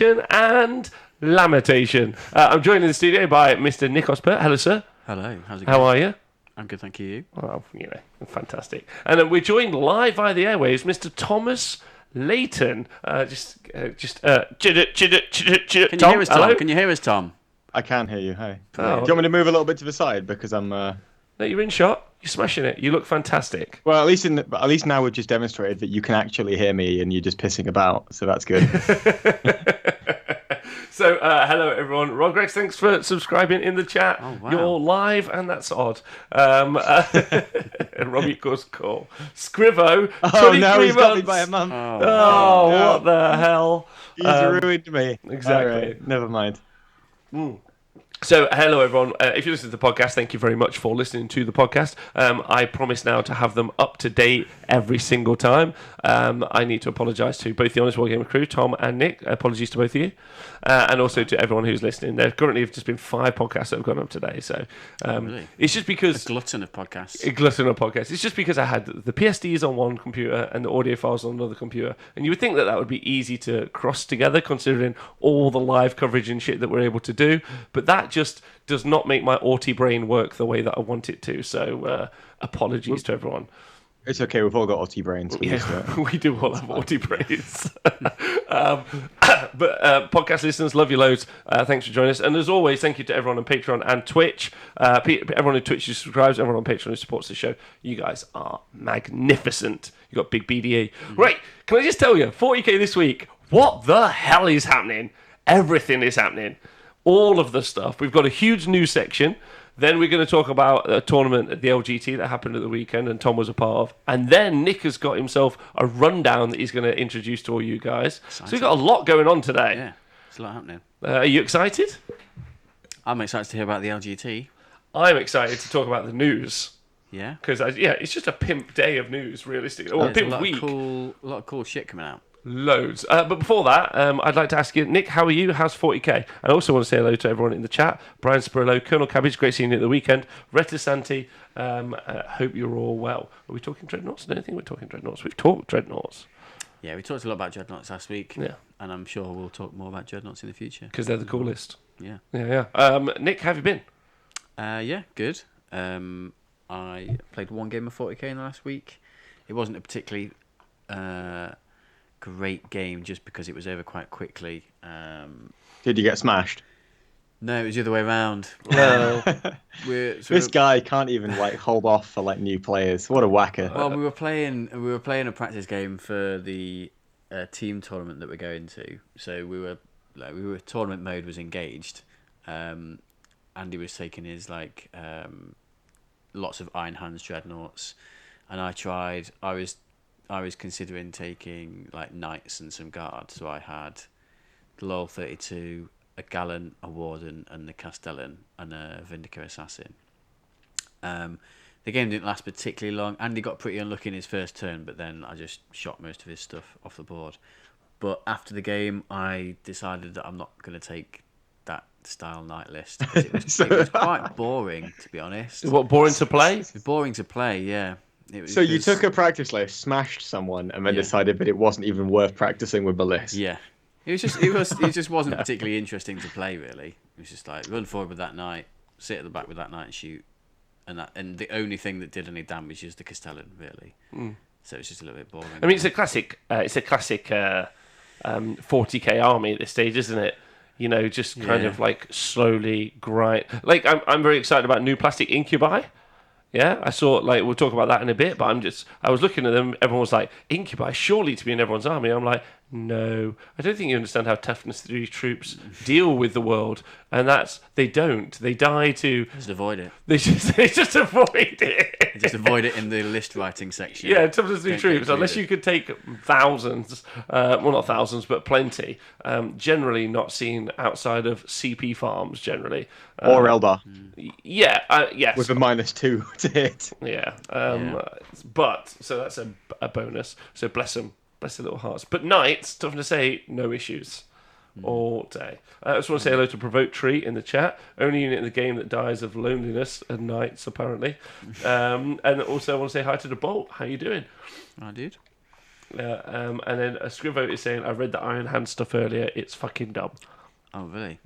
and lamentation. I'm joined in the studio by Mr. Nick Ospert. Hello, sir. Hello, how's it going? How are you? I'm good, thank you. Oh, fantastic. And we're joined live via the airwaves, Mr. Thomas Layton. Can Can you hear us, Tom? Hello? Can you hear us, Tom? I can hear you. Hey. Oh. Do you want me to move a little bit to the side because I'm? No, you're in shot. You're smashing it. You look fantastic. Well, at least now we've just demonstrated that you can actually hear me and you're just pissing about, so that's good. So, hello everyone. Rod Gregs, thanks for subscribing in the chat. Oh, wow. You're live, and that's odd. And Robbie goes call. Scrivo, Oh no, he's got me months. by a month. Oh, no. what the hell? He's ruined me. Exactly. All right, never mind. So, hello everyone. If you listen to the podcast, thank you very much for listening to the podcast. I promise now to have them up to date every single time. I need to apologise to both the Honest Wargamer crew, Tom and Nick. Apologies to both of you. And also to everyone who's listening. There currently have just been 5 podcasts that have gone up today. So Really? it's just because... A glutton of podcasts. It's just because I had the PSDs on one computer and the audio files on another computer. And you would think that that would be easy to cross together considering all the live coverage and shit that we're able to do. But that just does not make my Auti brain work the way that I want it to. So apologies to everyone. It's okay. We've all got OT brains. Yeah, we do all have Auti brains. But podcast listeners, love you loads. Thanks for joining us. And as always, thank you to everyone on Patreon and Twitch. Everyone on Twitch who subscribes, everyone on Patreon who supports the show. You guys are magnificent. You got big BDE. Right, can I just tell you, 40k this week, what the hell is happening? Everything is happening. All of the stuff. We've got a huge news section. Then we're going to talk about a tournament at the LGT that happened at the weekend and Tom was a part of. And then Nick has got himself a rundown that he's going to introduce to all you guys. Exciting. So we've got a lot going on today. Yeah, there's a lot happening. Are you excited? I'm excited to hear about the LGT. I'm excited to talk about the news. Yeah? Because, it's just a pimp day of news, realistically. Or a There's pimp week. a lot of cool shit coming out. Loads. But before that, I'd like to ask you, Nick, how are you? How's 40k? I also want to say hello to everyone in the chat. Brian Spirillo, Colonel Cabbage, great seeing you at the weekend. Retisanti, hope you're all well. Are we talking Dreadnoughts? I don't think we're talking Dreadnoughts. We've talked Dreadnoughts. Yeah, we talked a lot about Dreadnoughts last week. Yeah. And I'm sure we'll talk more about Dreadnoughts in the future. Because they're the coolest. Yeah. Yeah. Nick, how have you been? Yeah, good. I played one game of 40k in the last week. It wasn't a particularly... great game just because it was over quite quickly. Did you get smashed? No, it was the other way around. Well, This guy can't even hold off for new players. What a whacker! Well, we were playing a practice game for the team tournament that we're going to. So we were tournament mode was engaged. Andy was taking his lots of Iron Hands Dreadnoughts, and I was considering taking knights and some guards. So I had the Loyal 32, a Gallant, a Warden, and the Castellan, and a Vindicator Assassin. The game didn't last particularly long. Andy got pretty unlucky in his first turn, but then I just shot most of his stuff off the board. But after the game, I decided that I'm not going to take that style knight list. It was quite boring, to be honest. what, boring to play? It was boring to play, yeah. So you took a practice list, smashed someone, and then decided that it wasn't even worth practicing with the list. Yeah, it just wasn't particularly interesting to play. Really, it was just run forward with that knight, sit at the back with that knight, and shoot, and the only thing that did any damage is the Castellan, really. So it's just a little bit boring. I mean, it's a classic. 40k army at this stage, isn't it? Just kind of slowly grind. I'm very excited about new plastic incubi. Yeah, I saw, we'll talk about that in a bit, but I was looking at them, everyone was like, Incubi, surely to be in everyone's army. I'm like, no, I don't think you understand how Toughness 3 troops deal with the world, and they don't. They die to... Just avoid it. They just avoid it. Just avoid it in the list writing section. Yeah, Toughness 3 troops, unless you could take thousands, well, not thousands, but plenty, generally not seen outside of CP farms, generally. Or Eldar. Yeah, yes. With a -2 to hit. Yeah. But, so that's a bonus. So bless them. Bless their little hearts. But Knights, tough to say, no issues. All day. I just want to say hello to Provoke Tree in the chat. Only unit in the game that dies of loneliness and nights, apparently. And also I want to say hi to the Bolt. How you doing? I did. And then a Scrivo is saying, I read the Iron Hand stuff earlier. It's fucking dumb. Oh, really?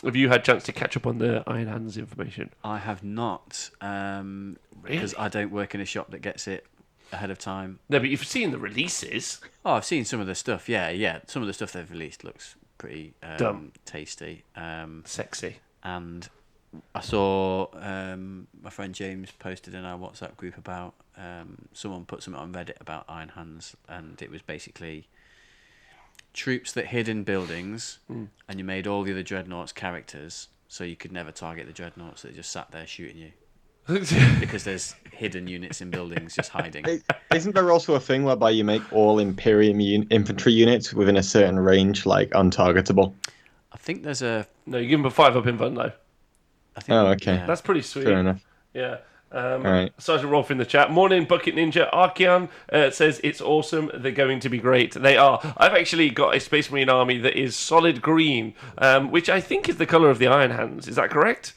Have you had a chance to catch up on the Iron Hands information? I have not, because I don't work in a shop that gets it ahead of time. No, but you've seen the releases. Oh, I've seen some of the stuff. Yeah. Some of the stuff they've released looks pretty tasty. Sexy. And I saw my friend James posted in our WhatsApp group about someone put something on Reddit about Iron Hands, and it was basically troops that hid in buildings, and you made all the other dreadnoughts characters, so you could never target the dreadnoughts that just sat there shooting you. Because there's hidden units in buildings just hiding. Isn't there also a thing whereby you make all Imperium infantry units within a certain range, like, untargetable? I think there's a... No, you give them a 5-up invuln, though. I think, okay. Yeah. That's pretty sweet. Fair enough. Yeah. Right. Sergeant Rolf in the chat. Morning, Bucket Ninja. Archeon says it's awesome. They're going to be great. They are. I've actually got a Space Marine army that is solid green, which I think is the colour of the Iron Hands. Is that correct?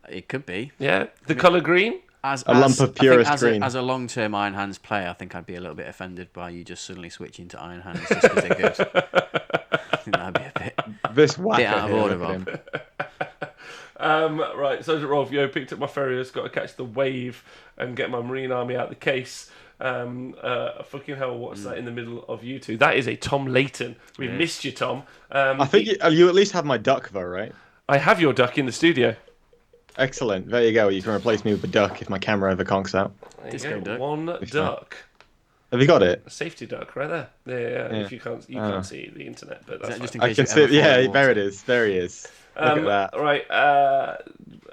It could be. Yeah. The colour green? A lump of purest green. As a long-term Iron Hands player, I think I'd be a little bit offended by you just suddenly switching to Iron Hands just because they're good. I think that'd be a bit out of order, Rob. Right, Sergeant Rolf, picked up my Ferriers, got to catch the wave and get my Marine army out of the case. Fucking hell, what's that in the middle of you two? That is a Tom Layton. We've missed you, Tom. I think you at least have my duck, though, right? I have your duck in the studio. Excellent. There you go. You can replace me with a duck if my camera ever conks out. Disco duck. One duck. Have you got it? A safety duck right there. Yeah. If you can't see the internet, but that's just in I case can you ever see. fall in Yeah, water? there it is. There he is. Look at that. Right.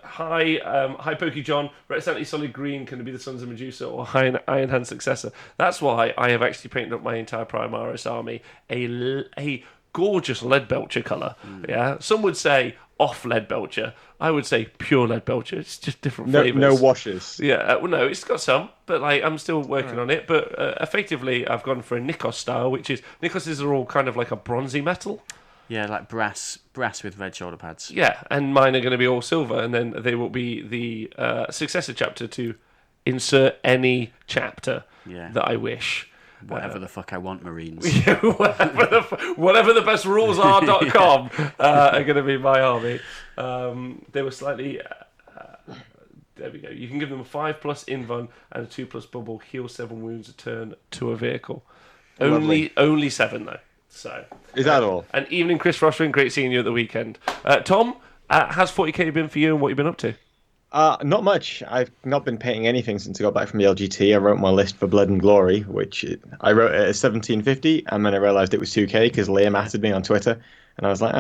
Hi, Pokey John. Red Santy Solid Green can it be the Sons of Medusa or Iron Hand successor? That's why I have actually painted up my entire Primaris army a gorgeous lead belcher colour. Yeah. Some would say off lead belcher. I would say pure lead belcher. It's just different flavours. No washes. Yeah, well, no, it's got some, but I'm still working on it. But effectively, I've gone for a Nikos style, which is Nikoses are all kind of like a bronzy metal. Yeah, like brass with red shoulder pads. Yeah, and mine are going to be all silver, and then they will be the successor chapter to insert any chapter that I wish. Whatever the fuck I want, Marines. whatever the best rules are.com are going to be my army. They were slightly... there we go. You can give them a 5+ invuln and a 2+ bubble, heal 7 wounds a turn to a vehicle. Only 7, though. So is that all? And evening, Chris Frostring. Great seeing you at the weekend. Tom, how's 40k been for you and what you've been up to? Not much. I've not been painting anything since I got back from the LGT. I wrote my list for Blood and Glory, which I wrote it at 1750, and then I realised it was 2k because Liam added me on Twitter, and I was like,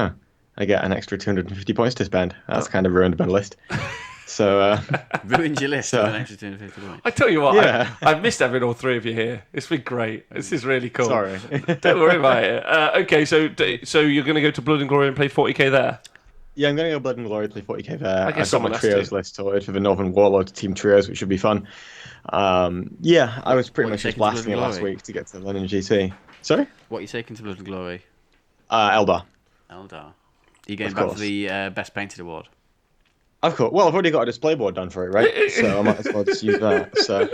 I get an extra 250 points to spend. That's kind of ruined my list. So ruined your list with an extra 250 points. I tell you what, yeah. I've missed having all three of you here. It's been great. This is really cool. Sorry. Don't worry about it. Okay, so you're going to go to Blood and Glory and play 40k there? Yeah, I'm going to go Blood and Glory, play 40k there. I've got my trios list sorted for the Northern Warlord team trios, which should be fun. Yeah, I was pretty much just blasting it last week to get to London GT. Sorry? What are you taking to Blood and Glory? Eldar. Are you going back for the Best Painted Award? Of course. Well, I've already got a display board done for it, right? So I might as well just use that. So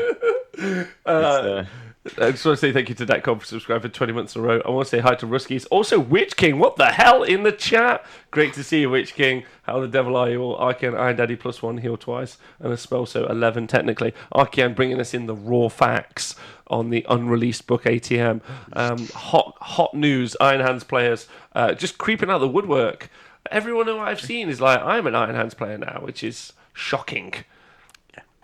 I just want to say thank you to Datcom for subscribing for 20 months in a row. I want to say hi to Ruskies. Also, Witch King, what the hell in the chat? Great to see you, Witch King. How the devil are you all? Archean, Iron Daddy +1, heal twice, and a spell, so 11 technically. Archean bringing us in the raw facts on the unreleased book ATM. Hot news, Iron Hands players just creeping out the woodwork. Everyone who I've seen is like, I'm an Iron Hands player now, which is shocking.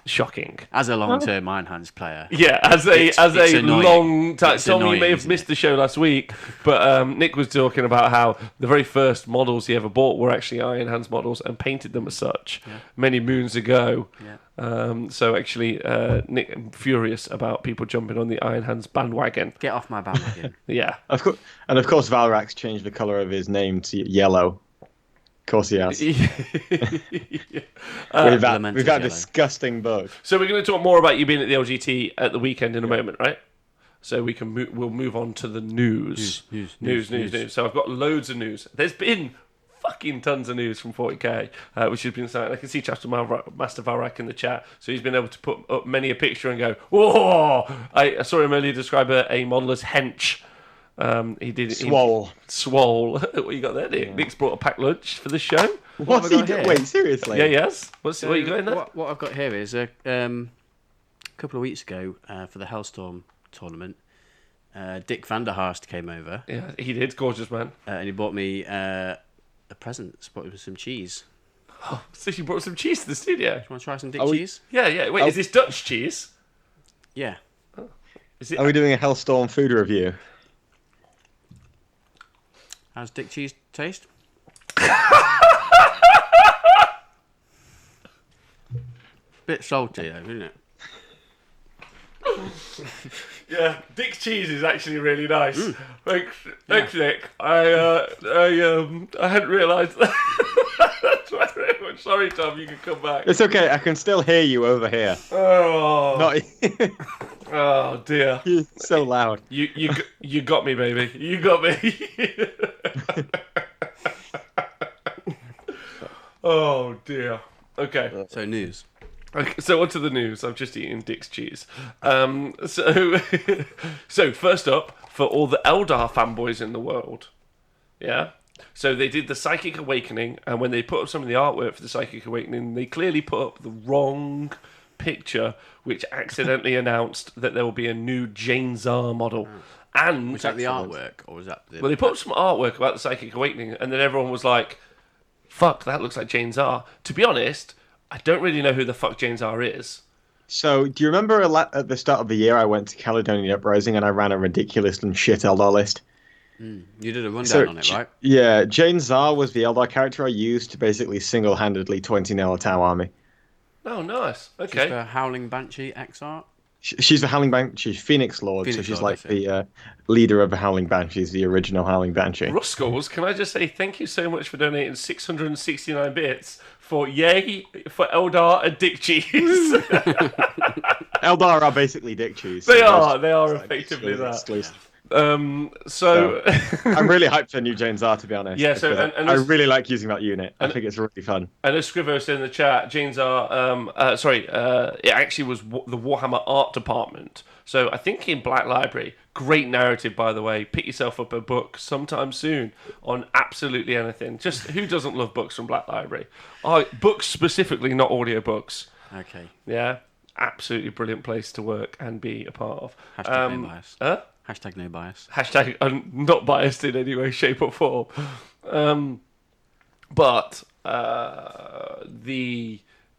Shocking. As a long-term Iron Hands player. Yeah, as a long time. Tom, you may have missed the show last week, but Nick was talking about how the very first models he ever bought were actually Iron Hands models and painted them as such many moons ago. Yeah. So actually, Nick, I'm furious about people jumping on the Iron Hands bandwagon. Get off my bandwagon. Yeah. Of course, Valrax changed the colour of his name to yellow. Of course he has. With that disgusting bug. So we're going to talk more about you being at the LGT at the weekend in a moment, right? So we'll move on to the news. News. So I've got loads of news. There's been fucking tons of news from 40k, which has been something. I can see Master Valrak in the chat, so he's been able to put up many a picture and go, whoa! I saw him earlier describe a model as hench. He did Swole. Swole. What you got there, Nick? Nick's brought a packed lunch for the show. What's he doing? Wait, seriously? Yeah, yes. What you got in there? What I've got here is a couple of weeks ago for the Hellstorm tournament. Dick Vanderhaast came over. Yeah, he did. Gorgeous man. And he bought me a present. He bought me some cheese. Oh, so you brought some cheese to the studio? Do you want to try some Dick cheese? Yeah. Wait, is this Dutch cheese? Yeah. Is it? Are we doing a Hellstorm food review? How's Dick cheese taste? Bit salty though, isn't it? Yeah, Dick's cheese is actually really nice. Thanks, Nick. I hadn't realised that. That's very much. Sorry, Tom. You can come back. It's okay. I can still hear you over here. Oh, Not oh dear. You're so loud. You got me, baby. You got me. Oh dear. Okay. So news. Okay, so on to the news. I've just eaten Dick's cheese. So first up, for all the Eldar fanboys in the world, yeah. So they did the Psychic Awakening, and when they put up some of the artwork for the Psychic Awakening, they clearly put up the wrong picture, which accidentally announced that there will be a new Jane Zar model. And Was that the artwork, or was that the... well, they put up some artwork about the Psychic Awakening, and then everyone was like, "Fuck, that looks like Jane Zar." To be honest, I don't really know who the fuck Jane Zar is. So, do you remember at the start of the year I went to Caledonian Uprising and I ran a ridiculous and shit Eldar list? You did a rundown on it, right? Yeah, Jane Zar was the Eldar character I used to basically single-handedly 20-0 a Tau army. Oh, nice. She's Okay. the Howling Banshee X-Art. She's the Howling Banshee, she's Phoenix Lord, so she's like the leader of the Howling Banshees, the original Howling Banshee. Ruscles, can I just say thank you so much for donating 669 bits for Eldar and Dick Cheese. Eldar are basically Dick Cheese. They so are like effectively that. exclusive. So I'm really hyped for new Jane Zar, to be honest. Yeah, so because and I really like using that unit. I think it's really fun. and as Scrivo said in the chat, Jane Zar, it actually was the Warhammer art department. So I think in Black Library, great narrative, by the way. Pick yourself up a book sometime soon on absolutely anything. Just who doesn't love books from Black Library? Books specifically, not audiobooks. Okay. Yeah, absolutely brilliant place to work and be a part of. Hashtag no bias. Huh? Hashtag no bias. Hashtag I'm not biased in any way, shape, or form. But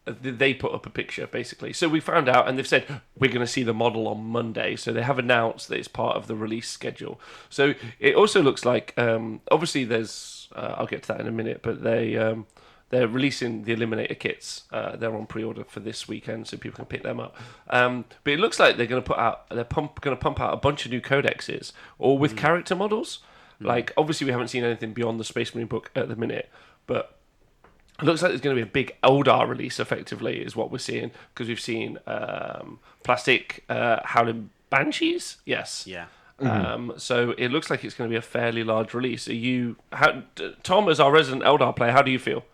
they put up a picture, basically. So we found out, and they've said, we're going to see the model on Monday. So they have announced that it's part of the release schedule. So it also looks like, obviously there's, I'll get to that in a minute, but they're releasing the Eliminator kits. They're on pre-order for this weekend, so people can pick them up. But it looks like they're going to pump out a bunch of new codexes, all with character models. Like, obviously, we haven't seen anything beyond the Space Marine book at the minute, but it looks like there's going to be a big Eldar release, effectively, is what we're seeing, because we've seen plastic Howling Banshees. Yes. Yeah. So it looks like it's going to be a fairly large release. Tom, as our resident Eldar player, how do you feel?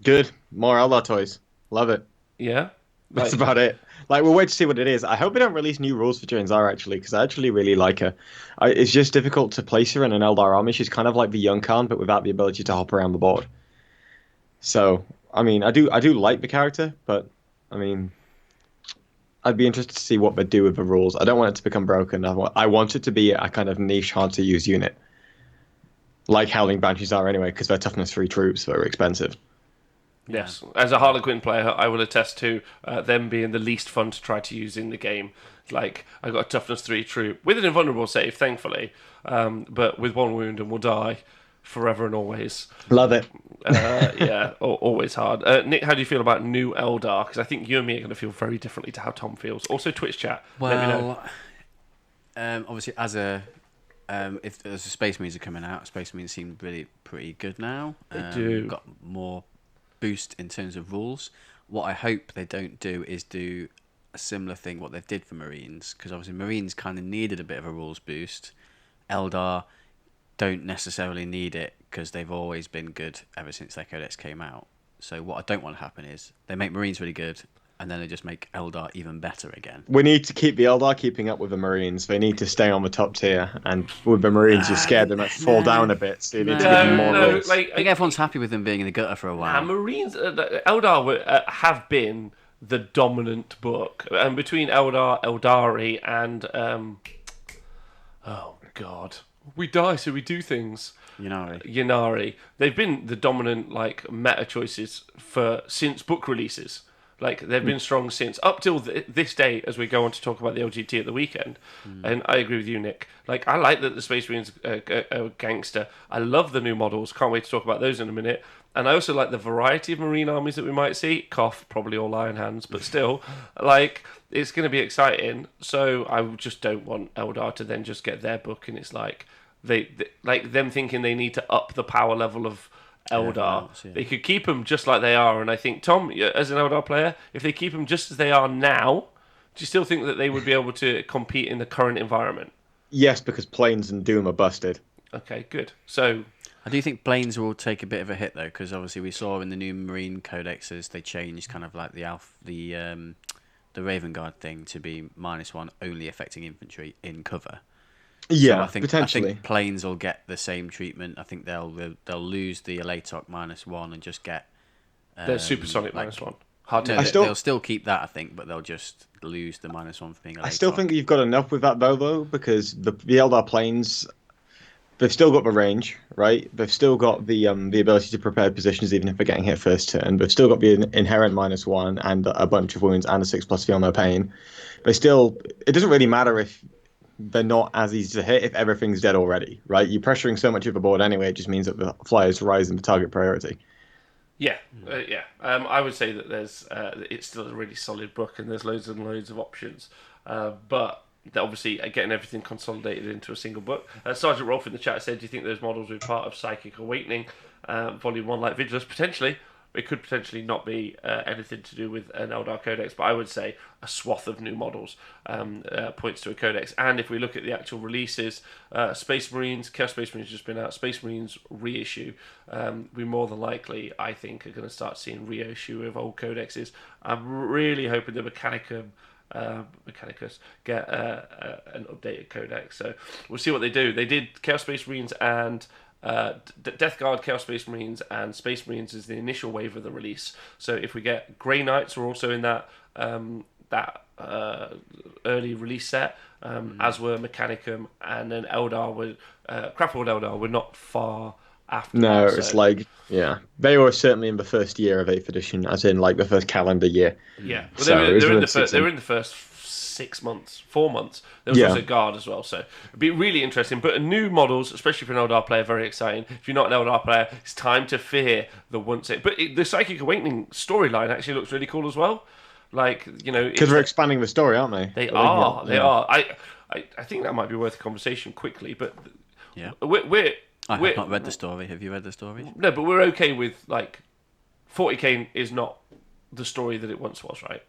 Good. More Eldar toys. Love it. Yeah? That's about it. Like, we'll wait to see what it is. I hope they don't release new rules for Jane Zara, actually, because I actually really like her. It's just difficult to place her in an Eldar army. She's kind of like the Young Khan, but without the ability to hop around the board. So, I mean, I do like the character, but, I mean, I'd be interested to see what they do with the rules. I don't want it to become broken. I want it to be a kind of niche, hard-to-use unit. Like Howling Banshees are anyway, because they're toughness 3 troops that are expensive. Yes, as a Harlequin player, I will attest to them being the least fun to try to use in the game. Like, I got a toughness 3 troop with an invulnerable save, thankfully, but with 1 wound and will die forever and always. Love it. Always hard. Nick, how do you feel about new Eldar? Because I think you and me are going to feel very differently to how Tom feels. Also, Twitch chat. Let me know. Obviously, if there's a Space Marines are coming out, Space Marines seem really pretty good now. They do. Got more boost in terms of rules. What I hope they don't do is do a similar thing what they did for Marines, because obviously Marines kind of needed a bit of a rules boost. Eldar don't necessarily need it because they've always been good ever since their codex came out. So what I don't want to happen is they make Marines really good, and then they just make Eldar even better again. We need to keep the Eldar keeping up with the Marines. They need to stay on the top tier, and with the Marines, you're scared they might fall down a bit. So you need to give them more rules. I think everyone's happy with them being in the gutter for a while. Marines, Eldar have been the dominant book, and between Eldar, Eldari, and oh god, we die so we do things. Ynnari. They've been the dominant meta choices since book releases. They've been strong since up till this day, as we go on to talk about the LGT at the weekend. And I agree with you, Nick. I like that the Space Marines are gangster. I love the new models. Can't wait to talk about those in a minute. And I also like the variety of Marine armies that we might see. Cough, probably all Iron Hands, but still, it's going to be exciting. So I just don't want Eldar to then just get their book, and it's they them thinking they need to up the power level of Eldar. They could keep them just like they are, and I think, Tom, as an Eldar player, if they keep them just as they are now, do you still think that they would be able to compete in the current environment? Yes, because Planes and Doom are busted. Okay, good. So I do think Planes will take a bit of a hit though, because obviously we saw in the new Marine codexes they changed kind of like the Raven Guard thing to be -1, only affecting infantry in cover. Yeah, so potentially. I think Planes will get the same treatment. I think they'll lose the Elatok -1 and just get the supersonic -1. Hard to they'll still keep that, I think, but they'll just lose the -1 for being Elatok. I still think you've got enough with that though, because the Eldar Planes, they've still got the range, right? They've still got the ability to prepare positions even if they're getting hit first turn. They've still got the inherent -1 and a bunch of wounds and a 6+ feel no pain. But still, it doesn't really matter if they're not as easy to hit if everything's dead already, right? You're pressuring so much of the board anyway, it just means that the flyers rise in the target priority. Yeah, yeah. I would say that it's still a really solid book, and there's loads and loads of options. But obviously, getting everything consolidated into a single book. Sergeant Rolf in the chat said, "Do you think those models will be part of Psychic Awakening, Volume 1, like Vigilus?" Potentially. It could potentially not be anything to do with an Eldar Codex, but I would say a swath of new models points to a Codex. And if we look at the actual releases, Space Marines, Chaos Space Marines just been out, Space Marines reissue, we more than likely, I think, are going to start seeing reissue of old Codexes. I'm really hoping the Mechanicus get an updated Codex. So we'll see what they do. They did Chaos Space Marines and Death Guard, Chaos Space Marines, and Space Marines is the initial wave of the release. So if we get Grey Knights, are also in that early release set, as were Mechanicum, and then Eldar Craftworld Eldar were not far after. No, that, it's they were certainly in the first year of 8th edition, as in the first calendar year. Yeah, well, they were in the first 4 months. There was also Guard as well, so it'd be really interesting. But new models, especially for an Eldar player, very exciting. If you're not an Eldar player, it's time to fear the once. But the Psychic Awakening storyline actually looks really cool as well. Because we're expanding the story, aren't they? They are. I think that might be worth a conversation quickly. But yeah, I have not read the story. Have you read the story? No, but we're okay with 40k is not the story that it once was, right?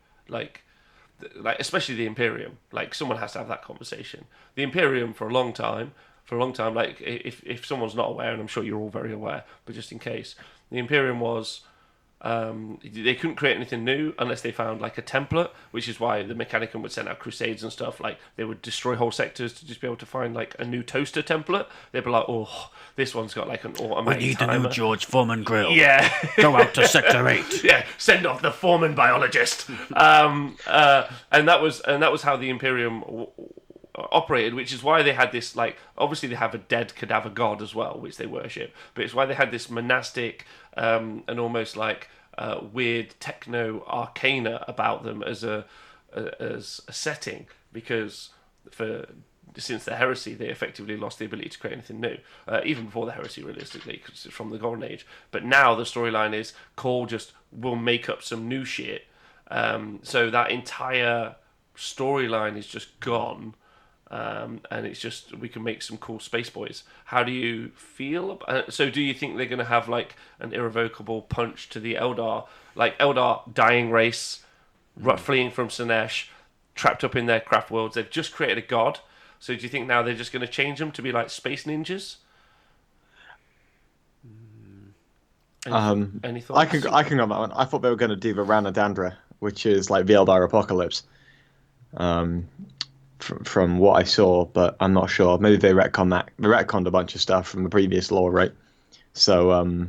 Especially the Imperium. Someone has to have that conversation. The Imperium for a long time, if someone's not aware, and I'm sure you're all very aware, but just in case, the Imperium was they couldn't create anything new unless they found a template, which is why the Mechanicum would send out crusades and stuff. They would destroy whole sectors to just be able to find a new toaster template. They'd be like, oh, this one's got an automatic We need timer. the new George Foreman grill. Yeah. Go out to Sector 8. Yeah, send off the Foreman biologist. And that was how the Imperium operated, which is why they had this obviously they have a dead cadaver god as well, which they worship, but it's why they had this monastic and almost weird techno arcana about them as a setting, because since the heresy they effectively lost the ability to create anything new, even before the heresy realistically, because it's from the Golden Age. But now the storyline is Cole just will make up some new shit, so that entire storyline is just gone. And it's just, we can make some cool Space Boys. How do you feel? So do you think they're going to have an irrevocable punch to the Eldar? Eldar dying race, fleeing from Sinesh, trapped up in their craft worlds. They've just created a god. So do you think now they're just going to change them to be Space Ninjas? Any thoughts? I can go on that one. I thought they were going to do the Ranadandra, which is like the Eldar Apocalypse. From what I saw, but I'm not sure. Maybe they retcon that. They retconned a bunch of stuff from the previous lore, right? So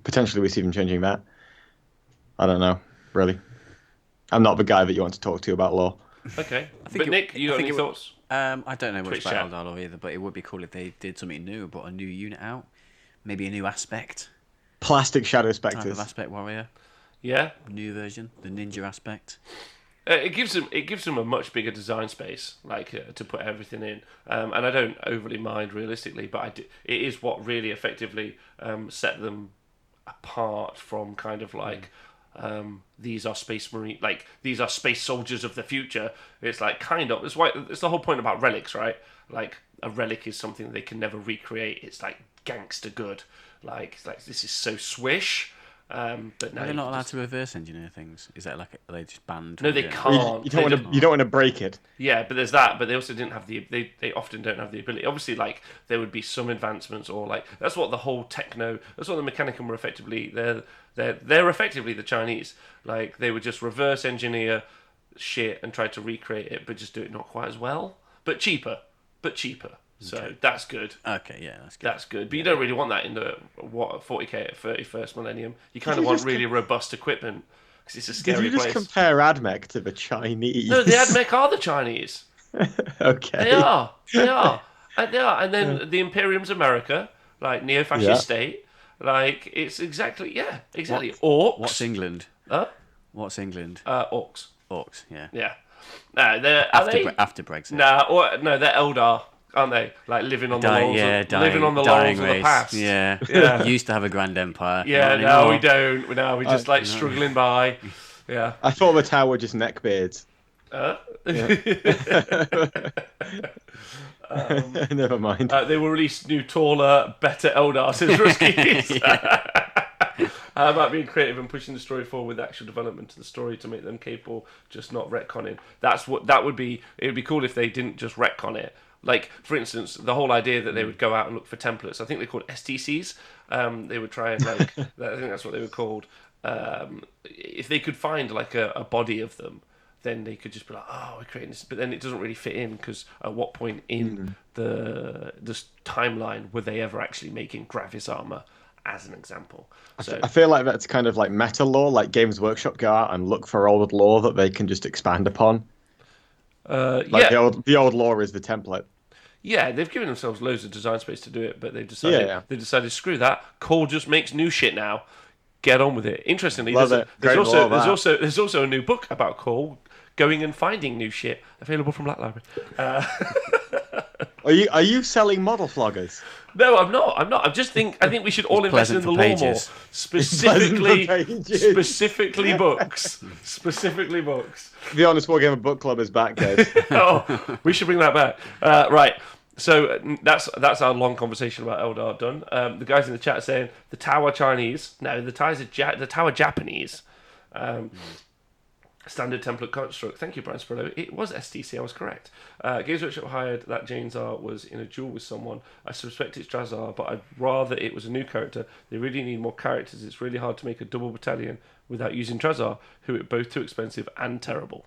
potentially we see them changing that. I don't know, really. I'm not the guy that you want to talk to about lore. Okay, but Nick, you got any thoughts? I don't know much Twitch about chat. Eldar lore either, but it would be cool if they did something new, brought a new unit out, maybe a new aspect, Plastic Shadow type of Spectres. aspect warrior, Yeah, new version, the ninja aspect. it gives them a much bigger design space, like to put everything in. And I don't overly mind realistically, but it is what really effectively set them apart from kind of like. These are space marine, like these are space soldiers of the future. It's like kind of it's the whole point about relics, right? Like a relic is something they can never recreate. It's like gangster good. Like this is so swish. But now Are they not allowed to reverse engineer things? Is that like are they just banned? No, they from doing can't. You don't want to break it. Yeah, but there's that. But they also didn't have they often don't have the ability. Obviously, like there would be some advancements, or like that's what the whole techno. That's what the Mechanicum were effectively. They're effectively the Chinese. Like they would just reverse engineer shit and try to recreate it, but just do it not quite as well, but cheaper. So that's good. Okay, yeah, that's good. That's good. But you don't really want that in the 40k at 31st millennium. You kind of want really robust equipment because it's a scary Did you place. just compare Admech to the Chinese? No, the Admech are the Chinese. Okay. They are. And then the Imperium's America, like neo-fascist state. Like it's exactly. Orcs. What's England? Huh? What's England? Orcs. Orcs, yeah. Yeah. No, they're After Brexit. no, they're Eldar, aren't they? Like living on the laurels of the past. Yeah. Used to have a grand empire. Yeah, Not no, anymore. we don't. Now we're just struggling by. Yeah. I thought the Tau were just neckbeards. Never mind. They will release new, taller, better Eldar since Ruskies. How about being creative and pushing the story forward with actual development to the story to make them capable, just not retconning? That would be. It would be cool if they didn't just retcon it. Like, for instance, the whole idea that they would go out and look for templates. I think they're called STCs. They would try and like. I think that's what they were called. If they could find like a body of them, then they could just be like, oh, we're creating this. But then it doesn't really fit in because at what point in this timeline were they ever actually making Gravis armor, as an example? So I feel like that's kind of like meta lore, like Games Workshop go out and look for old lore that they can just expand upon. The old lore is the template. Yeah, they've given themselves loads of design space to do it, but they decided screw that. Cole just makes new shit now. Get on with it. Interestingly, there's also a new book about Cole going and finding new shit available from Black Library. Are you selling model floggers? No, I'm not. I think we should all invest in the lore more. Specifically books. Specifically books. The Honest Wargamer Book Club is back, guys. Oh, we should bring that back. Right. So that's our long conversation about Eldar done. The guys in the chat are saying the Tau are Chinese. No, the Tau are Japanese. Standard template construct. Thank you, Brian Sprillo. It was STC, I was correct. Games Workshop hired that Jane'Zar was in a duel with someone. I suspect it's Drazar, but I'd rather it was a new character. They really need more characters. It's really hard to make a double battalion without using Drazar, who are both too expensive and terrible.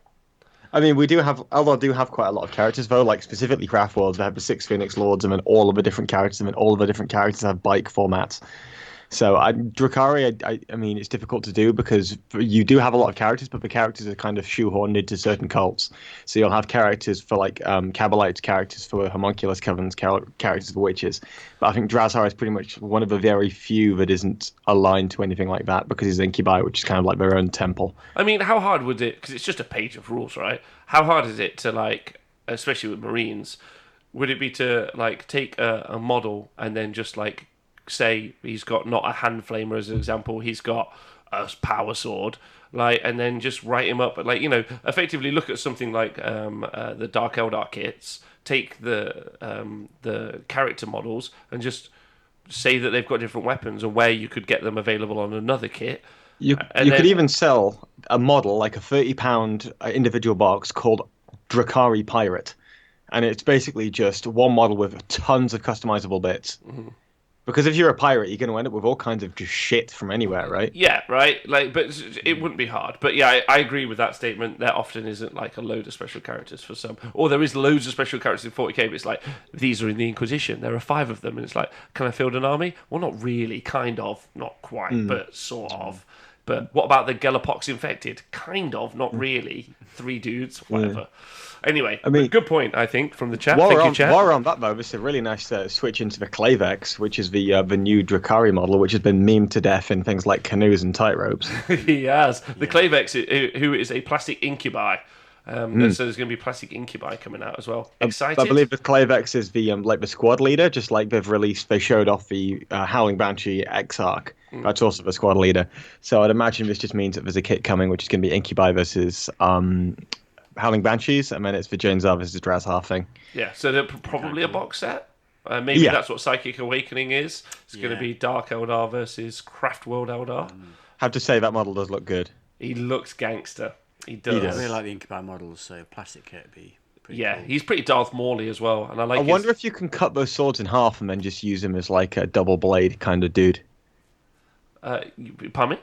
I mean, Eldar do have quite a lot of characters, though, like specifically Craft Worlds. They have the 6 Phoenix Lords and then all of the different characters, and then all of the different characters have bike formats. So Drukhari, I mean, it's difficult to do because you do have a lot of characters, but the characters are kind of shoehorned into certain cults. So you'll have characters for like Kabalites, characters for Homunculus Covenants, characters for Witches. But I think Drazar is pretty much one of the very few that isn't aligned to anything like that because he's Incubi, which is kind of like their own temple. I mean, how hard would it, because it's just a page of rules, right? How hard is it to like, especially with Marines, would it be to like take a model and then just like say he's got not a hand flamer as an example, he's got a power sword, like, and then just write him up, like, you know, effectively look at something like the Dark Eldar kits, take the character models and just say that they've got different weapons and where you could get them available on another kit. You could even sell a model, like a £30 individual box called Drukhari Pirate, and it's basically just one model with tons of customizable bits. Mm-hmm. Because if you're a pirate, you're going to end up with all kinds of just shit from anywhere, right? Yeah, right. Like, but it wouldn't be hard. But yeah, I agree with that statement. There often isn't like a load of special characters for some, or there is loads of special characters in 40k. But it's like these are in the Inquisition. There are 5 of them, and it's like, can I field an army? Well, not really. Kind of, not quite, but sort of. But what about the Galapox infected? Kind of, not really. 3 dudes, whatever. Anyway, I mean, good point, I think, from the chat. While Thank we're you, on, chat. while we're on that though, it's a really nice switch into the Clavex, which is the new Drakari model, which has been memed to death in things like canoes and tight ropes. He has. The Clavex, who is a plastic incubi. So there's going to be plastic incubi coming out as well. Excited? I believe the Clavex is the like the squad leader, just like they showed off the Howling Banshee Exarch. That's also the squad leader. So I'd imagine this just means that there's a kit coming, which is going to be Incubi versus Howling Banshees, and then it's the Jonesar versus Drazhar thing. Yeah, so they're probably a box set. Maybe that's what Psychic Awakening is. It's going to be Dark Eldar versus Craft World Eldar. Have to say that model does look good. He looks gangster. He does. I really like the Incubi models, so plastic kit would be pretty cool. He's pretty Darth Maul-y as well, and I wonder if you can cut those swords in half and then just use him as like a double blade kind of dude. Pardon me?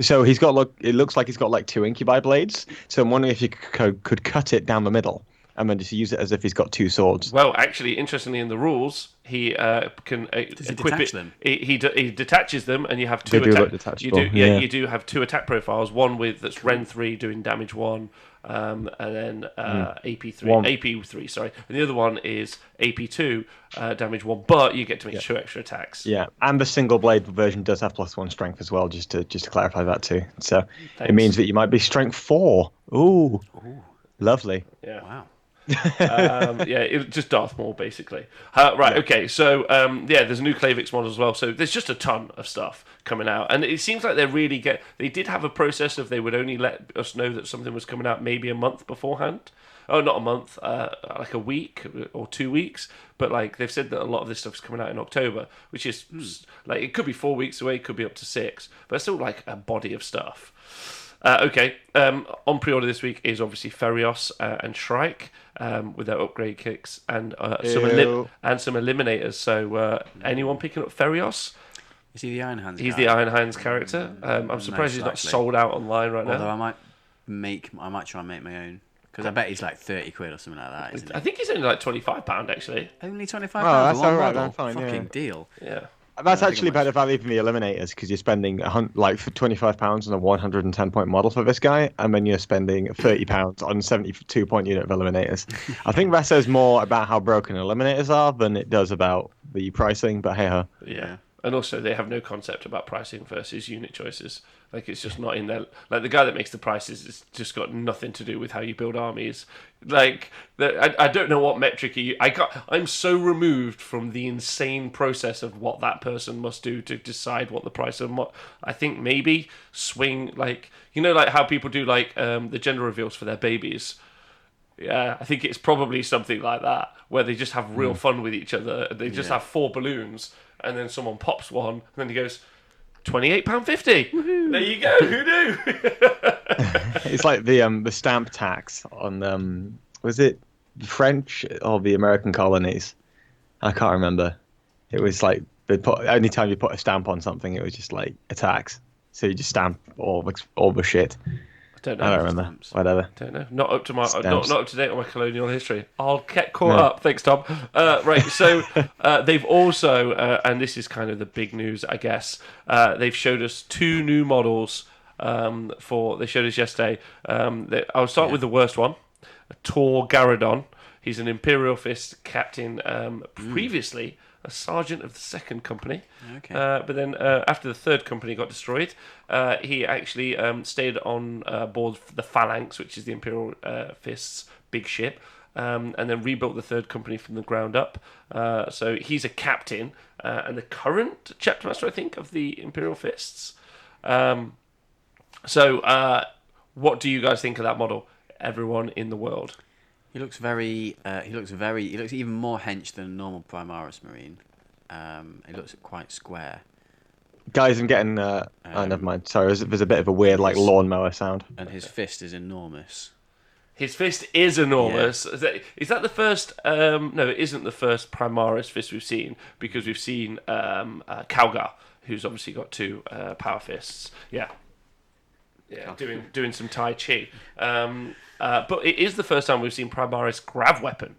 So it looks like he's got like 2 Incubi blades. So I'm wondering if you could cut it down the middle and then just use it as if he's got 2 swords. Well, actually, interestingly, in the rules, he can equip it. Them? He detaches them, and you have 2 They do attack. look detachable, You do have 2 attack profiles. One that's Ren 3 doing damage 1, and then AP3. Sorry, and the other one is AP2 damage 1. But you get to make 2 extra attacks. Yeah, and the single blade version does have +1 strength as well. Just to clarify that too. So Thanks. It means that you might be strength 4. Ooh. Lovely. Yeah. Wow. It's just Darth Maul basically. Right, okay. So there's a new Clavix model as well. So there's just a ton of stuff coming out, and it seems like they did have a process of they would only let us know that something was coming out maybe a month beforehand. Oh, not a month, like a week or 2 weeks. But like they've said that a lot of this stuff's coming out in October, which is like it could be 4 weeks away, it could be up to 6, but it's still like a body of stuff. On pre-order this week is obviously Ferios and Shrike with their upgrade kicks and some eliminators. So anyone picking up Ferios? Is he the Iron Hands? He's the Iron Hands character. I'm surprised he's not sold out online right Although now. I might try and make my own. Because I bet he's like 30 quid or something like that, isn't I it? think he's only like £25 actually. Only £25 that's for one alright, model? that's fine, Fucking yeah. deal. Yeah. That's actually better value than the Eliminators because you're spending like for £25 on a 110 point model for this guy, and then you're spending £30 on 72 point unit of Eliminators. I think that says more about how broken Eliminators are than it does about the pricing. But hey ho. Yeah. And also, they have no concept about pricing versus unit choices. Like, it's just not in there. Like, the guy that makes the prices has just got nothing to do with how you build armies. Like, I don't know what metric I'm so removed from the insane process of what that person must do to decide what the price of I think maybe swing, like, you know, like how people do, like, the gender reveals for their babies. Yeah, I think it's probably something like that, where they just have real fun with each other. They just have 4 balloons, and then someone pops one, and then he goes, £28.50. There you go. Who knew? It's like the stamp tax on was it the French or the American colonies? I can't remember. It was like any time you put a stamp on something, it was just like a tax. So you just stamp all the shit. I don't know. I don't remember. Stamps. Whatever. Don't know. Not up to not up to date on my colonial history. I'll get caught No. up. Thanks, Tom. Right. So they've also, and this is kind of the big news, I guess. They've showed us 2 new models. They showed us yesterday. I'll start with the worst one, Tor Garadon. He's an Imperial Fist captain. Previously a sergeant of the 2nd Company. Okay. But then after the 3rd Company got destroyed, he actually stayed on board the Phalanx, which is the Imperial Fist's big ship, and then rebuilt the 3rd Company from the ground up. So he's a captain and the current chapter master, I think, of the Imperial Fists. So what do you guys think of that model? Everyone in the world. He looks very. He looks even more hench than a normal Primaris Marine. He looks quite square. Guys, I'm getting. Never mind. Sorry, there's a bit of a weird like lawnmower sound. And his fist is enormous. His fist is enormous. Yeah. Is that the first? No, it isn't the first Primaris fist we've seen, because we've seen Kalgar, who's obviously got 2 power fists. Yeah, doing some Tai Chi. But it is the first time we've seen Primaris grav weapon.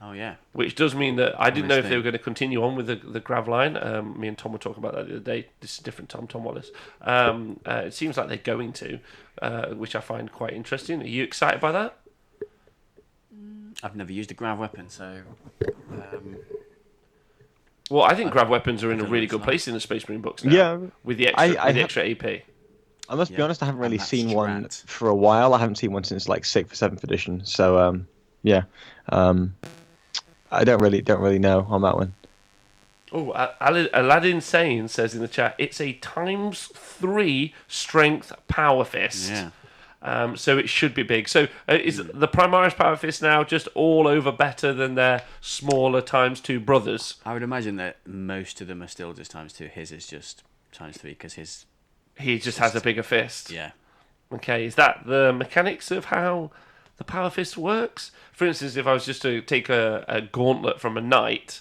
Oh yeah, which does mean that I didn't know if they were going to continue on with the grav line. Me and Tom were talking about that the other day. This is a different Tom Wallace. It seems like they're going to, which I find quite interesting. Are you excited by that? I've never used a grav weapon, so. Well, I think grav weapons are in a really good place in the Space Marine books now. Yeah, with the extra AP. I must be honest, I haven't really seen one for a while. I haven't seen one since like 6th or 7th edition. So yeah. I don't really know on that one. Oh, Aladdin Sane says in the chat, it's a ×3 strength power fist. Yeah. So it should be big. So is the Primaris power fist now just all over better than their smaller ×2 brothers? I would imagine that most of them are still just ×2. His is just ×3 because he just has a bigger fist. Yeah. Okay, is that the mechanics of how the power fist works? For instance, if I was just to take a gauntlet from a knight,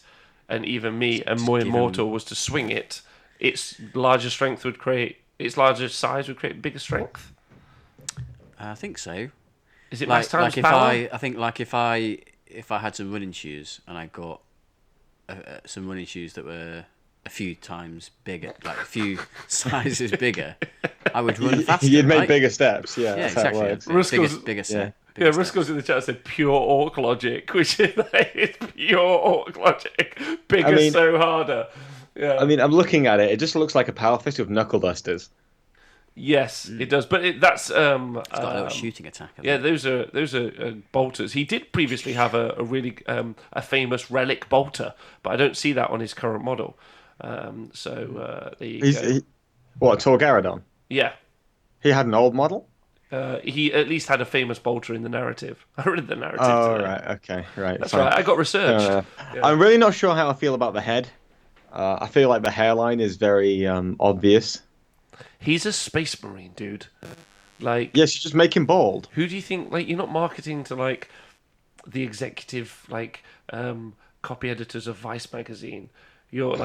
and even me, a more immortal, was to swing it, its larger size would create bigger strength. I think so. Is it mass times power? If I had some running shoes and I got some running shoes that were a few times bigger, like a few sizes bigger, I would run faster. You'd make bigger steps. Yeah, yeah, that's how it exactly. works. Bigger Yeah. Ruskell's in the chat said pure orc logic, which is pure orc logic. Bigger, so harder. Yeah. I mean, I'm looking at it. It just looks like a power fist with knuckle dusters. Yes, it does. But that's it's got a little shooting attack. Yeah, those are bolters. He did previously have a really a famous relic bolter, but I don't see that on his current model. There you go. What, Torgaradon? Yeah. He had an old model? He at least had a famous bolter in the narrative. I read the narrative. Oh, today. right. Okay. Right. That's right. I got researched. Yeah. I'm really not sure how I feel about the head. I feel like the hairline is very obvious. He's a Space Marine, dude. Like, yes, you just make him bald. Who do you think? Like, you're not marketing to like the executive copy editors of Vice magazine. You're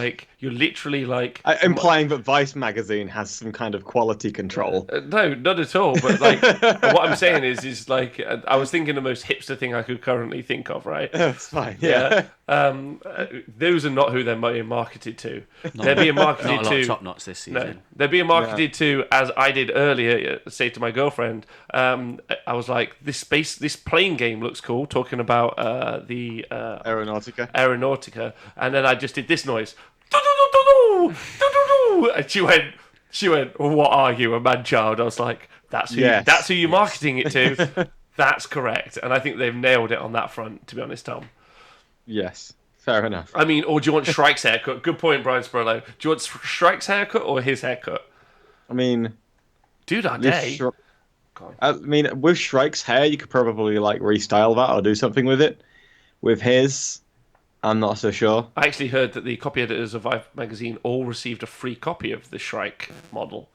literally like implying that Vice magazine has some kind of quality control. No, not at all. But like, what I'm saying is like, I was thinking the most hipster thing I could currently think of. Right? That's fine. Yeah. Those are not who they're being marketed to. They're being marketed not a lot to of top knots this season. No, they're being marketed to, as I did earlier. Say to my girlfriend, I was like, this plane game looks cool. Talking about the Aeronautica, and then I just did this noise. And she went, what are you, a man child? I was like, that's who you're marketing it to. That's correct. And I think they've nailed it on that front, to be honest, Tom. Yes, fair enough. I mean, or do you want Shrike's haircut? Good point, Brian Spurlow. Do you want Shrike's haircut or his haircut? I mean, dude, our day. With Shrike's hair, you could probably like restyle that or do something with it. With his, I'm not so sure. I actually heard that the copy editors of Vice magazine all received a free copy of the Shrike model.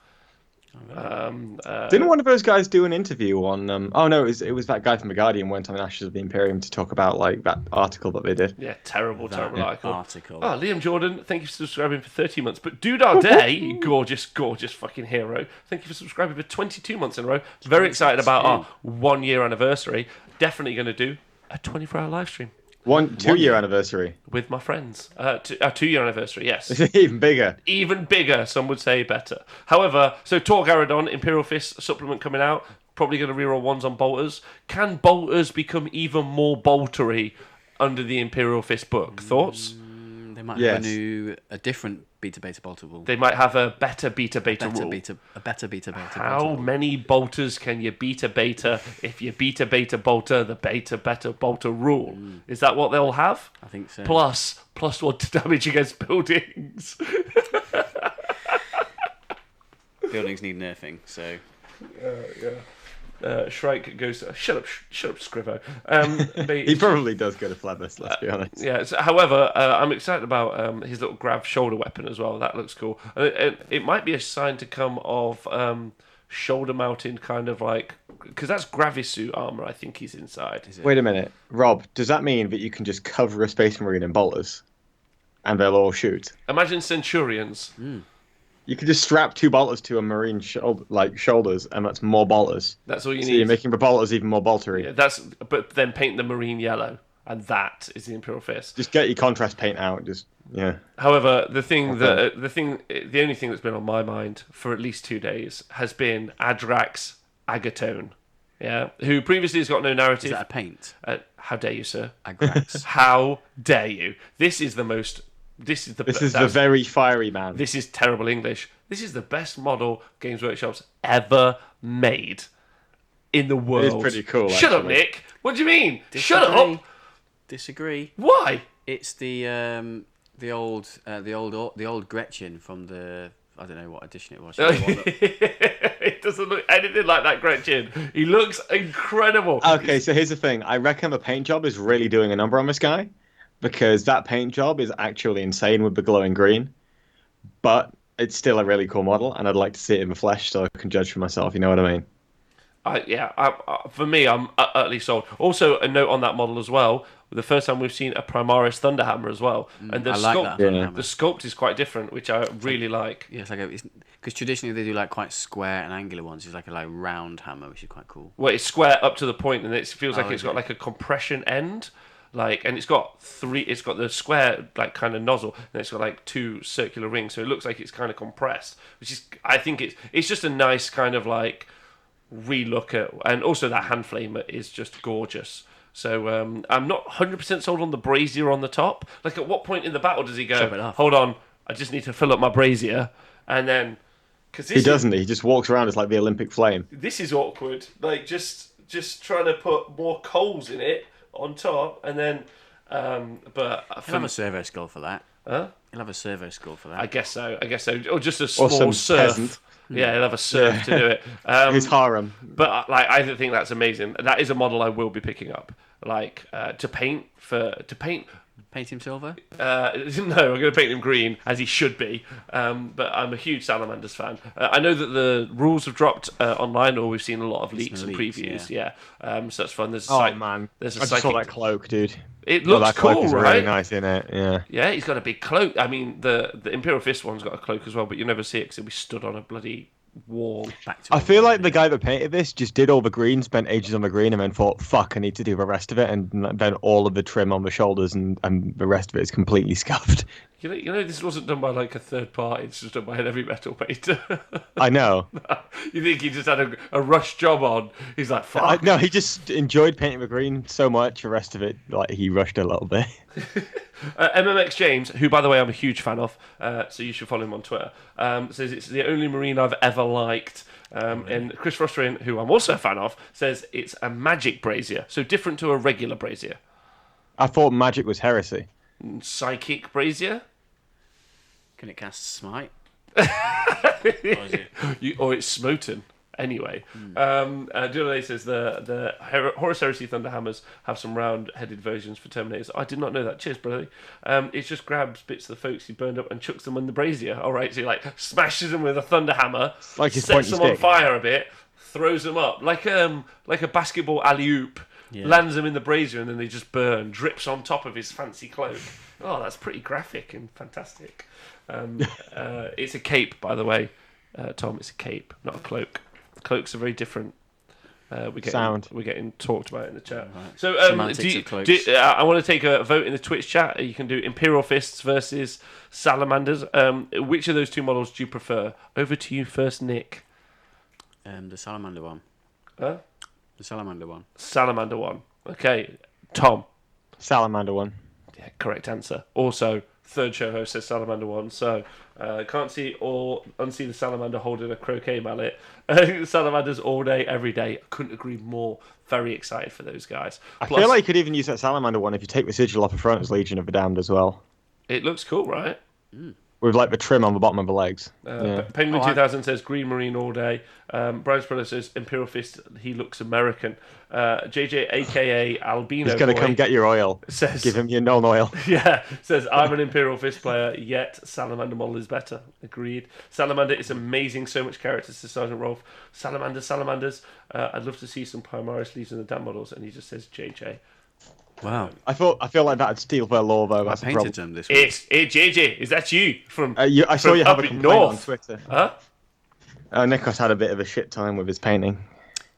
Didn't one of those guys do an interview on? It was that guy from The Guardian went on Ashes of the Imperium to talk about like that article that they did. Yeah, terrible article. Oh, Liam Jordan, thank you for subscribing for 30 months. But Dude Our Day, you gorgeous fucking hero. Thank you for subscribing for 22 months in a row. Very excited about our 1 year anniversary. Definitely going to do a 24-hour live stream. 2 year anniversary with my friends. 2 year anniversary, yes. Even bigger. Even bigger, some would say better. However, so Torgaradon, Imperial Fist supplement coming out. Probably going to reroll ones on bolters. Can bolters become even more boltery under the Imperial Fist book? Thoughts? They might have a different beta bolter rule. They might have a better beta rule. A better beta How many bolters can you beta if you beta bolter the beta bolter rule? Is that what they'll have? I think so. Plus 1 to damage against buildings. Buildings need nerfing, so. Shrike goes, shut up, Scrivo. He probably does go to Flabus, let's be honest. Yeah. So, however, I'm excited about his little grav shoulder weapon as well. That looks cool. It might be a sign to come of shoulder mounted kind of like because that's Gravisuit armor. I think he's inside. Is it? Wait a minute, Rob. Does that mean that you can just cover a Space Marine in bolters, and they'll all shoot? Imagine Centurions. You can just strap 2 bolters to a Marine shoulders, and that's more bolters. That's all you So need. you're making the bolters even more boltery. Yeah, but then paint the Marine yellow, and that is the Imperial Fist. Just get your contrast paint out. Yeah. However, the only thing that's been on my mind for at least 2 days has been Adrax Agatone, who previously has got no narrative. Is that a paint? How dare you, sir? Agrax. How dare you? This is the very fiery man. This is terrible English. This is the best model Games Workshop's ever made in the world. It is pretty cool. Shut up, actually. Nick. What do you mean? Disagree. Shut up. Disagree. Why? It's the old Gretchen from the, I don't know what edition it was. It doesn't look anything like that Gretchen. He looks incredible. Okay, so here's the thing. I reckon the paint job is really doing a number on this guy, because that paint job is actually insane with the glowing green. But it's still a really cool model, and I'd like to see it in the flesh so I can judge for myself. You know what I mean? For me, I'm utterly sold. Also, a note on that model as well. The first time we've seen a Primaris Thunderhammer as well, and the I like sculpt, that Thunderhammer. the sculpt is quite different, which I really like. Yeah, it's because traditionally they do like quite square and angular ones. It's like a round hammer, which is quite cool. Well, it's square up to the point, and it feels like Oh, it's is got it? like a compression end, and it's got the square kind of nozzle, and it's got like 2 circular rings, so it looks like it's kind of compressed, which is, I think it's just a nice kind of relook at, and also that hand flamer is just gorgeous. So I'm not 100% sold on the brazier on the top. Like, at what point in the battle does he go, Chop it off. hold on, I just need to fill up my brazier, and then He doesn't. He just walks around as like the Olympic flame. this is awkward. Like, just trying to put more coals in it on top, and then but He'll have a servo skull for that. Huh? He'll have a servo skull for that. I guess so, or just a small some surf. peasant. Yeah, he'll have a surf to do it. His harem. But I think that's amazing. That is a model I will be picking up. To paint. Paint him silver. No, I'm going to paint him green, as he should be. But I'm a huge Salamanders fan. I know that the rules have dropped online, or we've seen a lot of leaks and leaks, previews. Yeah, so that's fun. There's Man, there's a I just saw psychic. that cloak, dude. It Oh, looks that cloak cool, is right? really nice in it. Yeah. Yeah, he's got a big cloak. I mean, the Imperial Fist one's got a cloak as well, but you never see it because it'll be stood on a bloody wall. Back to I feel like the guy that painted this just did all the green, spent ages on the green, and then thought, "Fuck, I need to do the rest of it." And then all of the trim on the shoulders and the rest of it is completely scuffed. You know, this wasn't done by a third party. It's just done by an heavy metal painter. I know. You think he just had a rush job on? He's like, fuck. No, he just enjoyed painting the green so much. The rest of it, he rushed a little bit. MMX James, who by the way I'm a huge fan of, so you should follow him on Twitter, says it's the only Marine I've ever liked. And Chris Frostering, who I'm also a fan of, says it's a magic brazier, so different to a regular brazier. I thought magic was heresy. Psychic brazier? Can it cast smite? Or it's smoten. Anyway, Dulay says the Horus Heresy Thunderhammers have some round-headed versions for Terminators. I did not know that. Cheers, brother. It just grabs bits of the folks he burned up and chucks them in the brazier. All right, so he smashes them with a Thunderhammer, Like his sets pointy them on stick. fire a bit, throws them up like a basketball alley-oop, lands them in the brazier, and then they just burn. Drips on top of his fancy cloak. Oh, that's pretty graphic and fantastic. It's a cape, by the way, Tom. It's a cape, not a cloak. Cloaks are very different. We're getting talked about in the chat. Right. So, Semantics of cloaks. I want to take a vote in the Twitch chat. You can do Imperial Fists versus Salamanders. Which of those two models do you prefer? Over to you first, Nick. The salamander one. Huh? The salamander one. Salamander one. Okay, Tom. Salamander one. Yeah, correct answer. Also, third show host says Salamander one, so can't see or unsee the salamander holding a croquet mallet. Salamanders all day, every day. I couldn't agree more. Very excited for those guys. I feel like you could even use that salamander one if you take the sigil off the front as Legion of the Damned as well. It looks cool, right? with like the trim on the bottom of the legs. Yeah. Penguin 2000 says Green Marine all day. Brian Spreller says Imperial Fist, he looks American. JJ, aka Albino He's going to Boy, come get your oil. says, Give him your non-oil. yeah, says I'm an Imperial Fist player, yet Salamander model is better. Agreed. Salamander is amazing, so much character to Sergeant Rolf. Salamanders. I'd love to see some Primaris Legion of the Damned models, and he just says JJ. Wow. I feel like that'd steal their lore though. I That's the painted problem. them this week. Hey JJ, is that you from? I saw you have a up complaint north on Twitter. Huh? Nikos had a bit of a shit time with his painting.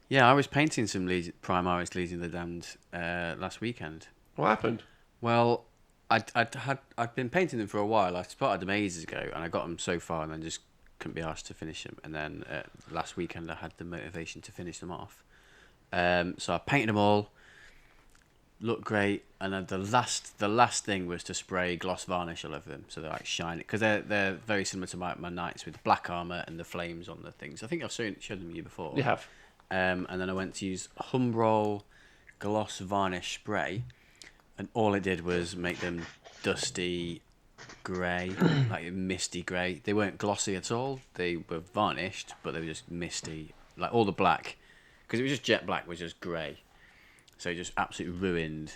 Yeah, I was painting some Primaris Legion of the Damned last weekend. What happened? Well, I'd been painting them for a while. I spotted them ages ago, and I got them so far, and then just couldn't be asked to finish them. And then last weekend, I had the motivation to finish them off. So I painted them all. Looked great, and then the last thing was to spray gloss varnish all over them, so they're like shiny, because they're very similar to my knights with black armor and the flames on the things. I think I've showed them to you before. You have. And then I went to use Humbrol gloss varnish spray, and all it did was make them dusty grey, like misty grey. They weren't glossy at all. They were varnished, but they were just misty, like all the black, because it was just jet black, was just grey. So it just absolutely ruined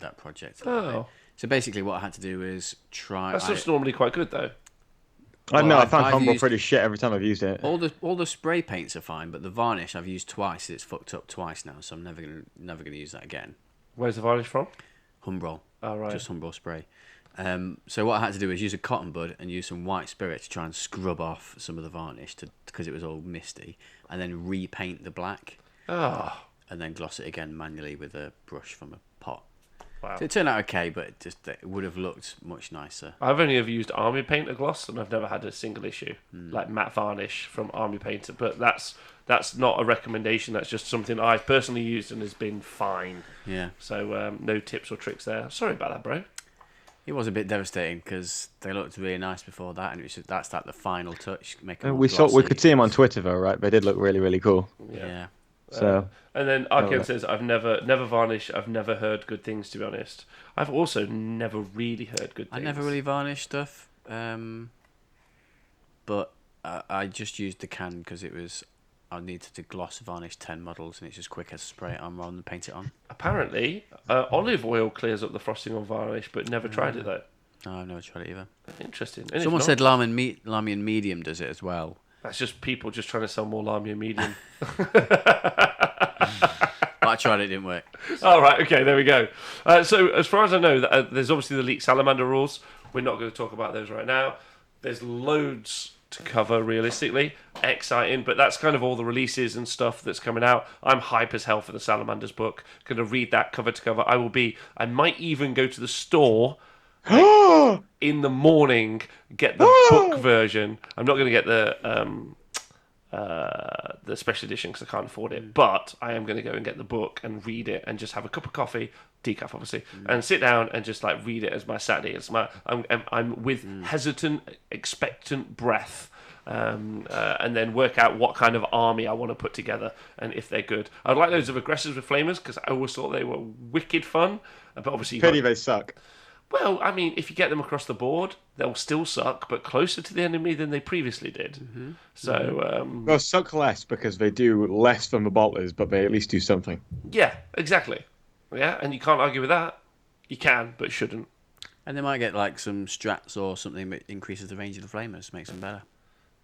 that project. Oh. So basically, what I had to do is try. That's just normally quite good though. I know. I found I've Humble used- pretty shit every time I've used it. all the spray paints are fine, but the varnish I've used twice. It's fucked up twice now, so I'm never gonna use that again. Where's the varnish from? Humbrol, Oh, right. just Humbrol spray. So what I had to do is use a cotton bud and use some white spirit to try and scrub off some of the varnish because it was all misty, and then repaint the black. Oh. And then gloss it again manually with a brush from a pot. Wow. So it turned out okay, but it would have looked much nicer. I've only ever used Army Painter gloss, and I've never had a single issue like matte varnish from Army Painter. But that's not a recommendation. That's just something I've personally used and has been fine. Yeah. So no tips or tricks there. Sorry about that, bro. It was a bit devastating because they looked really nice before that, and that's like the final touch. Make them We glossy. could see him on Twitter though, right? They did look really, really cool. Yeah. So. And then Arcane says, I've never varnished. I've never heard good things, to be honest. I've also never really heard good things. I never really varnished stuff, but I just used the can because I needed to gloss varnish 10 models, and it's just quicker to spray it on rather than paint it on. Apparently, olive oil clears up the frosting on varnish, but never tried it though. No, I've never tried it either. Interesting. And if Someone not, said Lamian Medium does it as well. that's just people just trying to sell more Lamia medium. But I tried it, didn't work. All right, okay, there we go. So as far as I know, there's obviously the leaked Salamander rules. We're not going to talk about those right now. There's loads to cover, realistically. Exciting, but that's kind of all the releases and stuff that's coming out. I'm hype as hell for the Salamanders book. Going to read that cover to cover. I might even go to the store in the morning, get the book version. I'm not going to get the special edition because I can't afford it, but I am going to go and get the book and read it and just have a cup of coffee, decaf obviously, and sit down and just like read it as my Saturday. I'm with hesitant, expectant breath, and then work out what kind of army I want to put together and if they're good. I'd like loads of aggressors with flamers because I always thought they were wicked fun, but obviously They suck. well, I mean, if you get them across the board, they'll still suck, but closer to the enemy than they previously did. Mm-hmm. So, They'll suck less because they do less than the bolters, but they at least do something. yeah, exactly. Yeah, and you can't argue with that. You can, but shouldn't. And they might get like some strats or something that increases the range of the flamers, makes them better.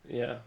Yeah,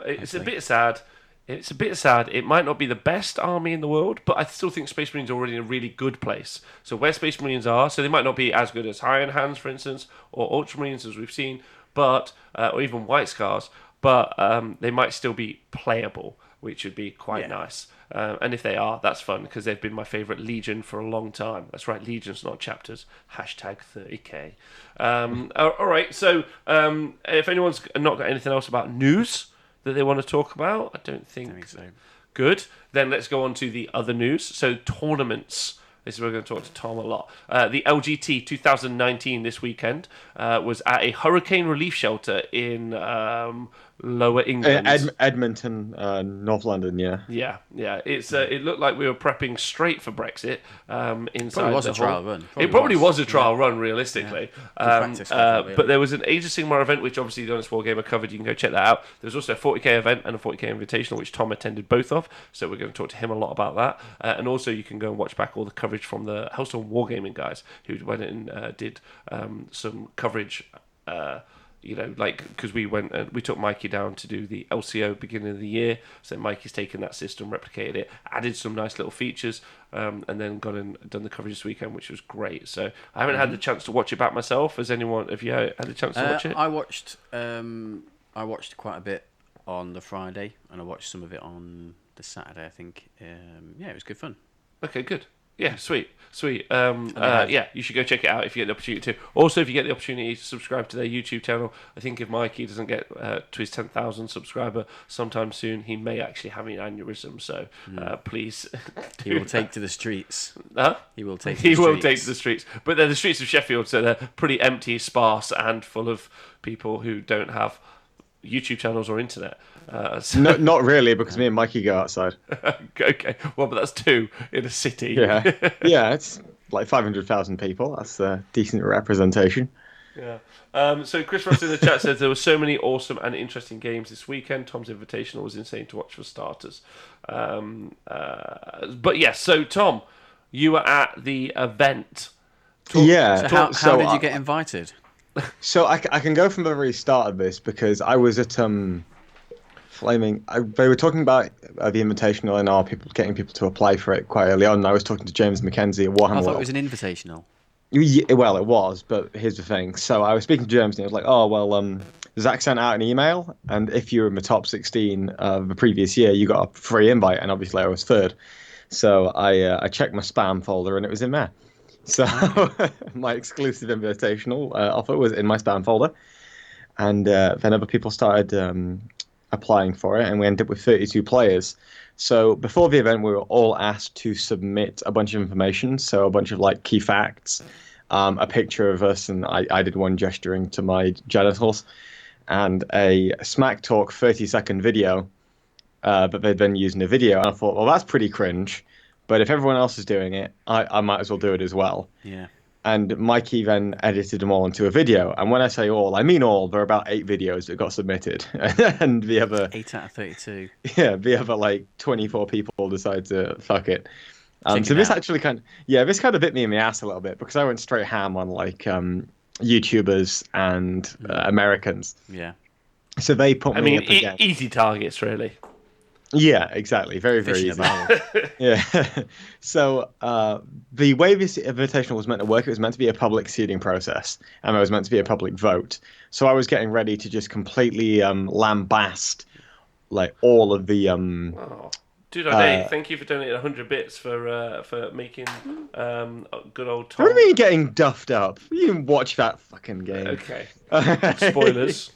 it's a bit sad. It's a bit sad. It might not be the best army in the world, but I still think Space Marines are already in a really good place. So where Space Marines are, so they might not be as good as Iron Hands, for instance, or Ultramarines as we've seen, but or even White Scars, but they might still be playable, which would be quite nice. And if they are, that's fun because they've been my favourite Legion for a long time. That's right, Legions, not chapters. Hashtag 30k. All right, so if anyone's not got anything else about news that they want to talk about, I don't think so. Good. Then let's go on to the other news. So tournaments This is where we're going to talk to Tom a lot. The LGT 2019 this weekend was at a hurricane relief shelter in Lower England. Edmonton, North London, yeah. Yeah. It looked like we were prepping straight for Brexit inside Probably was the a trial hall. run. It probably was a trial run, realistically. practice, definitely, But there was an Age of Sigmar event, which obviously the Honest Wargamer covered. You can go check that out. There was also a 40k event and a 40k Invitational, which Tom attended both of. So we're going to talk to him a lot about that. And also you can go and watch back all the coverage from the Hellstorm Wargaming guys who went and did some coverage. Because we took Mikey down to do the LCO beginning of the year, so Mikey's taken that system, replicated it, added some nice little features, and then gone and done the coverage this weekend, which was great. So I haven't had the chance to watch it back myself. Have you had a chance to watch it? I watched quite a bit on the Friday, and I watched some of it on the Saturday. I think, it was good fun. Okay, good. Yeah, sweet. You should go check it out if you get the opportunity to. Also, if you get the opportunity to subscribe to their YouTube channel, I think if Mikey doesn't get to his 10,000 subscriber sometime soon, he may actually have an aneurysm. So please, he will take to the streets. Huh? He will take. He will take to the streets, but they're the streets of Sheffield, so they're pretty empty, sparse, and full of people who don't have YouTube channels or internet. No, not really, because me and Mikey go outside. Okay, well, but that's two in a city. Yeah, it's like 500,000 people. That's a decent representation. Yeah. So Chris Ross in the chat says there were so many awesome and interesting games this weekend. Tom's Invitational was insane to watch for starters. But yes, so Tom, you were at the event. How did you get invited? So I can go from the very start of this because I was at they were talking about the Invitational and people getting people to apply for it quite early on. And I was talking to James McKenzie at Warhammer. I thought World. it was an Invitational. Yeah, well, it was, but here's the thing. So I was speaking to James, and he was like, "Oh, well, Zach sent out an email, and if you were in the top 16 of the previous year, you got a free invite." And obviously, I was third. So I checked my spam folder, and it was in there. So my exclusive Invitational offer was in my spam folder, and then other people started applying for it, and we ended up with 32 players. So before the event, we were all asked to submit a bunch of information, so a bunch of like key facts, a picture of us, and I did one gesturing to my genitals, and a Smack Talk 30-second video, but they'd been using a video, and I thought, well, that's pretty cringe, but if everyone else is doing it, I might as well do it as well. Yeah. And Mikey then edited them all into a video. And when I say all, I mean all. There are about 8 videos that got submitted. And the other... 8 out of 32. Yeah, the other, 24 people decided to fuck it. So this actually this kind of bit me in the ass a little bit because I went straight ham on, YouTubers and Americans. Yeah. So they put me up against... easy targets, really. Yeah, exactly. Very, very easy. Yeah. So the way this Invitational was meant to work, it was meant to be a public seeding process, and it was meant to be a public vote. So I was getting ready to just completely lambast all of the. Dude, thank you for donating 100 bits for making good old Tom. What do you mean getting duffed up? You didn't watch that fucking game. Okay. Spoilers.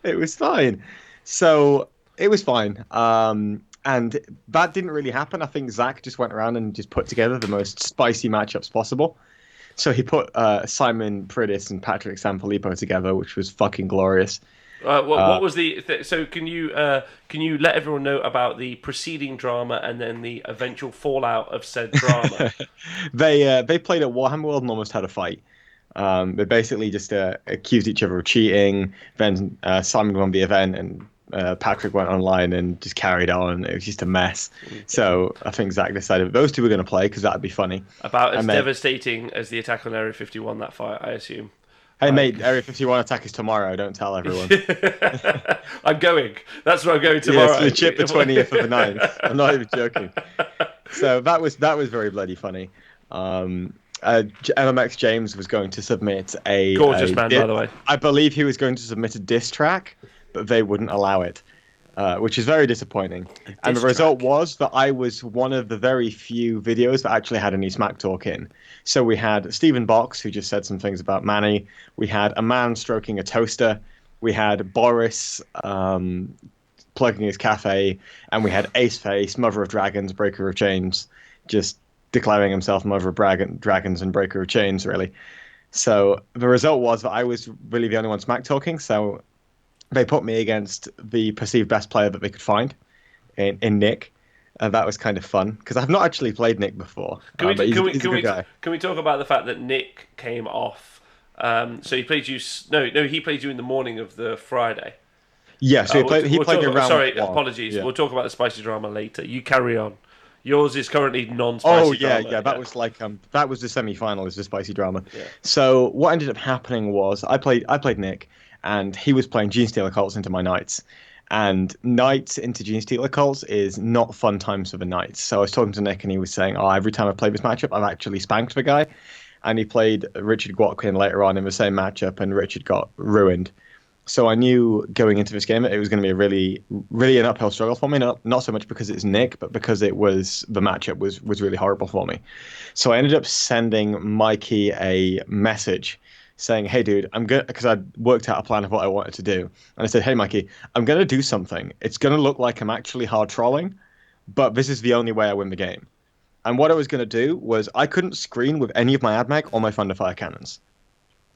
It was fine. So. It was fine. And that didn't really happen. I think Zach just went around and just put together the most spicy matchups possible. So he put Simon Pridis and Patrick Sanfilippo together, which was fucking glorious. What was the... So can you let everyone know about the preceding drama and then the eventual fallout of said drama? They played at Warhammer World and almost had a fight. They basically just accused each other of cheating. Then Simon won the event and Patrick went online and just carried on. It was just a mess. So I think Zach decided those two were going to play because that would be funny. About as devastating as the attack on Area 51, that fight, I assume. Hey, mate, Area 51 attack is tomorrow. Don't tell everyone. I'm going. That's where I'm going tomorrow. Yeah, it's legit the 20th of the 9th. I'm not even joking. So that was very bloody funny. MMX James was going to submit a... Gorgeous man, by the way. I believe he was going to submit a diss track, but they wouldn't allow it, which is very disappointing. And the result was that I was one of the very few videos that actually had any smack talk in. So we had Stephen Box, who just said some things about Manny. We had a man stroking a toaster. We had Boris plugging his cafe. And we had Ace Face, Mother of Dragons, Breaker of Chains, just declaring himself Mother of Dragons and Breaker of Chains, really. So the result was that I was really the only one smack talking. So they put me against the perceived best player that they could find in Nick. That was kind of fun because I've not actually played Nick before. But he's a good guy. Can we talk about the fact that Nick came off? So he played you. No, he played you in the morning of the Friday. Yeah, so he played around. Sorry, one. apologies. Yeah. We'll talk about the spicy drama later. You carry on. Yours is currently non-spicy drama. Yeah. That was like that was the semi-final. Is the spicy drama. Yeah. So what ended up happening was I played Nick, and he was playing Genestealer cults into my knights. And knights into Genestealer cults is not fun times for the knights. So I was talking to Nick, and he was saying, every time I play this matchup, I've actually spanked the guy. And he played Richard Guatquin later on in the same matchup, and Richard got ruined. So I knew going into this game it was going to be a really, really an uphill struggle for me. Not so much because it's Nick, but because the matchup was really horrible for me. So I ended up sending Mikey a message saying, "Hey, dude, I'm good," because I'd worked out a plan of what I wanted to do. And I said, "Hey, Mikey, I'm going to do something. It's going to look like I'm actually hard trolling, but this is the only way I win the game." And what I was going to do was I couldn't screen with any of my AdMech or my Thunderfire cannons.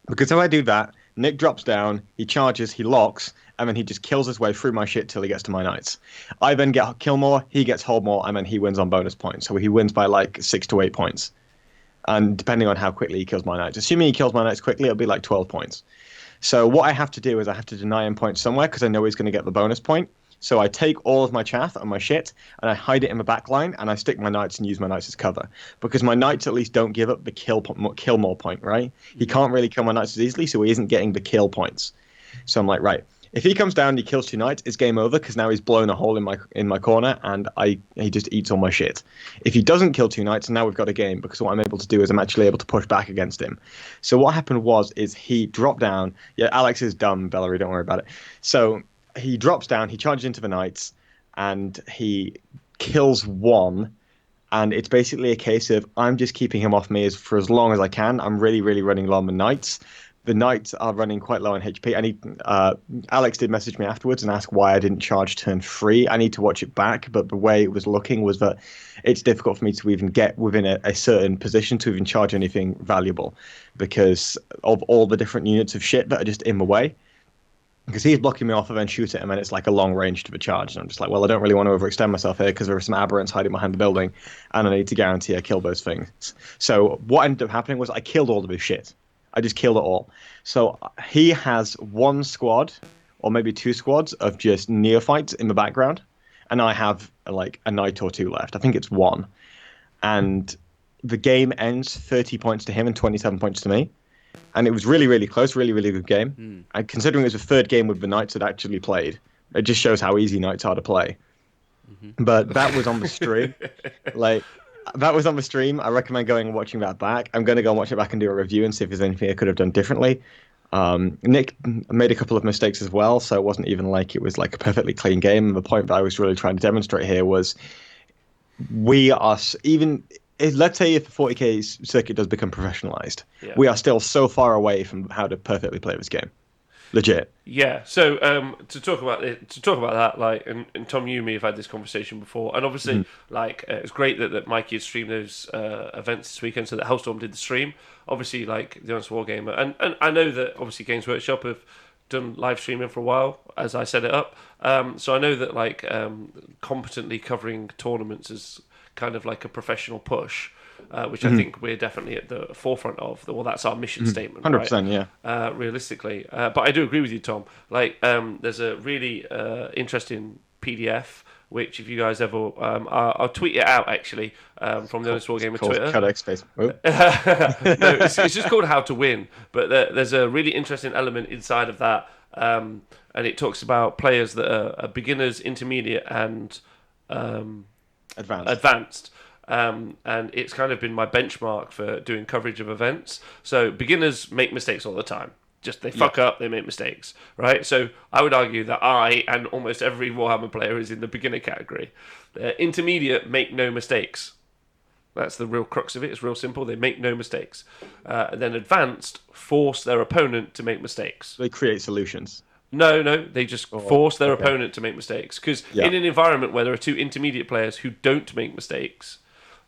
Because if I do that, Nick drops down, he charges, he locks, and then he just kills his way through my shit till he gets to my knights. I then get kill more, he gets hold more, and then he wins on bonus points. So he wins by like 6 to 8 points. And depending on how quickly he kills my knights. Assuming he kills my knights quickly, it'll be like 12 points. So what I have to do is I have to deny him points somewhere because I know he's going to get the bonus point. So I take all of my chaff and my shit, and I hide it in the back line, and I stick my knights and use my knights as cover. Because my knights at least don't give up the kill more point, right? He can't really kill my knights as easily, so he isn't getting the kill points. So I'm like, right, if he comes down and he kills 2 knights, it's game over, because now he's blown a hole in my corner, and he just eats all my shit. If he doesn't kill 2 knights, now we've got a game, because what I'm able to do is I'm actually able to push back against him. So what happened is he dropped down. Yeah, Alex is dumb, Valerie, don't worry about it. So he drops down, he charges into the knights, and he kills 1. And it's basically a case of I'm just keeping him off me for as long as I can. I'm really, really running low on the knights. The knights are running quite low on HP. Alex did message me afterwards and ask why I didn't charge turn 3. I need to watch it back, but the way it was looking was that it's difficult for me to even get within a certain position to even charge anything valuable because of all the different units of shit that are just in the way. Because he's blocking me off and then shoot at him, and it's like a long range to the charge. And I'm just like, well, I don't really want to overextend myself here because there are some aberrants hiding behind the building, and I need to guarantee I kill those things. So what ended up happening was I killed all of his shit. I just killed it all. So he has 1 squad, or maybe 2 squads, of just neophytes in the background, and I have like a knight or 2 left. I think it's 1. And the game ends 30 points to him and 27 points to me. And it was really, really close, really, really good game. And considering it was the 3rd game with the Knights that actually played, it just shows how easy Knights are to play. But that was on the stream. That was on the stream. I recommend going and watching that back. I'm going to go and watch it back and do a review and see if there's anything I could have done differently. Nick made a couple of mistakes as well, so it wasn't even like it was like a perfectly clean game. The point that I was really trying to demonstrate here was we are even... Let's say if the 40k circuit does become professionalized, we are still so far away from how to perfectly play this game. Legit. Yeah. So to talk about that, like, and Tom, you and me have had this conversation before, and obviously, it's great that Mikey had streamed those events this weekend, so that Hellstorm did the stream. Obviously, like the Honest Wargamer, and I know that obviously Games Workshop have done live streaming for a while as I set it up. So I know that competently covering tournaments is kind of like a professional push, which I think we're definitely at the forefront of. Well, that's our mission statement, 100%, right? yeah. Realistically. But I do agree with you, Tom. There's a really interesting PDF, which if you guys ever... I'll tweet it out, actually, from the Honest Wargamer Twitter. No, it's just called How to Win. But there's a really interesting element inside of that, and it talks about players that are beginners, intermediate, and... advanced. And it's kind of been my benchmark for doing coverage of events. So beginners make mistakes all the time. Just they fuck up, they make mistakes, right? So I would argue that I and almost every Warhammer player is in the beginner category. Intermediate make no mistakes. That's the real crux of it. It's real simple. They make no mistakes. And then advanced force their opponent to make mistakes. They create solutions. No, they just force their opponent to make mistakes. Because in an environment where there are 2 intermediate players who don't make mistakes,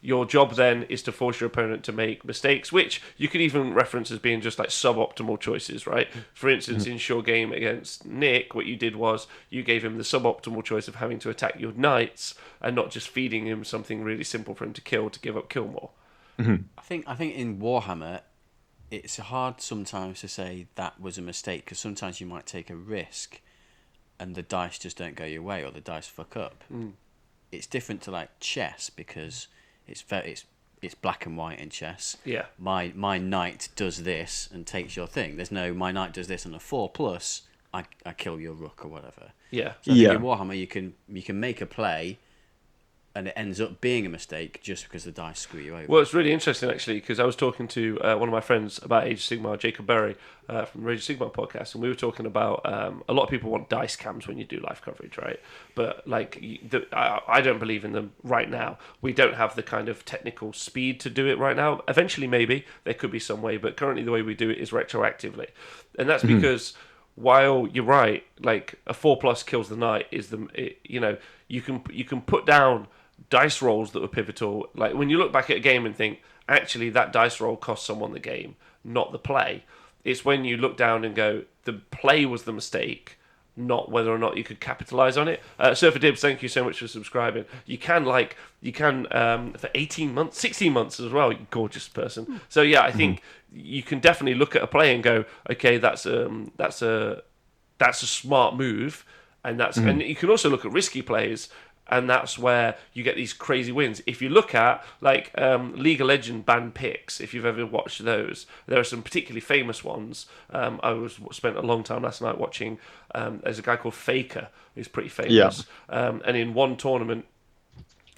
Your job then is to force your opponent to make mistakes, which you could even reference as being just like suboptimal choices, right? For instance, in your game against Nick, what you did was you gave him the suboptimal choice of having to attack your knights and not just feeding him something really simple for him to kill to give up kill more. I think in Warhammer, it's hard sometimes to say that was a mistake, because sometimes you might take a risk and the dice just don't go your way, or the dice fuck up. It's different to like chess, because it's black and white in chess. Yeah. My knight does this and takes your thing. There's no my knight does this and a 4+, I kill your rook or whatever. Yeah. So I think in Warhammer you can make a play and it ends up being a mistake just because the dice screw you over. Well, it's really interesting actually, because I was talking to one of my friends about Age of Sigmar, Jacob Berry from the Age of Sigmar podcast, and we were talking about a lot of people want dice cams when you do live coverage, right? But like, I don't believe in them right now. We don't have the kind of technical speed to do it right now. Eventually, maybe there could be some way, but currently the way we do it is retroactively, and that's because while you're right, like a 4+ kills the knight is you can put down dice rolls that were pivotal. Like when you look back at a game and think, actually that dice roll cost someone the game, not the play. It's when you look down and go, the play was the mistake, not whether or not you could capitalize on it. Surfer Dibs, thank you so much for subscribing. You can for 18 months, 16 months as well, you gorgeous person. So yeah, I think you can definitely look at a play and go, okay, that's a smart move, and and you can also look at risky plays. And that's where you get these crazy wins. If you look at like League of Legends banned picks, if you've ever watched those, there are some particularly famous ones. I spent a long time last night watching. There's a guy called Faker who's pretty famous. Yeah. And in one tournament,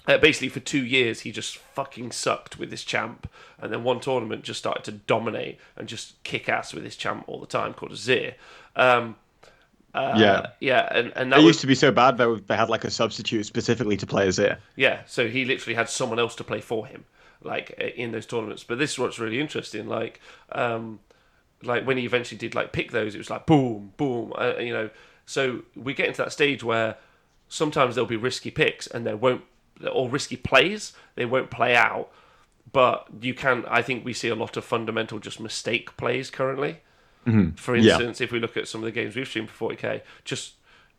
basically for 2 years, he just fucking sucked with this champ. And then one tournament just started to dominate and just kick ass with this champ all the time, called Azir. And that used to be so bad that they had like a substitute specifically to play Azir. Yeah, so he literally had someone else to play for him, like in those tournaments. But this is what's really interesting, like when he eventually did like pick those, it was like boom, boom, So we get into that stage where sometimes there'll be risky picks and or risky plays, they won't play out. But I think we see a lot of fundamental just mistake plays currently. For instance, if we look at some of the games we've streamed for 40k, just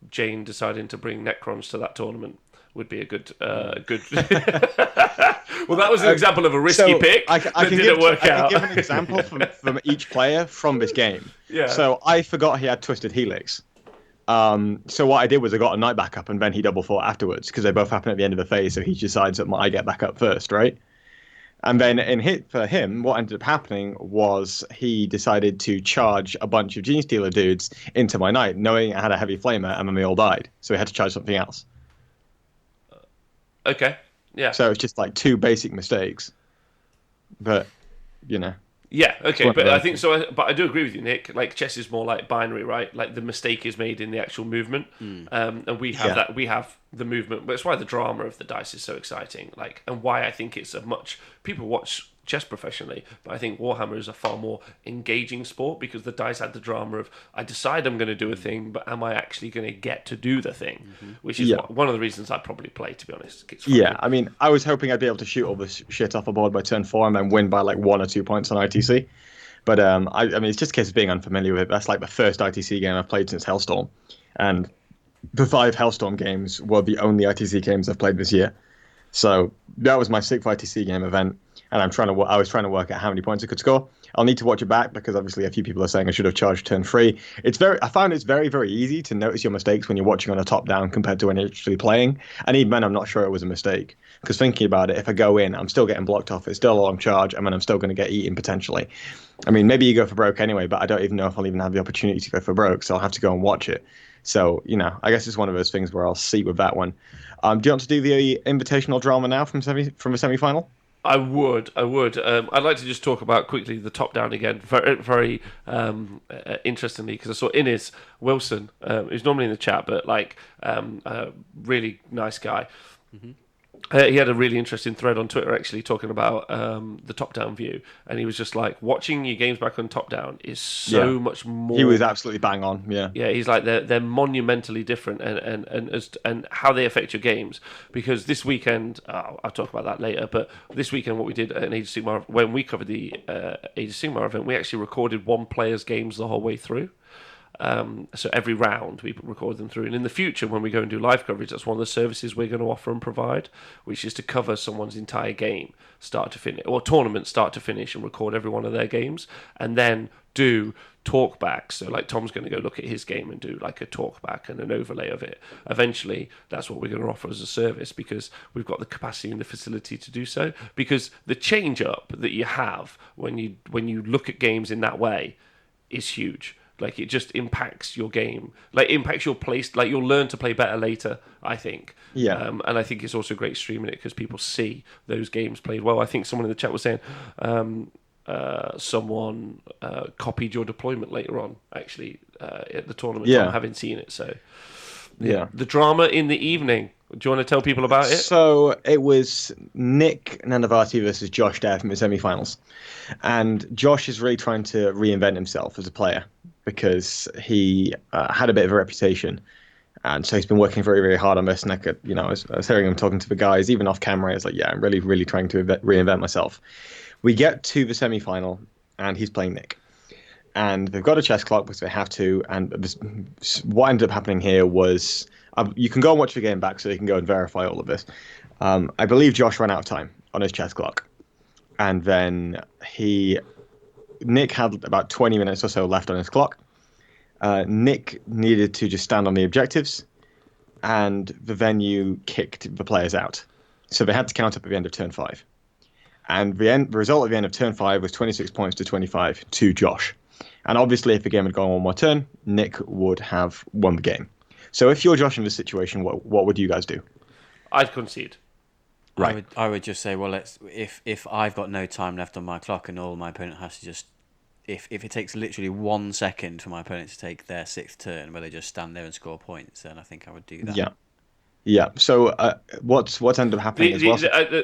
Jane deciding to bring Necrons to that tournament would be a good. Well, that was an example of a risky pick that didn't work out. I can give an example from each player from this game. Yeah. So I forgot he had Twisted Helix. So what I did was I got a knight back up and then he double fought afterwards, because they both happen at the end of the phase. So he decides that I get back up first, right? And then for him, what ended up happening was he decided to charge a bunch of Gene Stealer dudes into my knight, knowing I had a heavy flamer, and then they all died. So he had to charge something else. Okay, yeah. So it's just like two basic mistakes. But, Yeah, okay, but I think so. But I do agree with you, Nick. Like chess is more like binary, right? Like the mistake is made in the actual movement, and we have that. We have the movement, but it's why the drama of the dice is so exciting. Like, and why I think it's people watch chess professionally, but I think Warhammer is a far more engaging sport because the dice had the drama of I decide I'm going to do a thing, but am I actually going to get to do the thing? Which is one of the reasons I probably play, to be honest. Yeah, I mean, I was hoping I'd be able to shoot all this shit off a board by turn 4 and then win by like 1 or 2 points on ITC. But I mean, it's just a case of being unfamiliar with it. That's like the first ITC game I've played since Hellstorm, and the 5 Hellstorm games were the only ITC games I've played this year. So that was my 6th ITC game event, and I was trying to work out how many points I could score. I'll need to watch it back because obviously a few people are saying I should have charged turn 3. I found it's very, very easy to notice your mistakes when you're watching on a top down compared to when you're actually playing. And even then, I'm not sure it was a mistake, because thinking about it, if I go in, I'm still getting blocked off. It's still a long charge, and then I'm still going to get eaten potentially. I mean, maybe you go for broke anyway, but I don't even know if I'll even have the opportunity to go for broke, so I'll have to go and watch it. So, I guess it's one of those things where I'll see with that one. Do you want to do the invitational drama now from a semi-final? I would. I'd like to just talk about quickly the top down again, very, very interestingly, because I saw Innes Wilson, who's normally in the chat, but a really nice guy. He had a really interesting thread on Twitter actually talking about the top-down view, and he was just like, watching your games back on top-down is so much more. He was absolutely bang on. Yeah, yeah. He's like they're monumentally different, and how they affect your games. Because this weekend, I'll talk about that later. But this weekend, what we did at Age of Sigmar, when we covered the Age of Sigmar event, we actually recorded one player's games the whole way through. So every round we record them through, and in the future when we go and do live coverage, that's one of the services we're going to offer and provide, which is to cover someone's entire game start to finish, or tournament start to finish, and record every one of their games, and then do talkbacks. So like Tom's going to go look at his game and do like a talkback and an overlay of it. Eventually that's what we're going to offer as a service, because we've got the capacity and the facility to do so, because the change up that you have when you look at games in that way is huge. Like, it just impacts your game. Like, impacts your place. Like, you'll learn to play better later, I think. Yeah. And I think it's also great streaming it because people see those games played well. I think someone in the chat was saying someone copied your deployment later on, actually, at the tournament. Yeah. Having seen it. So, yeah. The drama in the evening. Do you want to tell people about it? So it was Nick Nanavati versus Josh Dare from the semi-finals. And Josh is really trying to reinvent himself as a player, because he had a bit of a reputation, and so he's been working very, very hard on this. And I was hearing him talking to the guys, even off camera. I was like, yeah, I'm really, really trying to reinvent myself. We get to the semi-final, and he's playing Nick, and they've got a chess clock because they have to. And what ended up happening here was, you can go and watch the game back, so you can go and verify all of this. I believe Josh ran out of time on his chess clock, and then Nick had about 20 minutes or so left on his clock. Nick needed to just stand on the objectives, and the venue kicked the players out. So they had to count up at the end of turn 5. And the result at the end of turn 5 was 26 points to 25 to Josh. And obviously, if the game had gone one more turn, Nick would have won the game. So if you're Josh in this situation, what would you guys do? I'd concede. Right. I would just say, well, if I've got no time left on my clock and all my opponent has to just, if it takes literally 1 second for my opponent to take their 6th turn where they just stand there and score points, then I think I would do that. Yeah. So what's ended up happening as well?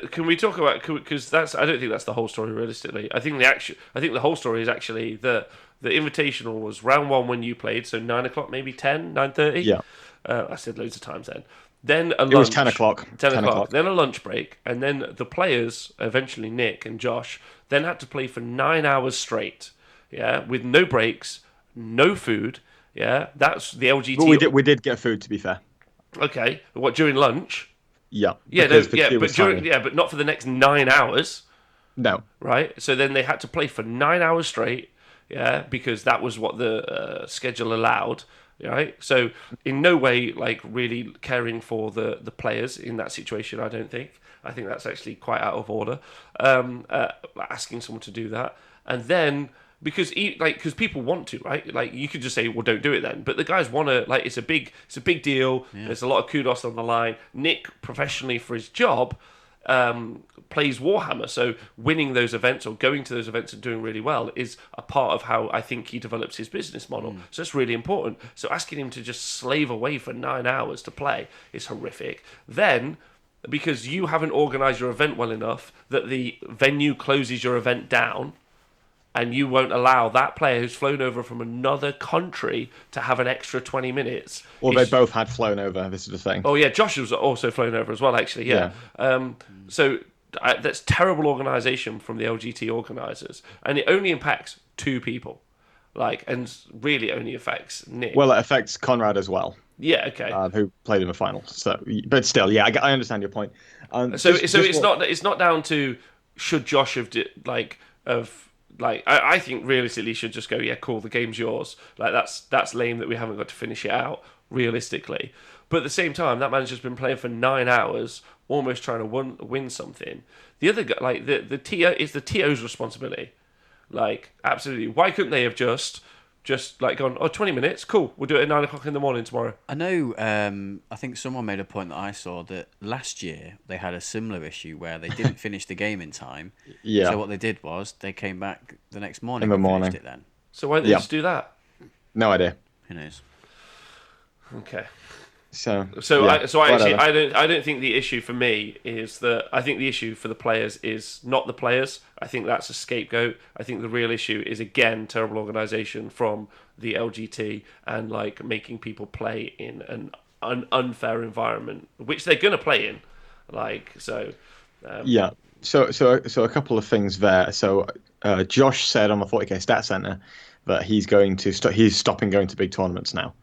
Can we talk about, because I don't think that's the whole story realistically. I think the whole story is actually the Invitational was round 1 when you played, so 9 o'clock, maybe 10, 9:30. Yeah. I said loads of times then. Then a lunch. It was 10 o'clock. 10 o'clock. Then a lunch break, and then the players, eventually Nick and Josh, then had to play for 9 hours straight. Yeah, with no breaks, no food. Yeah, that's the LGT. But we did get food, to be fair. Okay, what, during lunch? Yeah. But not for the next 9 hours. No. Right. So then they had to play for 9 hours straight. Yeah, because that was what the schedule allowed. Right. So in no way like really caring for the players in that situation. I don't think. I think that's actually quite out of order. Asking someone to do that, and then. Because people want to, right? Like, you could just say, well, don't do it then. But the guys want to, like, it's a big deal. Yeah. There's a lot of kudos on the line. Nick, professionally for his job, plays Warhammer. So winning those events or going to those events and doing really well is a part of how I think he develops his business model. So it's really important. So asking him to just slave away for 9 hours to play is horrific. Then, because you haven't organised your event well enough, that the venue closes your event down, and you won't allow that player who's flown over from another country to have an extra 20 minutes. Well, they both had flown over. This is the thing. Oh, yeah. Josh was also flown over as well, actually. Yeah. So that's terrible organisation from the LGT organisers. And it only impacts 2 people. And really only affects Nick. Well, it affects Conrad as well. Yeah, okay. Who played in the final. So, but still, yeah, I understand your point. It's not down to should Josh I think realistically should just go, yeah, cool, the game's yours. Like, that's lame that we haven't got to finish it out, realistically. But at the same time, that man's just been playing for 9 hours, almost trying to win something. The other guy, the TO, it's the TO's responsibility. Like, absolutely. Why couldn't they have just gone, 20 minutes, cool, we'll do it at 9 o'clock in the morning tomorrow? I know, I think someone made a point that I saw that last year they had a similar issue where they didn't finish the game in time. Yeah. So what they did was they came back the next morning in the and morning. finished it then. So why didn't they just do that? No idea. Who knows? Okay. So I actually whatever. I don't think the issue for me is that I think the issue for the players is not the players. I think that's a scapegoat. I think the real issue is again terrible organisation from the LGT and like making people play in an unfair environment, which they're gonna play in. Like so. Yeah. So a couple of things there. So Josh said on the 40k Stat Center that he's stopping going to big tournaments now.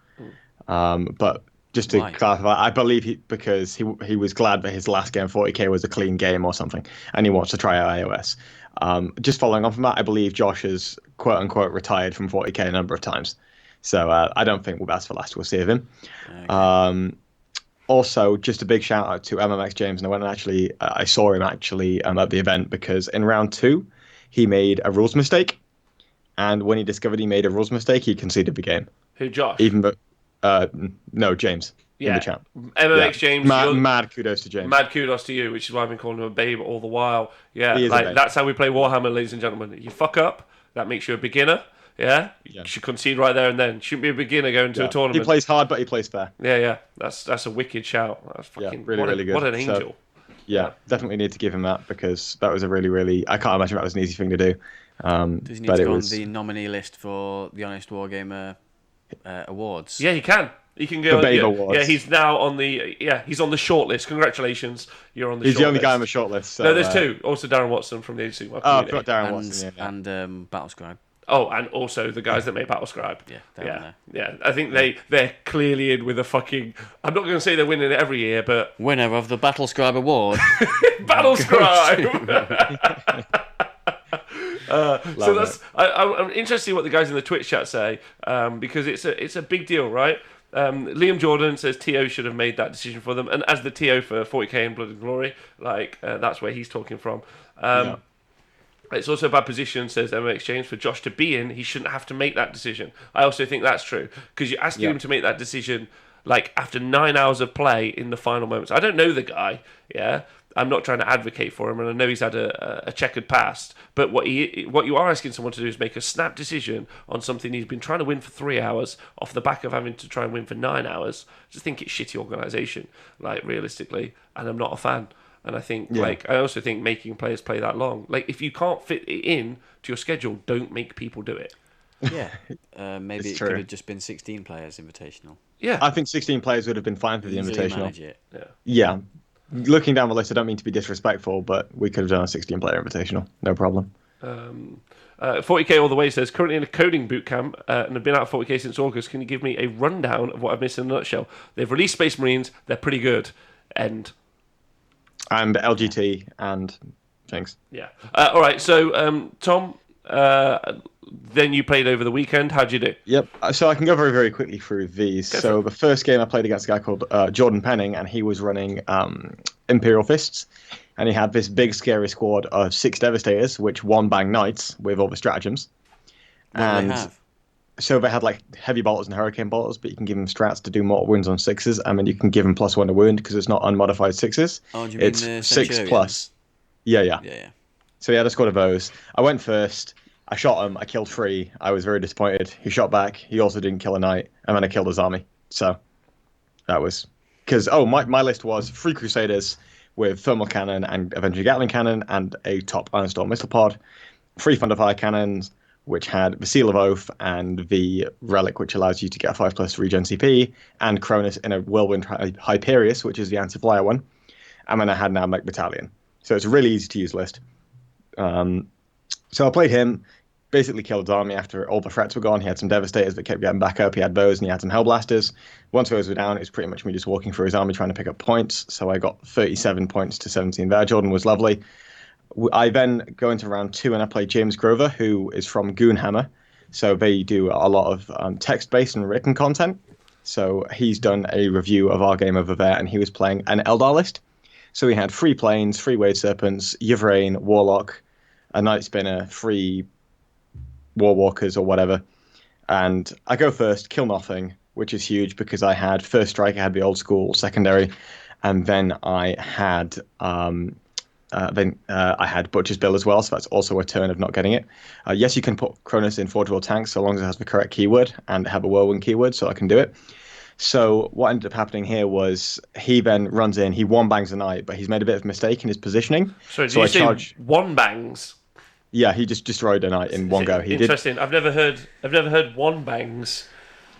But just to Why? clarify, I believe because he was glad that his last game 40k was a clean game or something, and he wants to try out iOS. Just following on from that, I believe Josh has quote unquote retired from 40k a number of times. So I don't think that's the last we'll see of him. Okay. Also, just a big shout out to MMX James, and I saw him actually at the event because in round 2 he made a rules mistake, and when he discovered he made a rules mistake, he conceded the game. Who, Josh? Even though, no, James in the chat. MMX James. Mad kudos to James. Mad kudos to you, which is why I've been calling him a babe all the while. Yeah, He is a babe. that's how we play Warhammer, ladies and gentlemen. You fuck up, that makes you a beginner. Yeah, you should concede right there and then. Shouldn't be a beginner going to a tournament. He plays hard, but he plays fair. Yeah. That's a wicked shout. That's fucking really good. What an angel. Yeah, definitely need to give him that because that was a really. I can't imagine that was an easy thing to do. Does he need to go on the nominee list for the Honest Wargamer awards? Yeah, he can. He can go. The Babe Awards. Yeah, he's now on the. Yeah, he's on the shortlist. Congratulations, you're on the. He's shortlist. the only guy on the shortlist. So, no, there's two. Also, Darren Watson from the Agency. I forgot Darren Watson. And Battlescribe. Oh, and also the guys that made Battlescribe. Yeah. I think they're clearly in with a fucking. I'm not going to say they're winning it every year, but Winner of the Battlescribe Award. Battlescribe. So that's. I'm interested to see what the guys in the Twitch chat say because it's a big deal, right? Liam Jordan says TO should have made that decision for them, and as the TO for 40k and Blood and Glory, like that's where he's talking from. It's also a bad position, says MX James, for Josh to be in. He shouldn't have to make that decision. I also think that's true because you're asking him to make that decision like after 9 hours of play in the final moments. I don't know the guy, yeah. I'm not trying to advocate for him, and I know he's had a checkered past. But what you are asking someone to do is make a snap decision on something he's been trying to win for 3 hours off the back of having to try and win for 9 hours. I just think it's shitty organisation, like realistically, and I'm not a fan. And I think, I also think making players play that long. Like, if you can't fit it in to your schedule, don't make people do it. Yeah. Maybe it could have just been 16 players invitational. Yeah. I think 16 players would have been fine for the invitational. Manage it. Yeah. Looking down the list, I don't mean to be disrespectful, but we could have done a 16-player invitational. No problem. 40k all the way says, currently in a coding boot camp and have been out of 40k since August. Can you give me a rundown of what I've missed in a nutshell? They've released Space Marines. They're pretty good. And LGT and things. Yeah. All right. So, Tom, then you played over the weekend. How'd you do? Yep. So I can go very, very quickly through these. So the first game I played against a guy called Jordan Penning, and he was running Imperial Fists, and he had this big, scary squad of 6 Devastators, which one-bang Knights with all the stratagems. What do they have? So they had like heavy bolters and hurricane bolters, but you can give them strats to do mortal wounds on 6s, and then you can give them +1 to wound because it's not unmodified 6s. Oh, do you it's mean the 6 Centurions? plus. Yeah. Yeah. So he had a squad of those. I went first. I shot him. I killed 3. I was very disappointed. He shot back. He also didn't kill a knight, and then I killed his army. So that was because my list was 3 Crusaders with thermal cannon and Avenger Gatling cannon and a top Ironstorm missile pod, 3 Thunderfire cannons, which had the Seal of Oath and the Relic, which allows you to get a 5+ regen CP, and Cronus in a Whirlwind Hyperius, which is the anti-flyer one. And then I had an Amlek Battalion. So it's a really easy to use list. So I played him, basically killed his army after all the threats were gone. He had some Devastators that kept getting back up. He had those, and he had some Hellblasters. Once those were down, it was pretty much me just walking through his army trying to pick up points. So I got 37 points to 17 there. Jordan was lovely. I then go into round 2 and I play James Grover, who is from Goonhammer. So they do a lot of text-based and written content. So he's done a review of our game over there, and he was playing an Eldar list. So he had 3 Planes, 3 Wade Serpents, Yvrain, Warlock, a Night Spinner, 3 Warwalkers or whatever. And I go first, kill nothing, which is huge because I had first strike, I had the old school secondary, and then I had I had Butcher's Bill as well, so that's also a turn of not getting it. Yes, you can put Cronus in forgeable tanks so long as it has the correct keyword and have a whirlwind keyword, so I can do it. So what ended up happening here was he then runs in, he one bangs a knight, but he's made a bit of a mistake in his positioning. So did So you I say charge. one bangs? Yeah, he just destroyed a knight in one go. He did. Interesting. I've never heard one bangs.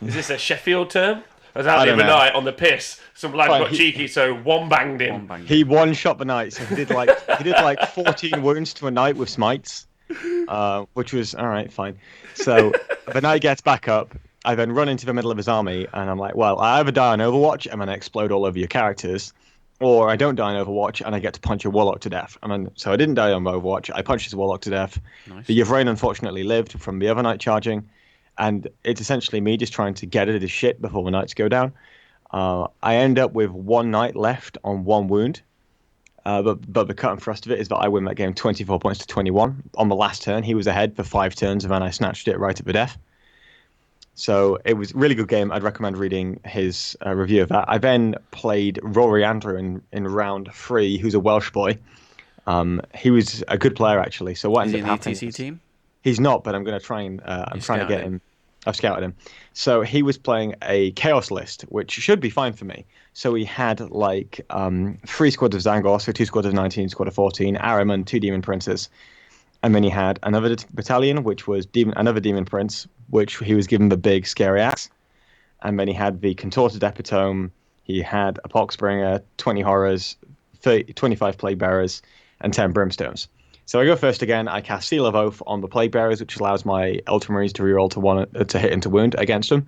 Is this a Sheffield term? I was out I the don't other know. night on the piss. Some lad Fine, got cheeky, so one banged him. One bang. He one shot the knight, so he did like 14 wounds to a knight with smites, which was all right, fine. So the knight gets back up. I then run into the middle of his army, and I'm like, well, I either die on Overwatch and then I explode all over your characters, or I don't die on Overwatch and I get to punch a warlock to death. So I didn't die on Overwatch. I punched his warlock to death. Nice. The Yvrain unfortunately lived from the other knight charging, and it's essentially me just trying to get it as shit before the knights go down. I end up with one knight left on one wound. But the cut and thrust of it is that I win that game 24 points to 21. On the last turn, he was ahead for 5 turns, and then I snatched it right at the death. So it was a really good game. I'd recommend reading his review of that. I then played Rory Andrew in round 3, who's a Welsh boy. He was a good player, actually. So what Is he ended in up the happening? ETC team? He's not, but I'm going to try and I'm trying to scouted get him. I've scouted him. So he was playing a Chaos list, which should be fine for me. So he had like 3 squads of Zangor, so 2 squads of 19, squad of 14, Ahriman, 2 Demon Princes. And then he had another battalion, which was another Demon Prince, which he was given the big scary axe. And then he had the Contorted Epitome. He had a Poxbringer, 20 Horrors, 25 Plague Bearers, and 10 Brimstones. So I go first again. I cast Seal of Oath on the Plague Bearers, which allows my Ultramarines to reroll to hit into wound against them.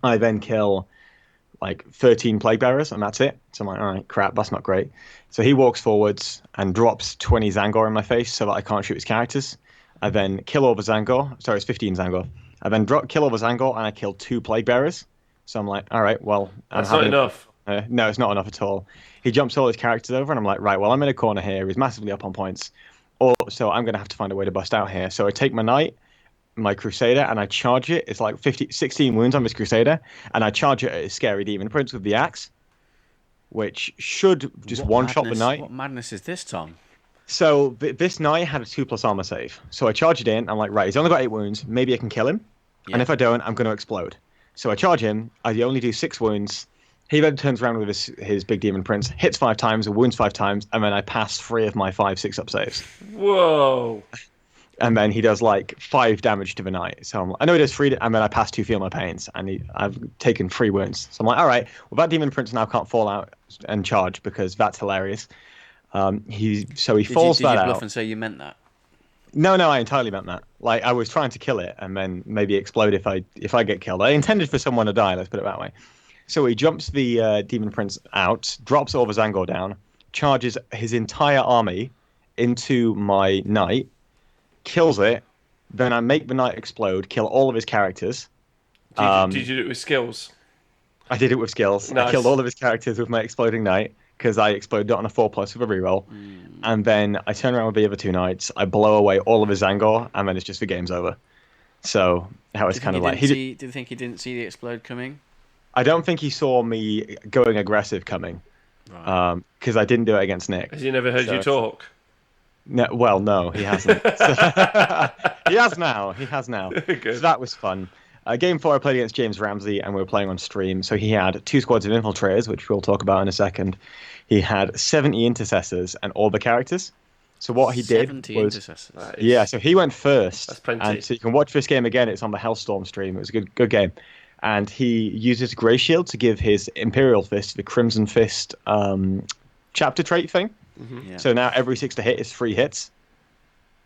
I then kill like 13 Plague Bearers, and that's it. So I'm like, all right, crap, that's not great. So he walks forwards and drops 20 Zangor in my face so that I can't shoot his characters. I then kill all the Zangor. Sorry, it's 15 Zangor. I then kill all the Zangor, and I kill 2 Plague Bearers. So I'm like, all right, well... That's not enough. No, it's not enough at all. He jumps all his characters over, and I'm like, right, well, I'm in a corner here. He's massively up on points. So I'm going to have to find a way to bust out here. So I take my knight, my Crusader, and I charge it. It's like 16 wounds on this Crusader, and I charge it at his Scary Demon Prince with the axe, which should just one-shot the knight. What madness is this, Tom? So this knight had a 2+ armor save. So I charge it in. I'm like, right, he's only got 8 wounds. Maybe I can kill him. Yeah. And if I don't, I'm going to explode. So I charge him. I only do 6 wounds. He then turns around with his big Demon Prince, hits 5 times, wounds 5 times, and then I pass 3 of my 5 6-up saves. Whoa. And then he does like 5 damage to the knight. So I know he does 3, and then I pass 2 Feel My Pains, and I've taken 3 wounds. So I'm like, all right, well, that Demon Prince now can't fall out and charge because that's hilarious. He falls that out. Did you bluff and say you meant that? No, I entirely meant that. Like, I was trying to kill it and then maybe explode if I get killed. I intended for someone to die, let's put it that way. So he jumps the Demon Prince out, drops all the Zangor down, charges his entire army into my knight, kills it, then I make the knight explode, kill all of his characters. Did you do it with skills? I did it with skills. Nice. I killed all of his characters with my exploding knight, because I exploded it on a 4+ with a reroll. And then I turn around with the other 2 knights, I blow away all of his Zangor, and then it's just the game's over. So that was kind of like... Do you think he didn't see the explode coming? I don't think he saw me going aggressive coming, Right. because I didn't do it against Nick. Has he never heard you talk? No, well, no, he hasn't. He has now. Good. So that was fun. Game 4, I played against James Ramsey, and we were playing on stream. So he had 2 squads of Infiltrators, which we'll talk about in a second. He had 70 Intercessors and all the characters. So what he did 70 was... intercessors. Yeah, so he went first. That's plenty. And so you can watch this game again. It's on the Hellstorm stream. It was a good game. And he uses Grey Shield to give his Imperial Fist the Crimson Fist chapter trait thing. Yeah. So now every 6 to hit is 3 hits,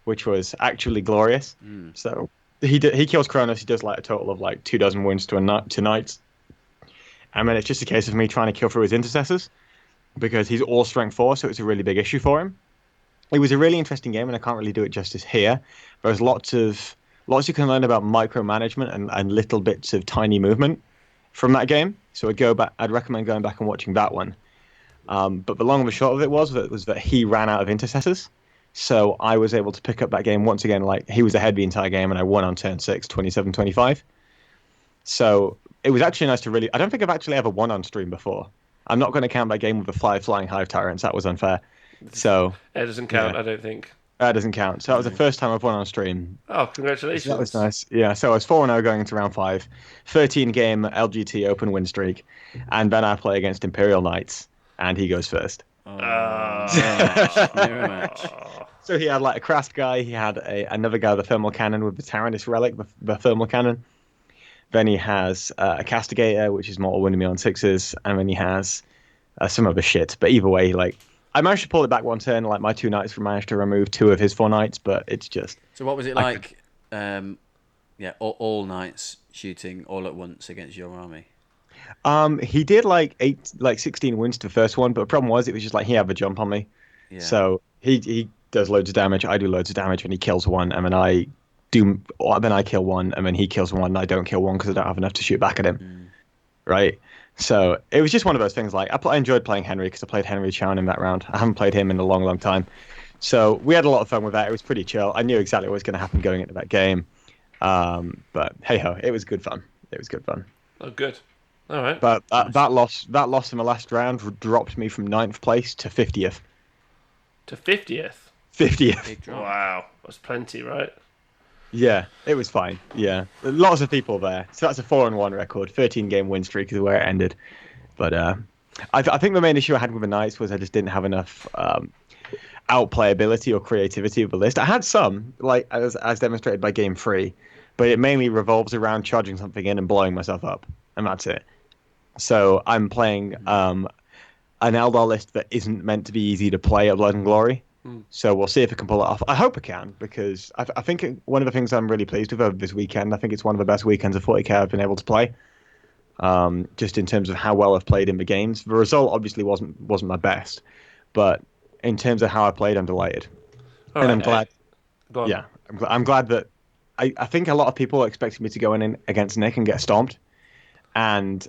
which was actually glorious. So he kills Kronos. He does like a total of like 24 wounds to knights. And then it's just a case of me trying to kill through his intercessors because he's all strength 4, so it's a really big issue for him. It was a really interesting game, and I can't really do it justice here. There's lots you can learn about micromanagement and little bits of tiny movement from that game. So I'd recommend going back and watching that one. But the long and the short of it was that he ran out of intercessors. So I was able to pick up that game once again. Like, he was ahead the entire game, and I won on turn 6, 27-25. So it was actually nice to I don't think I've actually ever won on stream before. I'm not going to count that game with the flying hive tyrants. That was unfair. So It doesn't count, yeah. I don't think. That doesn't count. So that was the first time I've won on stream. Oh, So congratulations. that was nice. Yeah, so I was 4-0 going into round 5, 13-game LGT Open win streak, and then I play against Imperial Knights, and he goes first. Oh, mirror match. So he had like a Craft guy, he had another guy with a thermal cannon with the Tyrannus relic, the thermal cannon. Then he has a Castigator, which is mortal wounding me on 6s, and then he has some other shit. But either way, like I managed to pull it back one turn. Like my 2 knights managed to remove 2 of his 4 knights, but it's just. So what was it like? All knights shooting all at once against your army. He did like 16 wins to the first one, but the problem was it was just like he had the jump on me. Yeah. So he does loads of damage. I do loads of damage, and he kills one, and then I kill one, and then he kills one, and I don't kill one because I don't have enough to shoot back at him. Right. So it was just one of those things. Like I enjoyed playing Henry because I played Henry Chown in that round. I haven't played him in a long, long time. So we had a lot of fun with that. It was pretty chill. I knew exactly what was going to happen going into that game. But hey ho, it was good fun. It was good fun. Oh, good. All right. But that loss in the last round dropped me from 9th place to 50th. To 50th? 50th. Big drop. Wow. That's plenty, right? Yeah, it was fine. Yeah. Lots of people there. So that's a 4-1 record. 13-game win streak is where it ended. But I think the main issue I had with the Knights was I just didn't have enough outplayability or creativity of the list. I had some, like as demonstrated by Game 3, but it mainly revolves around charging something in and blowing myself up. And that's it. So I'm playing an Eldar list that isn't meant to be easy to play at Blood and Glory. So we'll see if I can pull it off. I hope I can, because I think one of the things I'm really pleased with over this weekend, I think it's one of the best weekends of 40k I've been able to play. Just in terms of how well I've played in the games. The result obviously wasn't my best, but in terms of how I played, I'm delighted. All I'm glad. Go on. Yeah, I'm glad that I think a lot of people expected me to go in against Nick and get stomped, and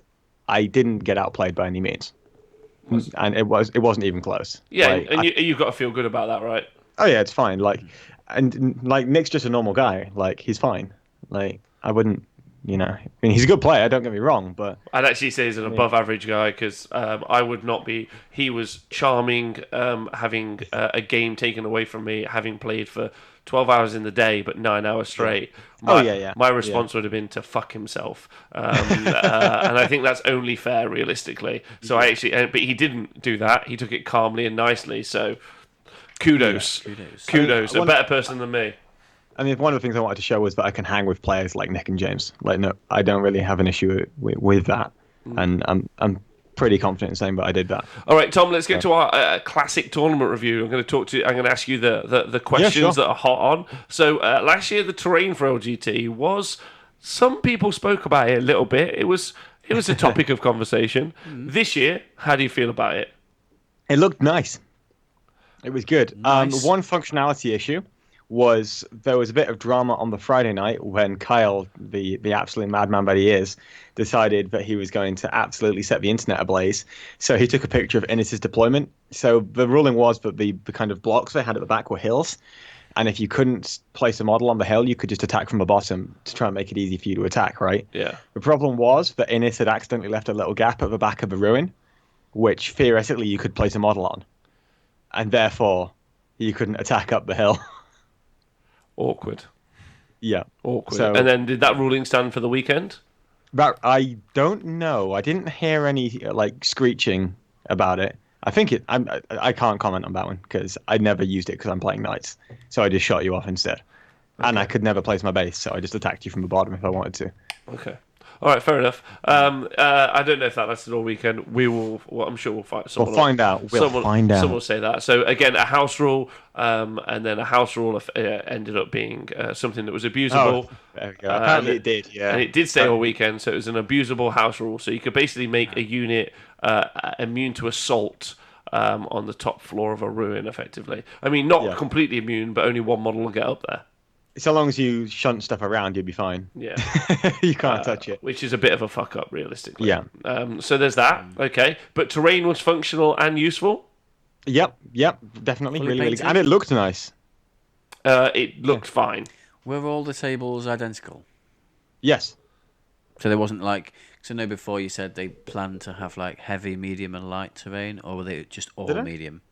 I didn't get outplayed by any means. And it wasn't even close. Yeah, Like, and you've got to feel good about that, right? oh yeah, it's fine. Like, and like Nick's just a normal guy. Like he's fine. Like I wouldn't, I mean, he's a good player. Don't get me wrong, but I'd actually say he's an above-average guy because I would not be. He was charming, having a game taken away from me, having played for 12 hours in the day, but 9 hours straight. My response would have been to fuck himself, and I think that's only fair, realistically. So but he didn't do that. He took it calmly and nicely. So kudos. A better person than me. I mean, one of the things I wanted to show was that I can hang with players like Nick and James. Like, no, I don't really have an issue with that, and I'm pretty confident in saying that I did that. All right, Tom, let's get to our classic tournament review. I'm going to ask you the questions that are hot on. So last year, the terrain for LGT was, some people spoke about it a little bit. It was a topic of conversation. This year, how do you feel about it? It looked nice. It was good. Nice. One functionality issue was there was a bit of drama on the Friday night when Kyle, the absolute madman that he is, decided that he was going to absolutely set the internet ablaze. So he took a picture of Innis's deployment. So the ruling was that the kind of blocks they had at the back were hills. And if you couldn't place a model on the hill, you could just attack from the bottom to try and make it easy for you to attack, right? Yeah. The problem was that Innis had accidentally left a little gap at the back of the ruin, which theoretically you could place a model on. And therefore, you couldn't attack up the hill. Awkward. Yeah. Awkward. So, and then did that ruling stand for the weekend? But I don't know. I didn't hear any screeching about it. I think I can't comment on that one because I never used it because I'm playing knights. So I just shot you off instead. Okay. And I could never place my base, so I just attacked you from the bottom if I wanted to. Okay. All right, fair enough. I don't know if that lasted all weekend. We will. Well, I'm sure we'll find. We'll find out. Someone will say that. So again, a house rule, and then a house rule ended up being something that was abusable. Oh, there we go. Apparently it did. Yeah. And it did stay all weekend. So it was an abusable house rule. So you could basically make a unit immune to assault on the top floor of a ruin, effectively. I mean, not completely immune, but only one model will get up there. So long as you shunt stuff around, you'll be fine. Yeah. You can't touch it. Which is a bit of a fuck up, realistically. Yeah. So there's that. Okay. But terrain was functional and useful? Yep. Definitely. Fully Really painted? good. And it looked nice. It looked fine. Were all the tables identical? Yes. So there wasn't like... So no, before you said they planned to have like heavy, medium and light terrain, or were they just all medium?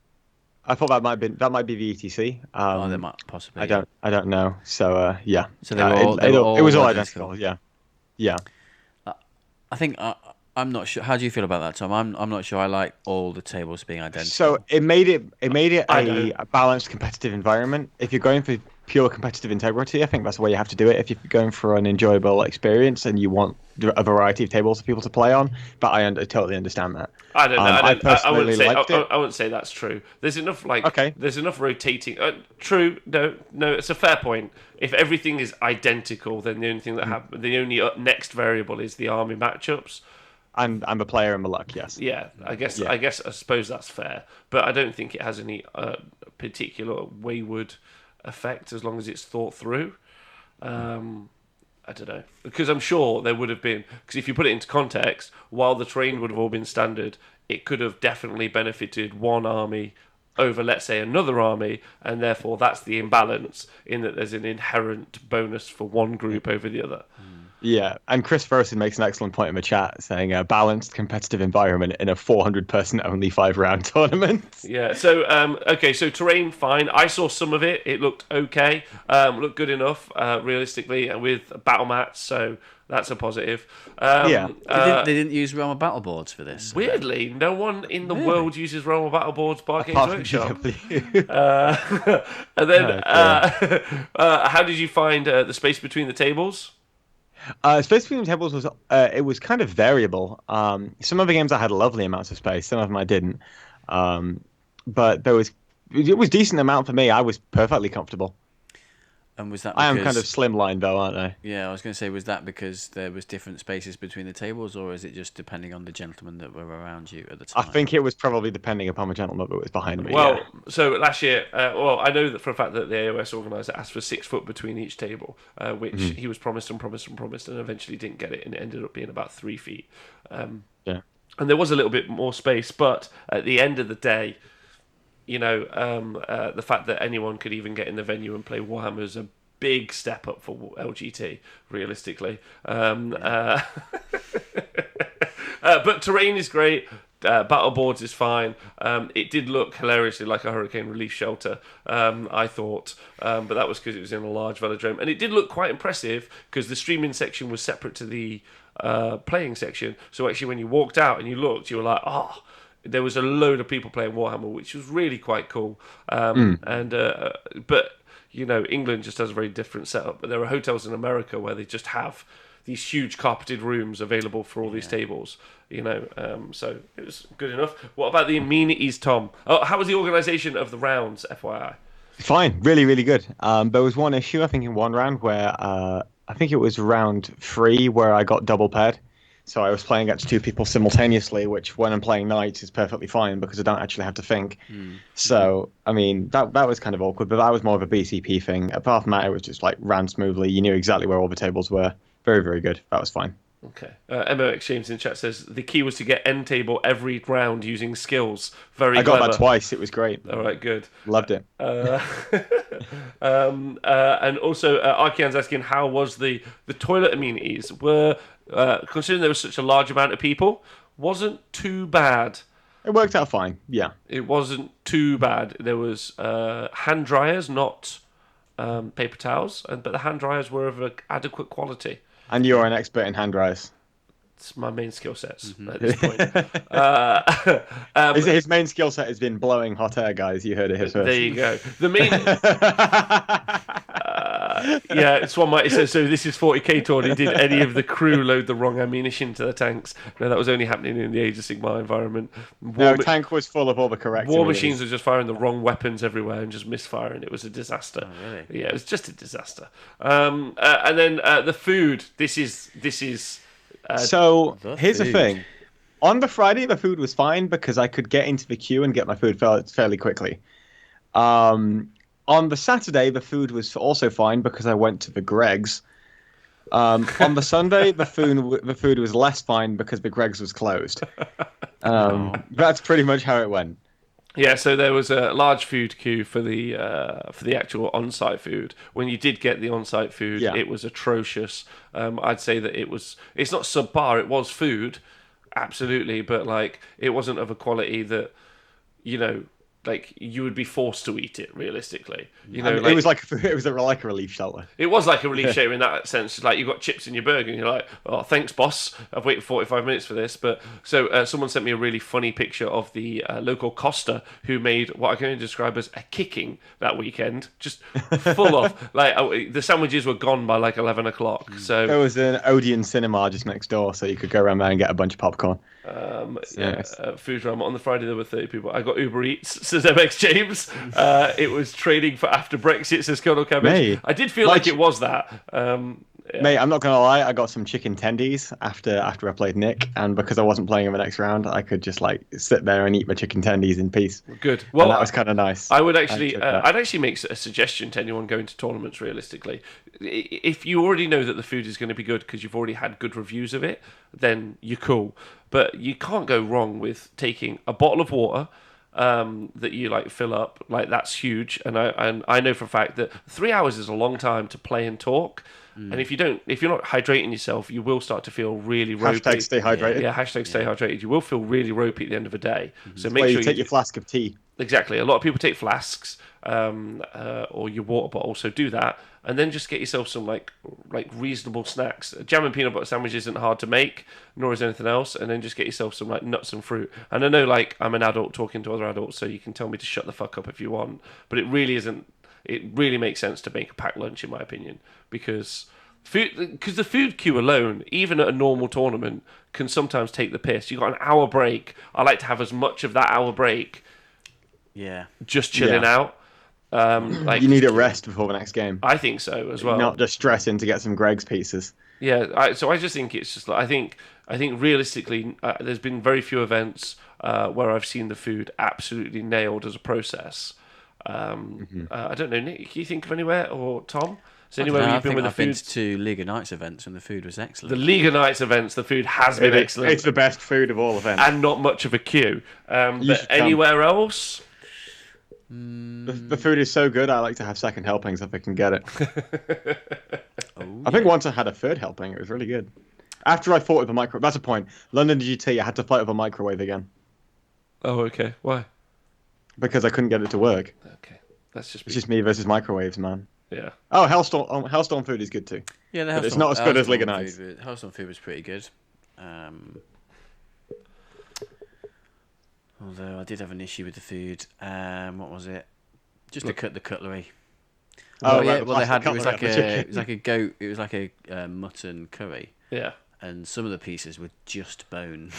I thought that might be the ETC. Oh, they might possibly. I don't know. So yeah. So they were It was all all identical. identical. Yeah. Yeah. I think I'm not sure. How do you feel about that, Tom? I'm not sure. I like all the tables being identical. So it made it I don't. a balanced competitive environment. If you're going for pure competitive integrity, I think that's the way you have to do it. If you're going for an enjoyable experience and you want a variety of tables for people to play on, but I totally understand that. I don't know. I personally liked it. I wouldn't say that's true. There's enough Okay. There's enough rotating. True. No. It's a fair point. If everything is identical, then the only thing the only next variable is the army matchups. I'm a player in my luck. Yes. Yeah, I guess. Yeah. I suppose that's fair, but I don't think it has any particular wayward effect as long as it's thought through. I don't know, because I'm sure there would have been, because if you put it into context, while the terrain would have all been standard, it could have definitely benefited one army over, let's say, another army, and therefore that's the imbalance in that there's an inherent bonus for one group over the other. Yeah, and Chris Ferguson makes an excellent point in the chat, saying a balanced competitive environment in a 400-person only 5-round tournament. Yeah. So okay. So terrain, fine. I saw some of it. It looked okay. Looked good enough, realistically, and with battle mats. So that's a positive. Yeah. They didn't use Realm of Battle boards for this. Weirdly, no one in the world uses Realm of Battle boards by Games Apart from Workshop. GW. And then, Oh, how did you find the space between the tables? Space between tables was it was kind of variable. Some of the games I had lovely amounts of space, some of them I didn't. But it was decent amount for me. I was perfectly comfortable. And was that? I am kind of slimline though, aren't I? Yeah, I was going to say, was that because there was different spaces between the tables, or is it just depending on the gentlemen that were around you at the time? I think it was probably depending upon the gentleman that was behind me. Well, yeah. so last year, I know that for a fact that the AOS organizer asked for 6 foot between each table, which he was promised and eventually didn't get it, and it ended up being about 3 feet. Yeah. And there was a little bit more space, but at the end of the day, the fact that anyone could even get in the venue and play Warhammer is a big step up for LGT, realistically. But terrain is great. Battle boards is fine. It did look hilariously like a hurricane relief shelter, I thought, but that was because it was in a large velodrome, and it did look quite impressive because the streaming section was separate to the playing section. So actually, when you walked out and you looked, you were like, oh. There was a load of people playing Warhammer, which was really quite cool. But England just has a very different setup. But there are hotels in America where they just have these huge carpeted rooms available for all these tables. So it was good enough. What about the amenities, Tom? Oh, how was the organisation of the rounds, FYI? Fine, really, really good. There was one issue, I think, in one round where I think it was round 3 where I got double paired. So I was playing against 2 people simultaneously, which when I'm playing knights is perfectly fine because I don't actually have to think. So, I mean, that was kind of awkward, but that was more of a BCP thing. Apart from that, it was just like ran smoothly. You knew exactly where all the tables were. Very, very good. That was fine. Okay. MO James in chat says the key was to get end table every round using skills. Very I got clever. that twice. It was great. All right, good. Loved it. And also, Arkian's asking, how was the toilet amenities? Were considering there was such a large amount of people, wasn't too bad. It worked out fine. Yeah. It wasn't too bad. There was hand dryers, not paper towels, but the hand dryers were of adequate quality. And you're an expert in hand dryers. It's my main skill sets at this point. His main skill set has been blowing hot air, guys. You heard it here first. There you go. The main... yeah, it's one might say, so this is 40k tourney. Did any of the crew load the wrong ammunition to the tanks? No, that was only happening in the Age of Sigmar environment. Tank was full of all the correct War machines were just firing the wrong weapons everywhere and just misfiring. It was a disaster. Oh, really? Yeah, it was just a disaster. And then the food. This is so here's the food. thing. On the Friday, the food was fine because I could get into the queue and get my food fairly quickly. On the Saturday, the food was also fine because I went to the Greg's. On the Sunday, the food was less fine because the Greg's was closed. That's pretty much how it went. Yeah, so there was a large food queue for the actual on-site food. When you did get the on-site food, It was atrocious. I'd say that it's not subpar. It was food, absolutely, but like it wasn't of a quality that like you would be forced to eat it realistically. You I know, mean, it was like a relief shelter. it was like a relief shelter in that sense. Like you got chips in your burger, and you're like, "Oh, thanks, boss. I've waited 45 minutes for this." But so someone sent me a really funny picture of the local Costa who made what I can only describe as a kicking that weekend, just full of like the sandwiches were gone by like 11 o'clock. So There was an Odeon cinema just next door, so you could go around there and get a bunch of popcorn. food drama on the Friday there were 30 people. I got Uber Eats, says MX James. It was training for after Brexit, says Colonel Cabbage. Mate, I did feel like it was that. Mate, I'm not gonna lie, I got some chicken tendies after I played Nick, and because I wasn't playing in the next round, I could just like sit there and eat my chicken tendies in peace. Good. Well, and that was kind of nice. I would actually, I'd actually make a suggestion to anyone going to tournaments. Realistically, if you already know that the food is going to be good because you've already had good reviews of it, then you're cool. But you can't go wrong with taking a bottle of water that you like fill up. Like that's huge, and I know for a fact that 3 hours is a long time to play and talk. And if you're not hydrating yourself, you will start to feel really ropey. Hashtag stay hydrated. Yeah, hashtag stay hydrated. You will feel really ropey at the end of the day. So make Well, sure you take your flask of tea. Exactly. A lot of people take flasks or your water bottle, so do that, and then just get yourself some like reasonable snacks. A jam and peanut butter sandwich isn't hard to make, nor is anything else, and then just get yourself some like nuts and fruit. And I know like I'm an adult talking to other adults, so you can tell me to shut the fuck up if you want, but it really isn't. It really makes sense to make a packed lunch, in my opinion, because the food queue alone, even at a normal tournament, can sometimes take the piss. You got an hour break. I like to have as much of that hour break. Yeah. Just chilling out. You need a rest before the next game. I think so as well. Not just stressing to get some Greg's pizzas. Yeah, so I just think it's just like I think realistically, there's been very few events where I've seen the food absolutely nailed as a process. I don't know, Nick. Can you think of anywhere, or Tom? Is there anywhere where you've been with the food? I've been to League of Nights events and the food was excellent. The League of Nights events, the food has been excellent. It's the best food of all events, and not much of a queue. But anywhere else? The food is so good, I like to have second helpings if I can get it. I think once I had a third helping, it was really good. After I fought with a microwave, that's a point. London GT, I had to fight with a microwave again. Oh, okay. Why? Because I couldn't get it to work. Okay, it's just me versus microwaves, man. Yeah. Oh, Hellstorm food is good too. Yeah, but it's not as good as League of Nights. Hellstorm food was pretty good. Although I did have an issue with the food. What was it? Just the cutlery. Oh, yeah. right, Well, they had it was like a mutton curry. Yeah. And some of the pieces were just bone.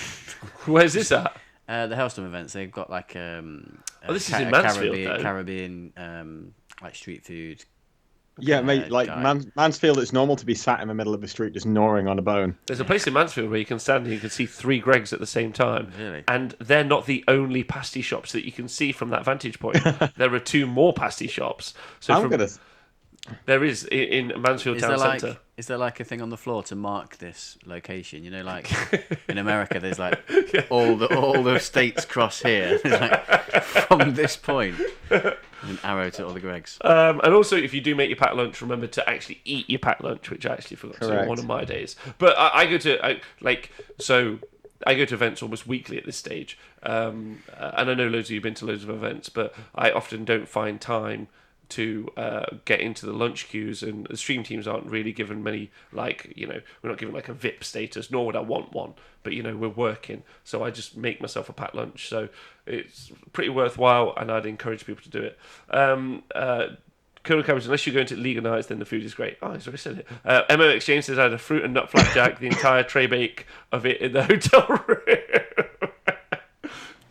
Where's this at? The Hellstorm events. They've got like this is in Mansfield, Caribbean like street food. Yeah, mate, like Mansfield, it's normal to be sat in the middle of the street just gnawing on a bone. There's a place in Mansfield where you can stand and you can see 3 Gregs at the same time. Really? And they're not the only pasty shops that you can see from that vantage point. There are 2 more pasty shops. So there is in Mansfield Town Centre. Is there like a thing on the floor to mark this location? You know, like in America, there's like all the states cross here. It's like from this point, an arrow to all the Gregs. And also, if you do make your packed lunch, remember to actually eat your packed lunch, which I actually forgot to do on one of my days. But I go to events almost weekly at this stage, and I know loads of you have been to loads of events, but I often don't find time to get into the lunch queues, and the stream teams aren't really given many, we're not given like a VIP status, nor would I want one, but we're working, so I just make myself a packed lunch, so it's pretty worthwhile, and I'd encourage people to do it. Colonel Cabbage, unless you're going to League of Nights, then the food is great. Oh, I already said it. MO Exchange says I had a fruit and nut flapjack, the entire tray bake of it in the hotel room.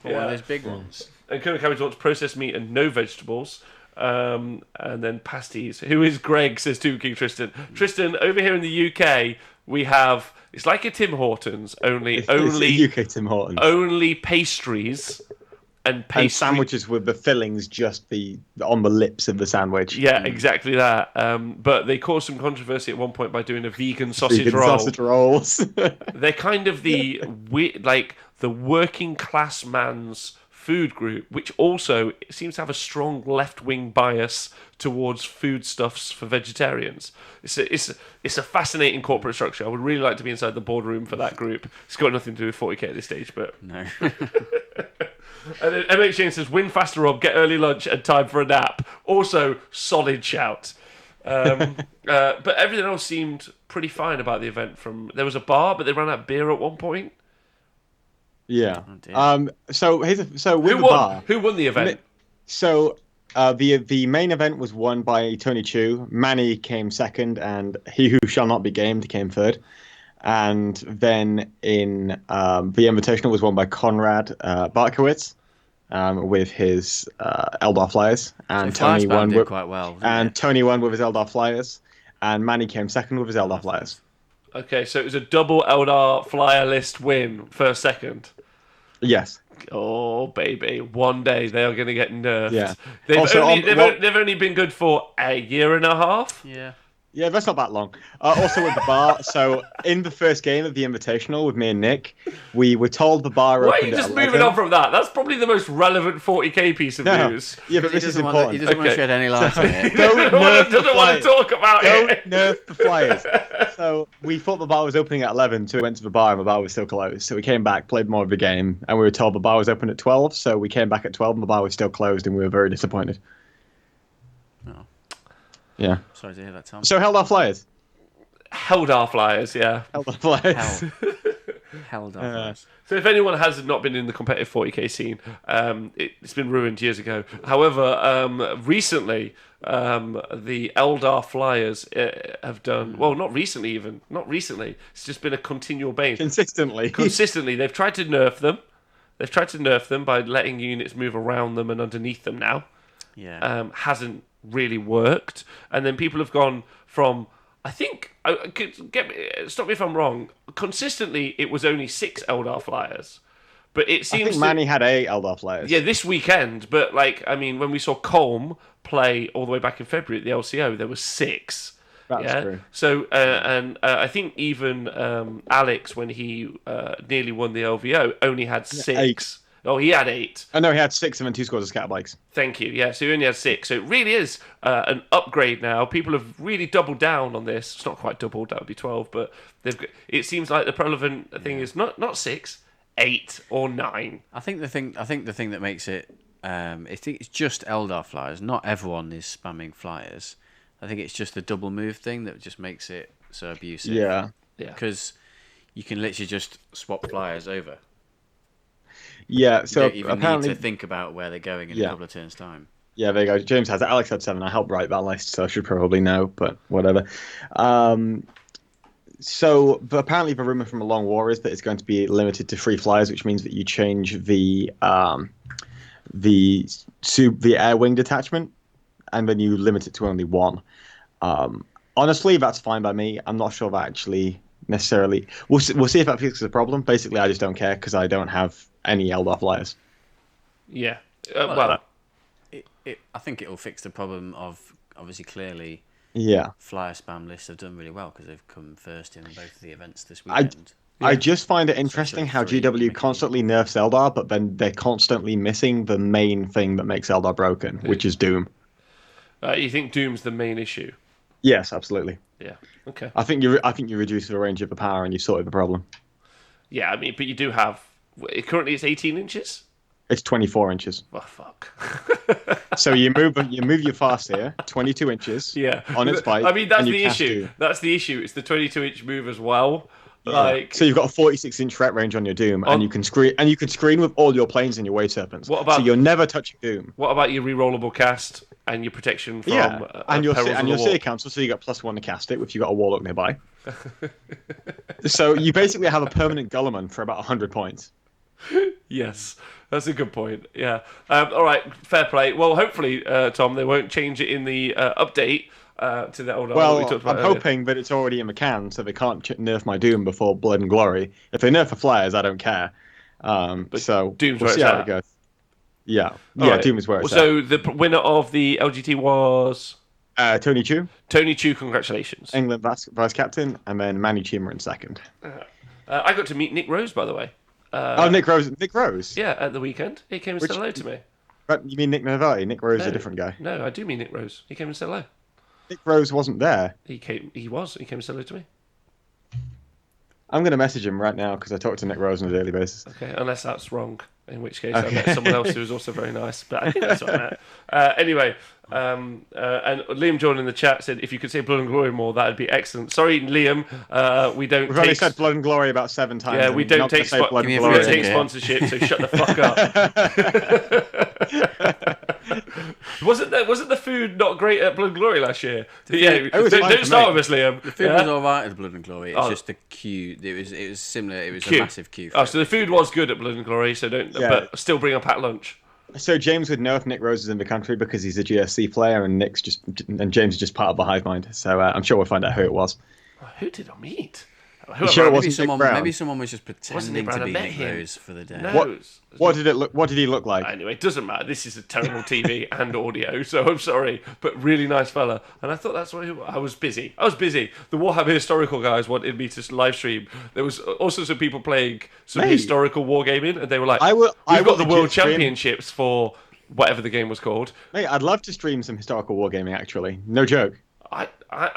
One of those big ones. And Colonel Cabbage wants processed meat and no vegetables. And then pasties. Who is Greg? Says 2 King Tristan. Tristan, over here in the UK, we have, it's like a Tim Hortons, only it's a UK Tim Hortons. Only pastries and sandwiches with the fillings just on the lips of the sandwich. Yeah, exactly that. But they caused some controversy at one point by doing a vegan sausage roll. Sausage rolls. They're kind of the working class man's food group, which also seems to have a strong left-wing bias towards foodstuffs for vegetarians. It's a fascinating corporate structure. I would really like to be inside the boardroom for that group. It's got nothing to do with 40k at this stage, but no. And then MH Jane says, "Win faster, Rob. Get early lunch and time for a nap." Also, solid shout. But everything else seemed pretty fine about the event. There was a bar, but they ran out of beer at one point. Yeah. Oh, So with Who the won? bar. Who won the event? So the main event was won by Tony Chu. Manny came second, and He Who Shall Not Be Gamed came third. And then in the Invitational was won by Konrad Barkowitz with his Eldar Flyers, and Tony won did quite well. Tony won with his Eldar Flyers, and Manny came second with his Eldar Flyers. Okay, so it was a double Eldar flyer list win, first, second. Yes. Oh, baby. One day they are going to get nerfed. Yeah. They've only been good for a year and a half. Yeah. Yeah, that's not that long. Also with the bar, so in the first game of the Invitational with me and Nick, we were told the bar Why are opened you at just 11. moving on from that? That's probably the most relevant 40k piece of news. Yeah, but this is important. He doesn't want to shed any light on it. Don't doesn't want to talk about it. nerf the Flyers. So we thought the bar was opening at 11, so we went to the bar and the bar was still closed. So we came back, played more of the game, and we were told the bar was open at 12, so we came back at 12 and the bar was still closed, and we were very disappointed. Oh. Yeah. Sorry to hear that, Tom. So Eldar Flyers. Eldar Flyers, yeah. Eldar Flyers. Held off. So if anyone has not been in the competitive 40k scene, it's been ruined years ago. However, recently, the Eldar Flyers have done, well, not recently even, not recently, it's just been a continual bane. Consistently, they've tried to nerf them. They've tried to nerf them by letting units move around them and underneath them now. Yeah. Hasn't really worked. And then people have gone from, I think, stop me if I'm wrong, consistently it was only 6 Eldar Flyers. But it seems I think Manny had 8 Eldar Flyers. Yeah, this weekend. But, when we saw Colm play all the way back in February at the LCO, there was 6. That's true. So, I think even Alex, when he nearly won the LVO, only had 6. 8. Oh, he had 8. I know he had 6 and then 2 scores of scatter bikes. Thank you. Yeah, so he only had 6. So it really is an upgrade now. People have really doubled down on this. It's not quite doubled. That would be 12. But it seems like the relevant thing is not 6, 8 or 9. I think the thing that makes it, I think it's just Eldar Flyers. Not everyone is spamming Flyers. I think it's just the double move thing that just makes it so abusive. Yeah. Because you can literally just swap Flyers over. Yeah, so you don't even apparently need to think about where they're going in a couple of turns' time. Yeah, there you go. James has it. Alex had 7. I helped write that list, so I should probably know, but whatever. But apparently the rumor from a long war is that it's going to be limited to 3 flyers, which means that you change the air wing detachment, and then you limit it to only 1. Honestly, that's fine by me. I'm not sure that actually necessarily. We'll see if that fixes the problem. Basically, I just don't care because I don't have any Eldar Flyers. Yeah. I think it'll fix the problem of, obviously, clearly, flyer spam lists have done really well because they've come first in both of the events this weekend. I just find it interesting how GW constantly nerfs Eldar, but then they're constantly missing the main thing that makes Eldar broken, which is Doom. You think Doom's the main issue? Yes, absolutely. Yeah. Okay. I think you reduce the range of the power and you sorted the problem. Yeah, I mean, but you do have. Currently, it's 18 inches. It's 24 inches. Oh fuck! So you move your Farseer 22 inches. Yeah. On its bike. I mean, that's and you the cast issue. Doom. That's the issue. It's the 22-inch move as well. Yeah. So you've got a 46-inch threat range on your Doom, and you can screen with all your planes and your Wave Serpents. What about? So you're never touching Doom. What about your rerollable cast and your protection from? And your Seer Council, so you got +1 to cast it if you got a Warlock nearby. So you basically have a permanent Gulliman for about 100 points. Yes, that's a good point. Yeah. All right. Fair play. Well, hopefully, Tom, they won't change it in the update to the older. Well, I'm hoping that it's already in the can, so they can't nerf my Doom before Blood and Glory. If they nerf the Flyers, I don't care. So Doom's we'll see how it goes. Yeah. Right. Doom is where it's So the winner of the LGT was Tony Chu. Tony Chu, congratulations. England vice captain, and then Manny Chima in second. I got to meet Nick Rose, by the way. Nick Rose. Nick Rose. Yeah, at the weekend. He came and said hello to me. But you mean Nick Novelli? Nick Rose is a different guy. No, I do mean Nick Rose. He came and said hello. Nick Rose wasn't there. He came and said hello to me. I'm going to message him right now because I talk to Nick Rose on a daily basis. Okay, unless that's wrong, in which case I Okay. met someone else who was also very nice. But I think that's what I meant. Anyway, and Liam Jordan in the chat said, if you could say Blood and Glory more, that would be excellent. Sorry, Liam, we don't We've take... only said Blood and Glory about 7 times. Yeah, we and don't not gonna take, say Blood Give and me a we Glory. don't take ticket. sponsorship, so shut the fuck up. Wasn't the food not great at Blood and Glory last year? Yeah, was fine don't for start me. with us, Liam. The food was alright at Blood and Glory. It's Oh. just the queue. It was similar. It was Queue. a massive queue. For Oh, so the food was good at Blood and Glory, so don't. Yeah. But still bring a packed lunch. So James would know if Nick Rose is in the country because he's a GSC player, and James is just part of the hive mind. So I'm sure we'll find out who it was. Who did I meet? Sure it maybe wasn't Nick Brown? maybe someone was just Wasn't Nick pretending Brown? to I be met Nick him. Rose for the day. No. What did it look? What did he look like? Anyway, it doesn't matter. This is a terrible TV and audio, so I'm sorry, but really nice fella. And I thought that's what I was busy. The Warhammer historical guys wanted me to live stream. There was also some people playing some Mate. historical wargaming, and they were like, I "We've got will the legit World stream. Championships for whatever the game was called." Mate, I'd love to stream some historical wargaming. Actually, no joke. I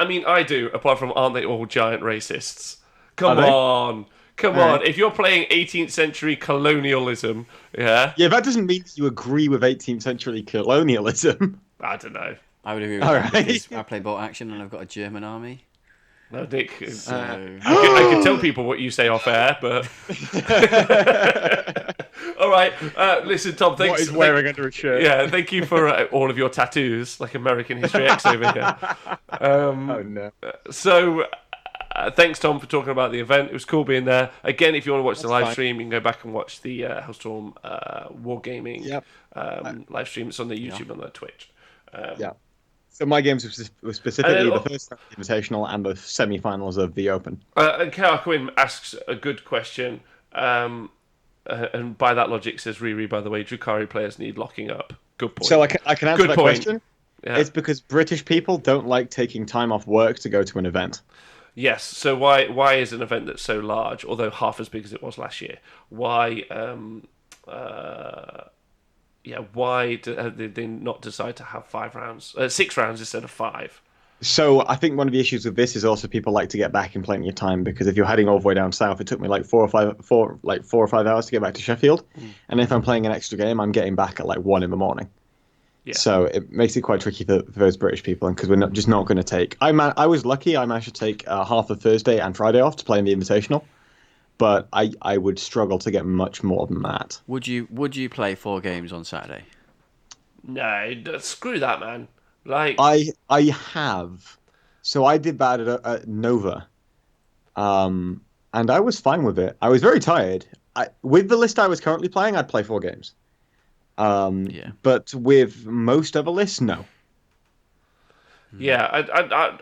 mean, I do. Apart from, aren't they all giant racists? Come Are they? on. Come All on. right. If you're playing 18th century colonialism, yeah, Yeah, that doesn't mean you agree with 18th century colonialism. I don't know. I would agree with All that right. because I play bolt action and I've got a German army. No, Nick. So I could tell people what you say off air, but all right. Listen, Tom. Thanks. What is wearing under a shirt? Yeah, thank you for all of your tattoos, like American History X over here. Oh no. So, thanks, Tom, for talking about the event. It was cool being there. Again, if you want to watch the live fine. stream, you can go back and watch the Hellstorm Wargaming Yep. live stream. It's on the YouTube and the Twitch. Yeah. So my games were specifically And the then- first Invitational and the semi-finals of the Open. And Kara Quinn asks a good question. And by that logic, says Riri, by the way, Drukhari players need locking up. Good point. So I can answer Good that point. question. Yeah. It's because British people don't like taking time off work to go to an event. Yes. So why is an event that's so large, although half as big as it was last year, why did they not decide to have 6 rounds instead of 5? So I think one of the issues with this is also people like to get back in plenty of time, because if you're heading all the way down south, it took me like 4 or 5 hours to get back to Sheffield, and if I'm playing an extra game, I'm getting back at like 1 in the morning. Yeah. So it makes it quite tricky for those British people, and because we're just not going to take. I was lucky; I managed to take half of Thursday and Friday off to play in the Invitational, but I would struggle to get much more than that. would you play 4 games on Saturday? No, screw that, man. Like, I have, so I did that at Nova, and I was fine with it. I was very tired. With the list I was currently playing, I'd play 4 games. Yeah. But with most other lists, no. yeah,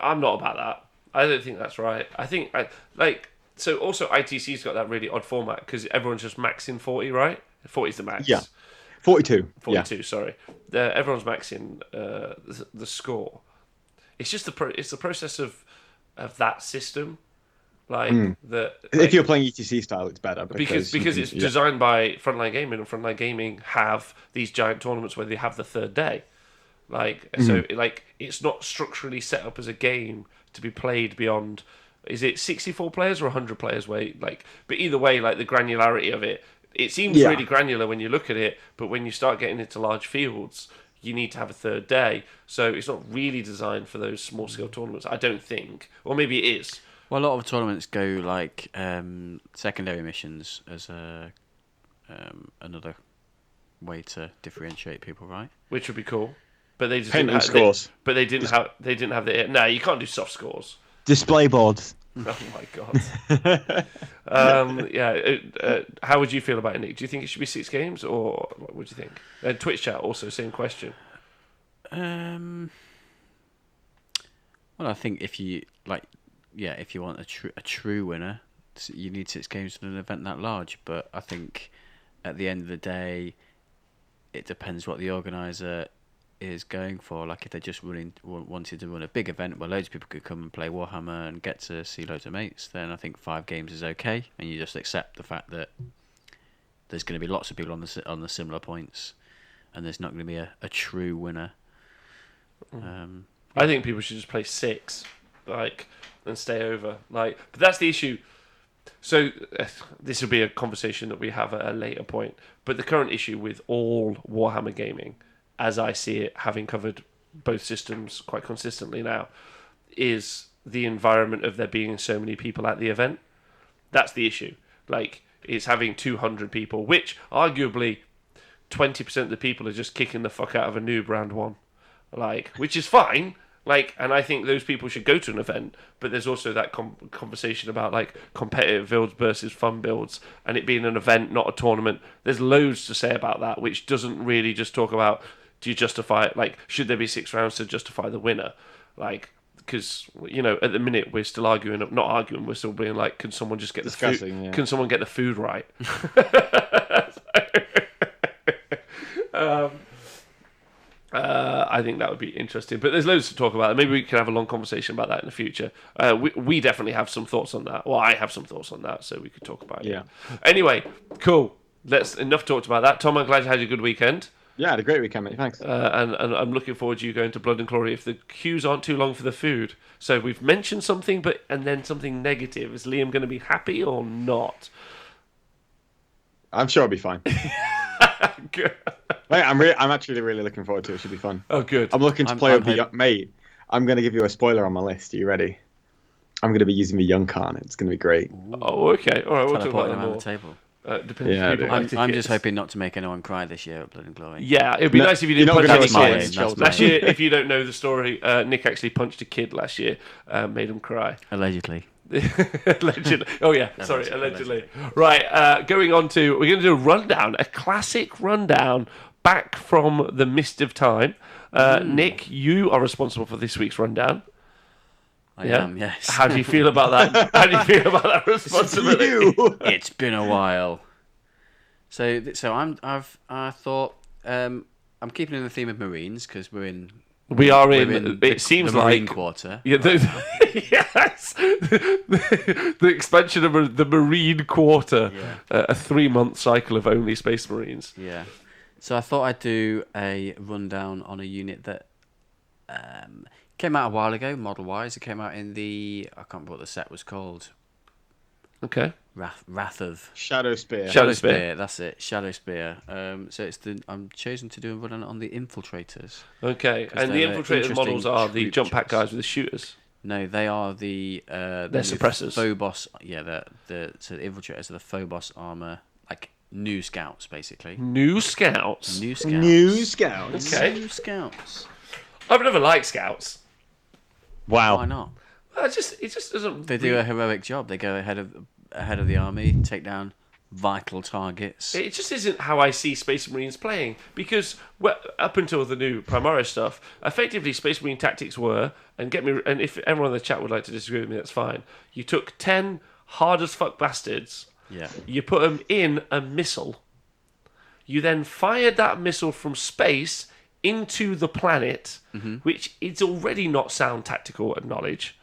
I'm not about that. I don't think that's right. I think so. Also, ITC's got that really odd format because everyone's just maxing 40, right? 40 is the max. Yeah. 42. 42. Sorry, everyone's maxing the score. It's just it's the process of that system, like that. If you're playing ETC style, it's better Because it's yeah. designed by Frontline Gaming, and Frontline Gaming have these giant tournaments where they have the third day. It's not structurally set up as a game to be played beyond. Is it 64 players or 100 players? But either way, like the granularity of it, it seems Yeah. really granular when you look at it. But when you start getting into large fields, you need to have a third day. So it's not really designed for those small scale tournaments, I don't think. Or maybe it is. Well, a lot of tournaments go like secondary missions as another way to differentiate people, right? Which would be cool. But they just Paint didn't and have scores. But they didn't have the. No, you can't do soft scores. Display boards. Oh my god. How would you feel about it, Nick? Do you think it should be 6 games, or what would you think? And Twitch chat also same question. Well, I think if you if you want a true winner, you need 6 games in an event that large. But I think at the end of the day, it depends what the organizer is going for. Like if they're just wanted to run a big event where loads of people could come and play Warhammer and get to see loads of mates, then I think 5 games is okay, and you just accept the fact that there's going to be lots of people on the similar points, and there's not going to be a true winner. I think people should just play 6, and stay over. But that's the issue. So this will be a conversation that we have at a later point. But the current issue with all Warhammer gaming, as I see it, having covered both systems quite consistently now, is the environment of there being so many people at the event. That's the issue. Like, it's having 200 people, which arguably 20% of the people are just kicking the fuck out of a noob round one. Like, which is fine. Like, and I think those people should go to an event, but there's also that conversation about like competitive builds versus fun builds, and it being an event, not a tournament. There's loads to say about that, which doesn't really just talk about, do you justify it? Like, should there be 6 rounds to justify the winner? Like, because at the minute we're still arguing, not arguing, we're still being like, can someone just get the food? Yeah. Can someone get the food right? I think that would be interesting, but there's loads to talk about. Maybe we can have a long conversation about that in the future. We definitely have some thoughts on that. Well, I have some thoughts on that, so we could talk about it. Yeah. Anyway, cool. Enough talked about that. Tom, I'm glad you had a good weekend. Yeah, I had a great weekend, mate. Thanks. And I'm looking forward to you going to Blood and Glory if the queues aren't too long for the food. So we've mentioned something, and then something negative. Is Liam going to be happy or not? I'm sure it'll be fine. Good. Mate, I'm actually really looking forward to it. It should be fun. Oh, good. I'm looking to play with the mate. I'm going to give you a spoiler on my list. Are you ready? I'm going to be using the young Khan. It's going to be great. Oh, okay. All right, we'll talk about that around more. the table. Depends Yeah, if people like I'm tickets. just hoping not to make anyone cry this year at Blood and Glory. Yeah, it'd be nice if you didn't you're not punch gonna any have kids. a smile. That's Last mine. year, if you don't know the story, Nick actually punched a kid last year, made him cry. Allegedly. Allegedly. Oh yeah, sorry, allegedly. Right, we're going to do a rundown, a classic rundown back from the mist of time. Nick, you are responsible for this week's rundown. I am, yes. How do you feel about that? How do you feel about that responsibility? It's been a while. So I thought I'm keeping in the theme of Marines because we're in. We are we're in. the, It seems the Marine like quarter. Yeah, yes, the expansion of the Marine Quarter, a 3-month cycle of only Space Marines. Yeah. So I thought I'd do a rundown on a unit that came out a while ago, model-wise. It came out in the... I can't remember what the set was called. Okay. Wrath of... Shadow Spear. Shadow Spear. That's it. Shadow Spear. So I'm chosen to do a rundown on the Infiltrators. Okay. And the they're Infiltrator interesting models are the troop jump pack choice. guys with the shooters. No, they are the... They're suppressors. Phobos... Yeah, so the Infiltrators are the Phobos armor, like new scouts, basically. New Scouts. New scouts. New Scouts. Okay. New scouts. I've never liked Scouts. Wow. Why not? It just doesn't. They do a heroic job. They go ahead of the army, take down vital targets. It just isn't how I see Space Marines playing, because up until the new Primaris stuff, effectively Space Marine tactics were, and if everyone in the chat would like to disagree with me, that's fine. You took 10 hard as fuck bastards, Yeah. you put them in a missile, you then fired that missile from space into the planet, which is already not sound tactical knowledge,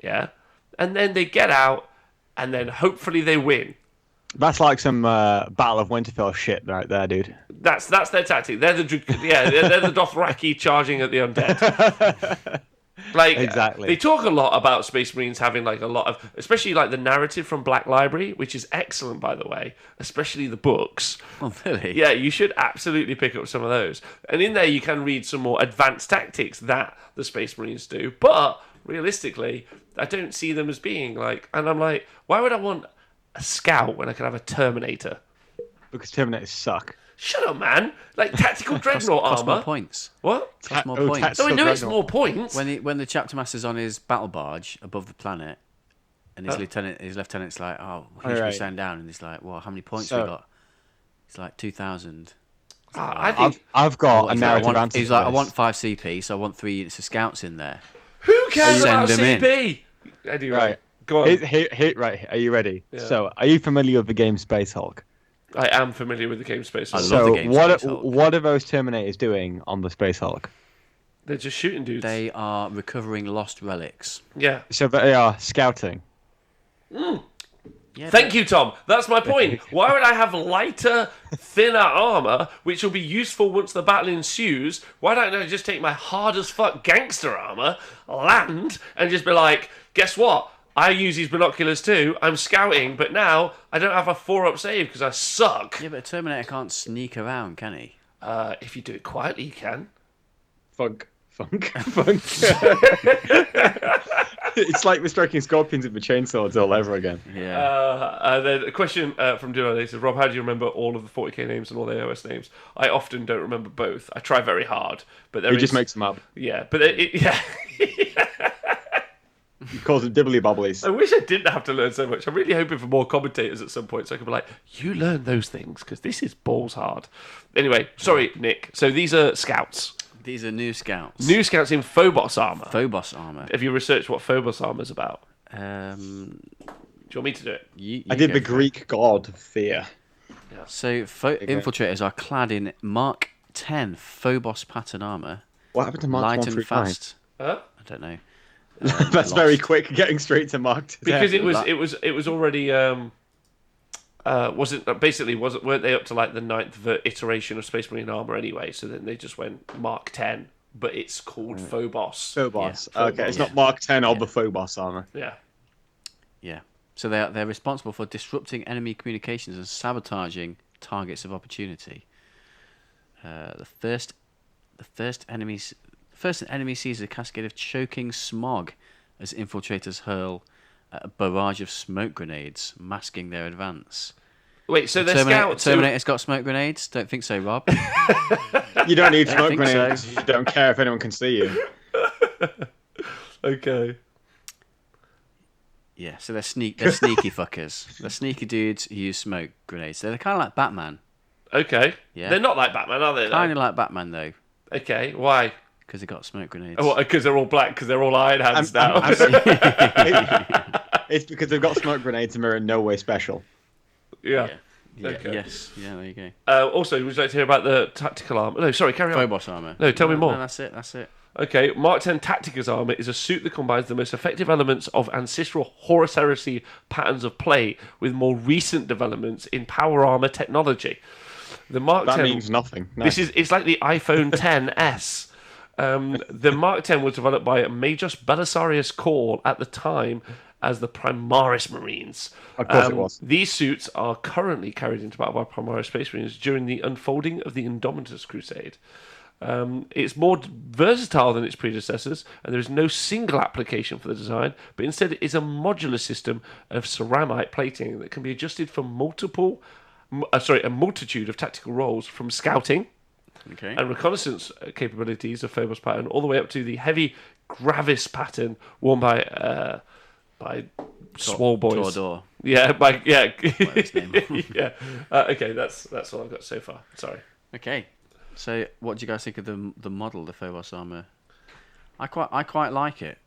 yeah, and then they get out, and then hopefully they win. That's like some Battle of Winterfell shit right there, dude. That's their tactic. They're the Dothraki charging at the undead. Like, Exactly. They talk a lot about Space Marines having like a lot of, especially like the narrative from Black Library, which is excellent, by the way, especially the books. Oh, really? Yeah, you should absolutely pick up some of those. And in there, you can read some more advanced tactics that the Space Marines do. But realistically, I don't see them as being like. And I'm like, why would I want a scout when I can have a Terminator? Because Terminators suck. Shut up, man! Like tactical dreadnought Cost more armor. points. What? Cost more Oh, points. tactical No, I know it's dreadnought. more points. When the chapter master's on his battle barge above the planet, and his lieutenant's like, "Oh, who should we Alright. send down?" And he's like, "Well, how many points So- we got?" It's like 2,000. I think I've got a He's like, narrative answer. he's to like, "I this. want 5 CP, so I want 3 units of scouts in there." who cares Send about them in. CP? Anyway, Right. go on. Right. Are you ready? Yeah. So, are you familiar with the game Space Hulk? I am familiar with the game Space. I Hulk. love So, the game what Space Hulk. what are those Terminators doing on the Space Hulk? They're just shooting dudes. They are recovering lost relics. Yeah. So they are scouting. Yeah, Thank you, Tom. That's my point. Why would I have lighter, thinner armor, which will be useful once the battle ensues? Why don't I just take my hard as fuck gangster armor, land, and just be like, guess what? I use these binoculars too. I'm scouting, but now I don't have a 4-up save because I suck. Yeah, but a Terminator can't sneak around, can he? If you do it quietly, you can. Funk. It's like we're striking scorpions with the chainswords all over again. Yeah. And then a question from Duno. They said, Rob, how do you remember all of the 40k names and all the AOS names? I often don't remember both. I try very hard, but He just makes them up. Yeah, but yeah. He calls them dibbly bobblies. I wish I didn't have to learn so much. I'm really hoping for more commentators at some point so I can be like, you learn those things because this is balls hard. Anyway, sorry, Nick. So these are scouts. These are new scouts. New scouts in Phobos armor. Phobos armor. Have you researched what Phobos armor is about? Do Do you want me to do it? I did the Greek god of fear. So infiltrators are clad in Mark 10 Phobos pattern armor. What happened to Mark Light 1 and through fast. Huh? I don't know. That's Lost. very quick, getting straight to Mark 10. Because it was already weren't they up to like the 9th iteration of Space Marine armor anyway? So then they just went Mark 10, but it's called Phobos. Phobos. Yeah, Okay, it's not Mark 10 or the Phobos armor. Yeah. Yeah. So they're responsible for disrupting enemy communications and sabotaging targets of opportunity. The first enemy sees a cascade of choking smog as infiltrators hurl a barrage of smoke grenades, masking their advance. Wait, so they're scouts. Terminator's got smoke grenades? Don't think so, Rob. You don't need smoke think grenades. so. You don't care if anyone can see you. Okay. Yeah, so they're sneaky fuckers. They're sneaky dudes who use smoke grenades. They're kind of like Batman. Okay. Yeah. They're not like Batman, are they? though? Kind of like Batman, though, Okay. Why? because they got smoke grenades. Oh, because they're all black. Because they're all Iron Hands now. It's because they've got smoke grenades and they're in no way special. yeah. Yeah, Okay. Yes. Yeah, there you go. Also, would you like to hear about the tactical armor? No, sorry. Carry on. Phobos armor. No, tell me more. No, that's it. Okay, Mark 10 Tactica's armor is a suit that combines the most effective elements of ancestral Horus Heresy patterns of play with more recent developments in power armor technology. The Mark That 10 means nothing. No. It's like the iPhone 10s. The Mark 10 was developed by Majus Belisarius Corps at the time as the Primaris Marines. Of course it was. These suits are currently carried into battle by Primaris Space Marines during the unfolding of the Indomitus Crusade. It's more versatile than its predecessors, and there is no single application for the design, but instead it is a modular system of ceramite plating that can be adjusted for a multitude of tactical roles, from scouting Okay. and reconnaissance capabilities of Phobos pattern, all the way up to the heavy Gravis pattern worn by Swole Boys. Tordor. Yeah, his name. yeah. Okay, that's all I've got so far. Sorry. Okay. So, what do you guys think of the model, the Phobos armor? I quite like it.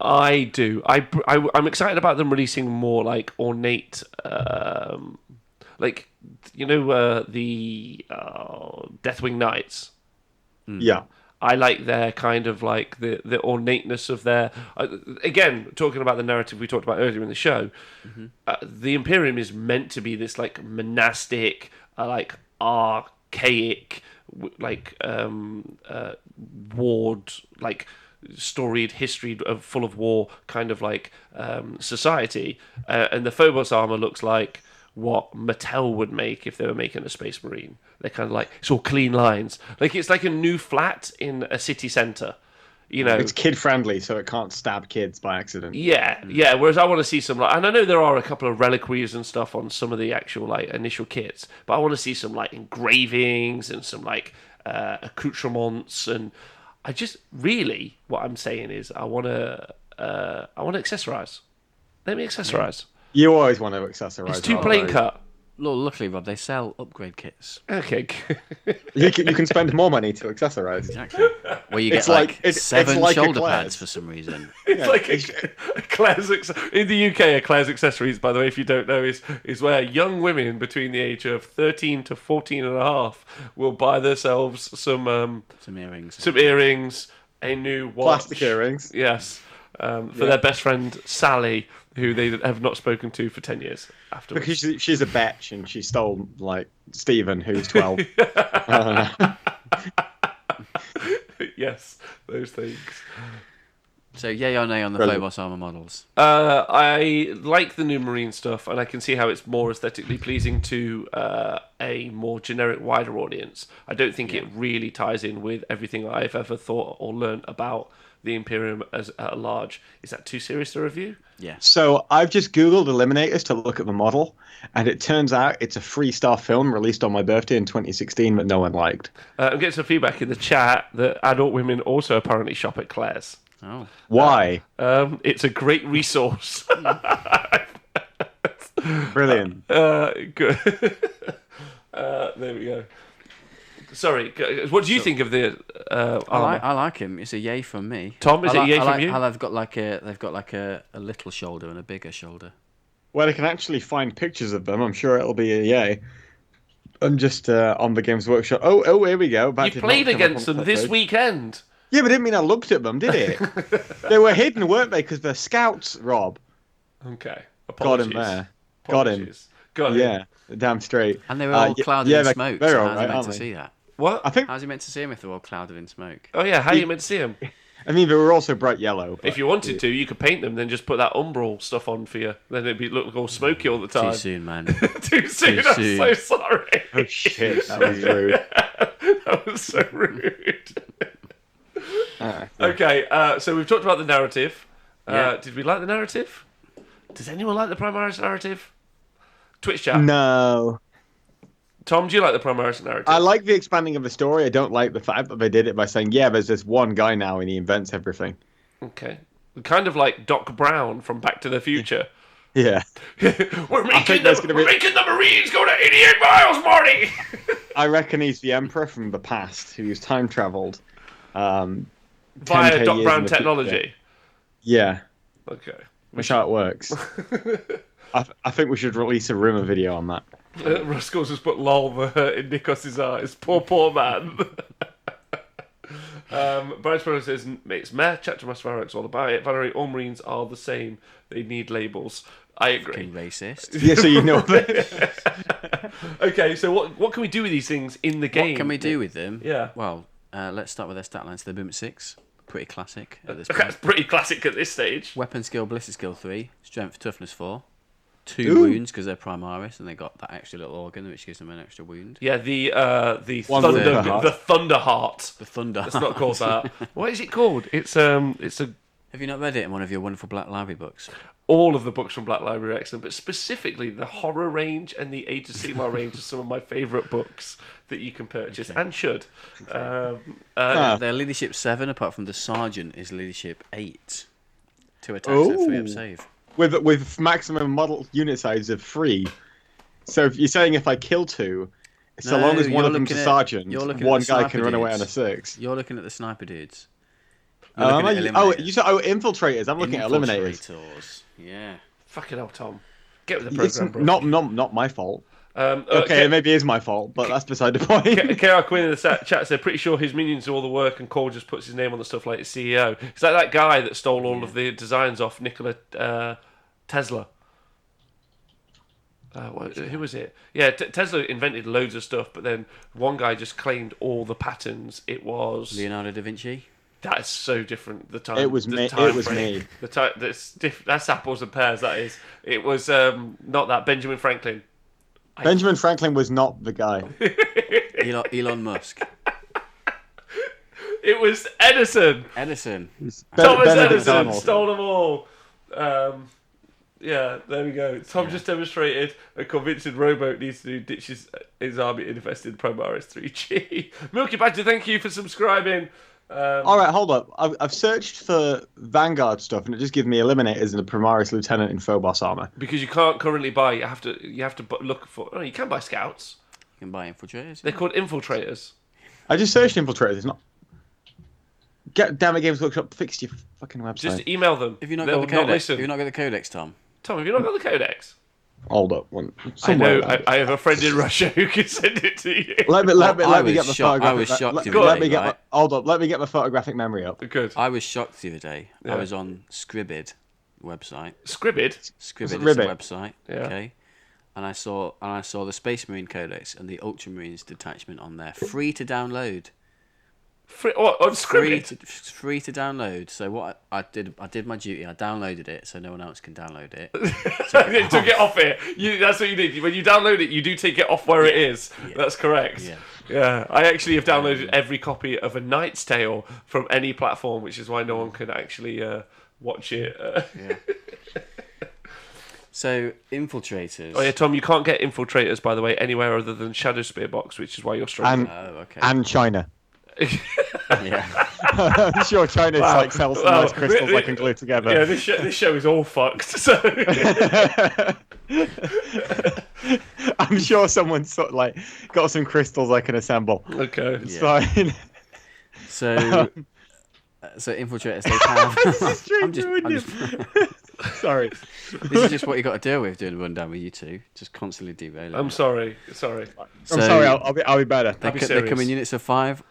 I do. I'm excited about them releasing more like ornate, like the Deathwing Knights. Yeah. I like their kind of like the ornateness of their. Again, talking about the narrative we talked about earlier in the show, the Imperium is meant to be this like monastic, like archaic, like warred, like storied history full of war kind of like society, and the Phobos armor looks like what Mattel would make if they were making a Space Marine. They're kind of like, it's all clean lines. Like, it's like a new flat in a city centre. You know, It's kid friendly, so it can't stab kids by accident. yeah. Whereas I want to see some, like, and I know there are a couple of reliquaries and stuff on some of the actual like initial kits, but I want to see some like engravings and some like accoutrements, and I just really what I'm saying is I want to accessorize. Let me accessorize. You always want to accessorize. It's too that, plain right? cut. Luckily, Rob, they sell upgrade kits. Okay. You can spend more money to accessorize. Exactly. Where you get It's like- it's 7 like a shoulder Claire's. pads for some reason. It's like a Claire's in the UK. A Claire's accessories, by the way, if you don't know, is where young women between the age of 13 to 14 and a half will buy themselves some earrings, a new watch, Plastic earrings. yes, for their best friend Sally, who they have not spoken to for 10 years afterwards. Because she's a bitch and she stole, like, Stephen, who's 12. Yes, those things. So yay or nay on the Brilliant. Phobos armor models? I like the new marine stuff, and I can see how it's more aesthetically pleasing to a more generic, wider audience. I don't think it really ties in with everything I've ever thought or learnt about the Imperium as at large. Is that too serious to review? Yeah. So I've just Googled Eliminators to look at the model, and it turns out it's a 3-star film released on my birthday in 2016 that no one liked. I'm getting some feedback in the chat that adult women also apparently shop at Claire's. Oh. Why? It's a great resource. Brilliant. Good. There we go. Sorry, what do you think of the armor? I like him. It's a yay from me. Tom, is it a yay from you? How they've got like a little shoulder and a bigger shoulder. Well, I can actually find pictures of them. I'm sure it'll be a yay. I'm just on the Games Workshop. Oh, here we go. You played against them this weekend. Yeah, but it didn't mean I looked at them, did it? They were hidden, weren't they? Because they're scouts, Rob. Okay. Got Apologies. him there. Apologies. Got him. Yeah, damn straight. And they were all clouded in smoke. They're So all how's right, he meant aren't to they? see that? What? I think. How's he meant to see him if they're all clouded in smoke? Oh yeah, how are you meant to see them? I mean, they were also bright yellow. But... If you wanted to, you could paint them, then just put that umbral stuff on for you. Then it'd be look all smoky all the time. Too soon, man. Too soon. Too I'm soon. so sorry. Oh shit, that was rude. That was so rude. Okay, so we've talked about the narrative. Yeah. Did we like the narrative? Does anyone like the Primaris narrative? Twitch chat. No. Tom, do you like the Primaris narrative? I like the expanding of the story. I don't like the fact that they did it by saying, yeah, there's this one guy now and he invents everything. Okay. Kind of like Doc Brown from Back to the Future. Yeah. We're making that's gonna be- the Marines go to 88 miles, Marty! I reckon he's the Emperor from the past who's time traveled. Via 10K Doc years Brown in the technology. future. Yeah. Okay. That's how it works. I think we should release a rumor video on that. Ruskell's just put lol in Nikos's eyes. Poor man. Brian Sparrow says, it's meh, Chapter Master Varroc's all about it. Valerie, all Marines are the same. They need labels. I agree. Fucking racist. Yeah, so you know this. Okay, so what can we do with these things in the game? What can we do with them? Yeah. Well, let's start with their stat lines. They're boom at 6. Pretty classic at this That's point. pretty classic at this stage. Weapon skill, ballistic skill 3. Strength, toughness 4. 2 Ooh. wounds because they're Primaris and they got that extra little organ which gives them an extra wound. Yeah, the One thunder with the heart. the thunder heart. The thunder. It's not called that. What is it called? It's a Have you not read it in one of your wonderful Black Library books? all of the books from Black Library are excellent, but specifically the horror range and the Age of Sigmar range are some of my favourite books that you can purchase and should. Their leadership 7, apart from the sergeant, is leadership 8. 2 attacks and 3 up Ooh. save. With maximum model unit size of 3. So if you're saying if I kill 2, so No, long as one you're of them's a looking at- sergeant, you're looking at one the guy sniper can run away on a dudes. 6. You're looking at the sniper dudes. You said infiltrators. I'm looking at eliminators. Infiltrators. Yeah. Fucking hell, Tom. Get with the It's programme, bro. not my fault. Okay, Okay, it maybe is my fault, but that's beside the point. KR Quinn in the chat said, pretty sure his minions do all the work and Cole just puts his name on the stuff like his CEO. Is that guy that stole all of the designs off Nikola Tesla? Who was it? Yeah, Tesla invented loads of stuff, but then one guy just claimed all the patents. It was... Leonardo da Vinci. That is so different. The time. It was the me. time It was frame. me. The time. That's apples and pears. That is. It was not that Benjamin Franklin. Benjamin Franklin was not the guy. Elon Musk. It was Edison. Edison. Thomas Benedict Edison Arnold. stole them all. Yeah, there we go. Tom just demonstrated a convincing rowboat needs to ditch his army and invest in Primaris 3G. Milky Badger, thank you for subscribing. All right, hold up. I've searched for Vanguard stuff, and it just gives me Eliminators and a Primaris Lieutenant in Phobos armor. Because you can't currently buy. You have to look for. Oh, you can buy scouts. You can buy infiltrators. They're called infiltrators. I just searched Infiltrators. It's not. Damn it, Games Workshop, fix your fucking website. Just email them. Have you not They'll got the codex? listen. Have you not got the codex, Tom? Tom, have you not got the codex? Hold up, one. I know. somewhere. I have a friend in Russia who can send it to you. Let me I get was the shocked- I photographic. was shocked the Let other me day, get right? hold up. Let me get my photographic memory up. Good. I was shocked the other day. Yeah. I was on Scribid website. Scribid. Scribid is a Ribbit? website. Yeah. Okay. And I saw the Space Marine Codex and the Ultramarines detachment on there, free to download. Free, on free Scrimmage? free to download. So what I did my duty. I downloaded it so no one else can download it. You took it off it. That's what you did. When you download it, you do take it off where it is. Yeah. That's correct. Yeah. Yeah, I actually have downloaded every copy of A Knight's Tale from any platform, which is why no one can actually watch it. Yeah. So, Infiltrators. Oh yeah, Tom, you can't get Infiltrators, by the way, anywhere other than Shadowspear Box, which is why you're struggling. Oh, okay. And China. Yeah. I'm sure China like sells some nice crystals I can glue together. Yeah, this show is all fucked. So I'm sure someone's sort of like got some crystals I can assemble. okay. It's fine. So Infiltrators, they have... I'm just... Sorry. This is just what you got to deal with doing a rundown with you two. Just constantly derailing. I'm sorry. I'm sorry. I'll be better. They come in units of 5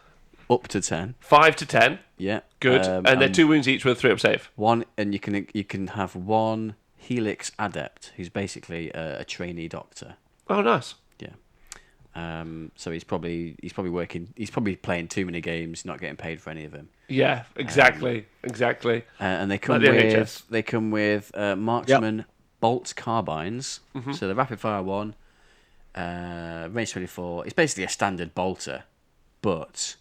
up to 10. 5 to 10. Yeah. Good. And they're 2 wounds each with a 3-up save. One, and you can have one Helix Adept, who's basically a trainee doctor. Oh, nice. Yeah. So he's probably playing too many games, not getting paid for any of them. Yeah, exactly. And they Like the NHS. come with marksman bolt carbines. Mm-hmm. So the rapid fire one, range 24. It's basically a standard bolter, but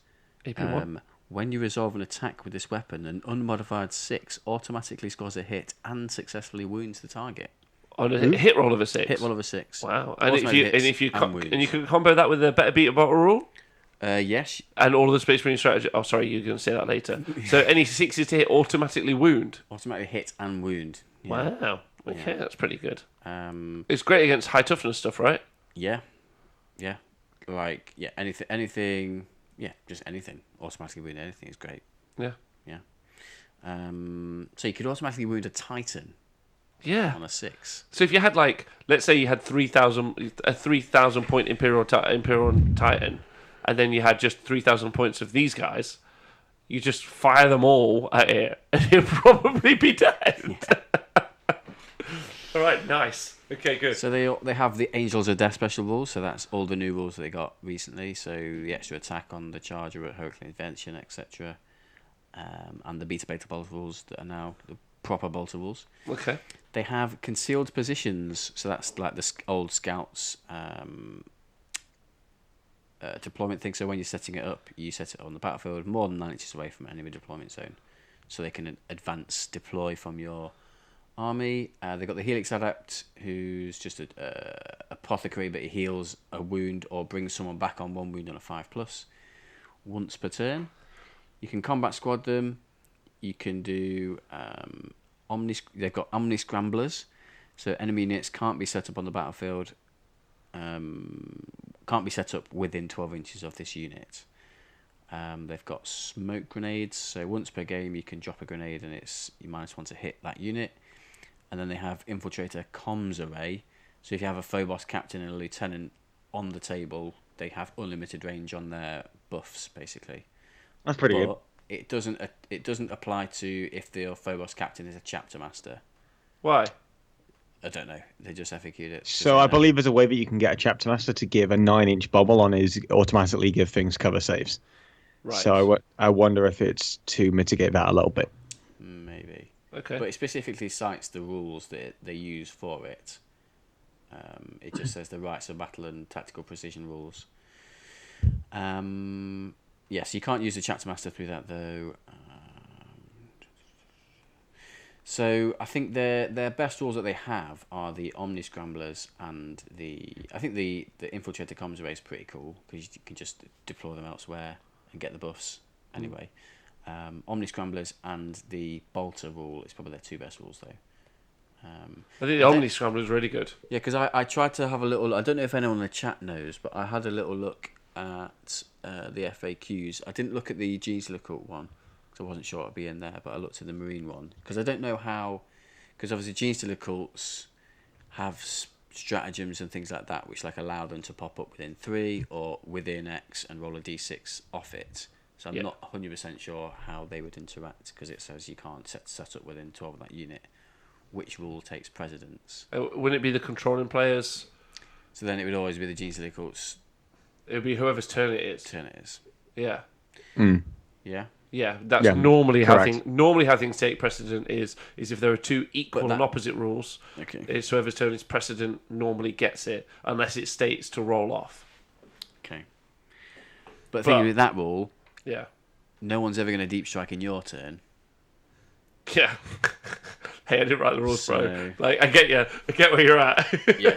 AP1. when you resolve an attack with this weapon, an unmodified 6 automatically scores a hit and successfly wounds the target. On a hit roll of a 6. Hit roll of a 6. Wow. And Automatic you wounds. can combo that with a better beat bottle rule. Yes. And all of the Space Marine strategy. Oh, sorry, you're going to say that later. So any 6s to hit automatically wound. Automatically hit and wound. Yeah. Wow. Okay, that's pretty good. Um, It's great against high toughness stuff, right? yeah. Yeah. Like, yeah, anything, yeah, just anything. Automatically wound anything is great. Yeah. Yeah. So you could automatically wound a Titan Yeah. on a 6. So if you had let's say you had 3,000 point Imperial Titan, and then you had just 3,000 points of these guys, you just fire them all at it, and he'll probably be dead. All right, nice. Okay, good. So they have the Angels of Death special rules, so that's all the new rules that they got recently. So the extra attack on the Charger at Hurricane Invention, etc. And the Beta Bolter rules that are now the proper Bolter rules. Okay. They have concealed positions, so that's like the old Scouts deployment thing. So when you're setting it up, you set it on the battlefield more than 9 inches away from enemy deployment zone, so they can advance deploy from your army. They've got the Helix Adept, who's just a apothecary, but he heals a wound or brings someone back on 1 wound on a 5+ once per turn. You can combat squad them. You can do they've got Omni Scramblers, so enemy units can't be set up on the battlefield. Can't be set up within 12 inches of this unit. They've got smoke grenades, so once per game you can drop a grenade and it's you -1 to hit that unit. And then they have Infiltrator Comms Array, so if you have a Phobos captain and a lieutenant on the table, they have unlimited range on their buffs, basically. That's pretty good. It doesn't apply to if the Phobos captain is a chapter master. Why? I don't know. They just FAQ'd it. So I believe there's a way that you can get a chapter master to give a 9-inch bubble on his automatically give things cover saves. Right. So I wonder if it's to mitigate that a little bit. Maybe. Okay. But it specifically cites the rules that they use for it. It just says the rights of battle and tactical precision rules. Yes, you can't use the chapter master through that though. So I think their best rules that they have are the Omni Scramblers and I think the Infiltrator Comms Array is pretty cool because you can just deploy them elsewhere and get the buffs anyway. Omni Scramblers and the Bolter rule is probably their 2 best rules though. I think the Omni Scrambler is really good. Yeah, because I tried to have a little. I don't know if anyone in the chat knows, but I had a little look at the FAQs. I didn't look at the G's Lookout one because I wasn't sure it'd be in there, but I looked at the Marine one because I don't know how. Because obviously G's Lookout's have stratagems and things like that, which allow them to pop up within 3 or within X and roll a D6 off it. So I'm not 100% sure how they would interact because it says you can't set up within 12 of that unit. Which rule takes precedence? Wouldn't it be the controlling players? So then it would always be the G's Lookout's It would be whoever's turn it is. turn it is. Yeah. Yeah. Yeah, that's Yeah, normally correct. how things take precedent is if there are two equal and opposite rules. Okay. It's whoever's turn is precedent normally gets it, unless it states to roll off. Okay. But thinking with that rule, Yeah. no one's ever going to deep strike in your turn. Yeah. Hey, I didn't write the rules, bro. So- Like, I get you. I get where you're at. Yeah.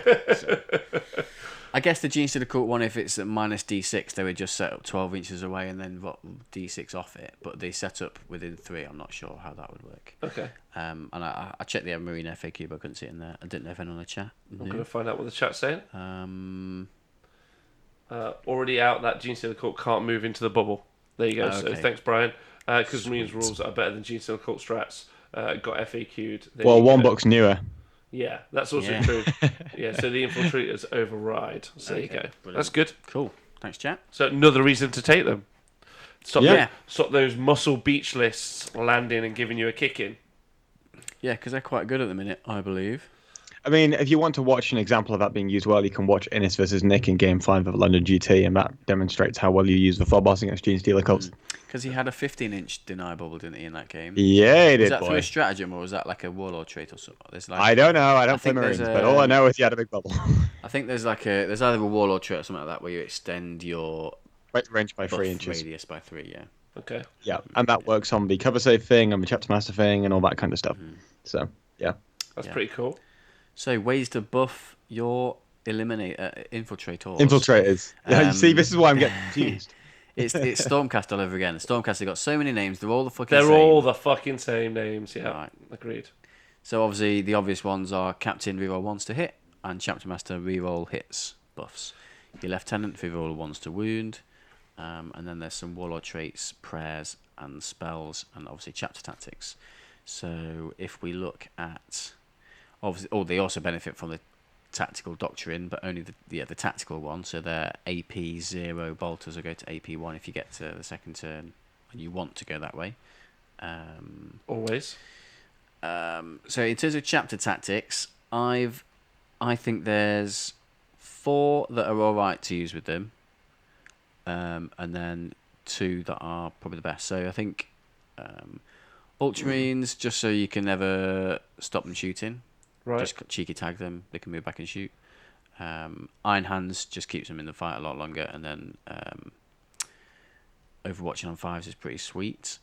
I guess the Genes to the Cult one, if it's at minus D6, they would just set up 12 inches away and then D6 off it. But they set up within 3. I'm not sure how that would work. Okay. And I checked the Marine FAQ, but I couldn't see it in there. I didn't know if anyone in the chat I'm going knew. to find out what the chat's saying. Already out that Gene Stealer Cult can't move into the bubble. There you go. So Okay. thanks, Brian. Because Marines rules are better than Gene Stealer Cult strats. Got FAQ'd. There Well, you one go. book's newer. Yeah, that's also Yeah. true. Yeah, so the Infiltrators override. So there you go. Brilliant. That's good. Cool. Thanks, chat. So another reason to take them. Stop, Yeah. stop those muscle beach lists landing and giving you a kick in. Yeah, because they're quite good at the minute, I believe. I mean, if you want to watch an example of that being used well, you can watch Innis versus Nick in Game 5 of London GT, and that demonstrates how well you use the four boss against Gene Stealer Cults. Because he had a 15-inch deny bubble, didn't he, in that game? Yeah, he Was did, that through boy. a stratagem, or was that like a warlord trait or something? There's like, I don't know. I don't play think there's Marines, but all I know is he had a big bubble. I think there's there's either a warlord trait or something like that where you extend your Range by buff 3 inches. radius by 3, yeah. Okay. Yeah, and that works on the cover save thing and the chapter master thing and all that kind of stuff. So, yeah. That's Yeah. pretty cool. So ways to buff your infiltrators. Infiltrators. You see, this is why I'm getting confused. It's Stormcast all over again. Stormcast have got so many names. They're all the fucking They're same. all the fucking same names. Yeah, Right. agreed. So obviously the obvious ones are Captain reroll 1s to hit and Chapter Master reroll hits buffs. Your Lieutenant reroll 1s to wound, and then there's some Warlord traits, prayers, and spells, and obviously Chapter Tactics. So if we look at obviously, they also benefit from the tactical doctrine, but only the tactical one. So they're AP 0 bolters will go to AP 1 if you get to the second turn and you want to go that way. Always. So in terms of chapter tactics, I think there's 4 that are all right to use with them, and then 2 that are probably the best. So I think Ultramarines, just so you can never stop them shooting. Right. Just cheeky tag them, they can move back and shoot. Iron Hands just keeps them in the fight a lot longer, and then Overwatching on 5s is pretty sweet.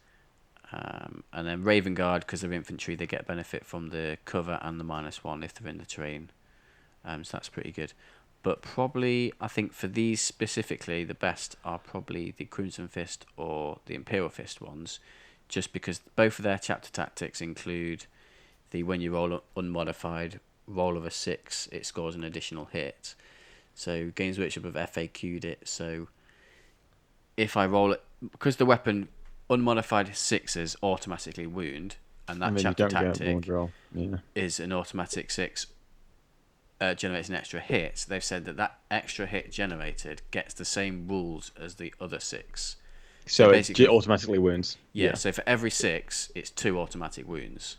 And then Raven Guard, because they're infantry, they get benefit from the cover and the -1 if they're in the terrain. So that's pretty good. But probably, I think for these specifically, the best are probably the Crimson Fist or the Imperial Fist ones, just because both of their chapter tactics include the when you roll unmodified roll of a 6, it scores an additional hit. So Games Workshop have FAQ'd it. So if I roll it, because the weapon unmodified 6s automatically wound, and that And then you chapter don't get tactic more draw. Yeah. is an automatic 6, generates an extra hit. They've said that extra hit generated gets the same rules as the other 6. So it basically- automatically wounds. Yeah, so for every 6, it's 2 automatic wounds,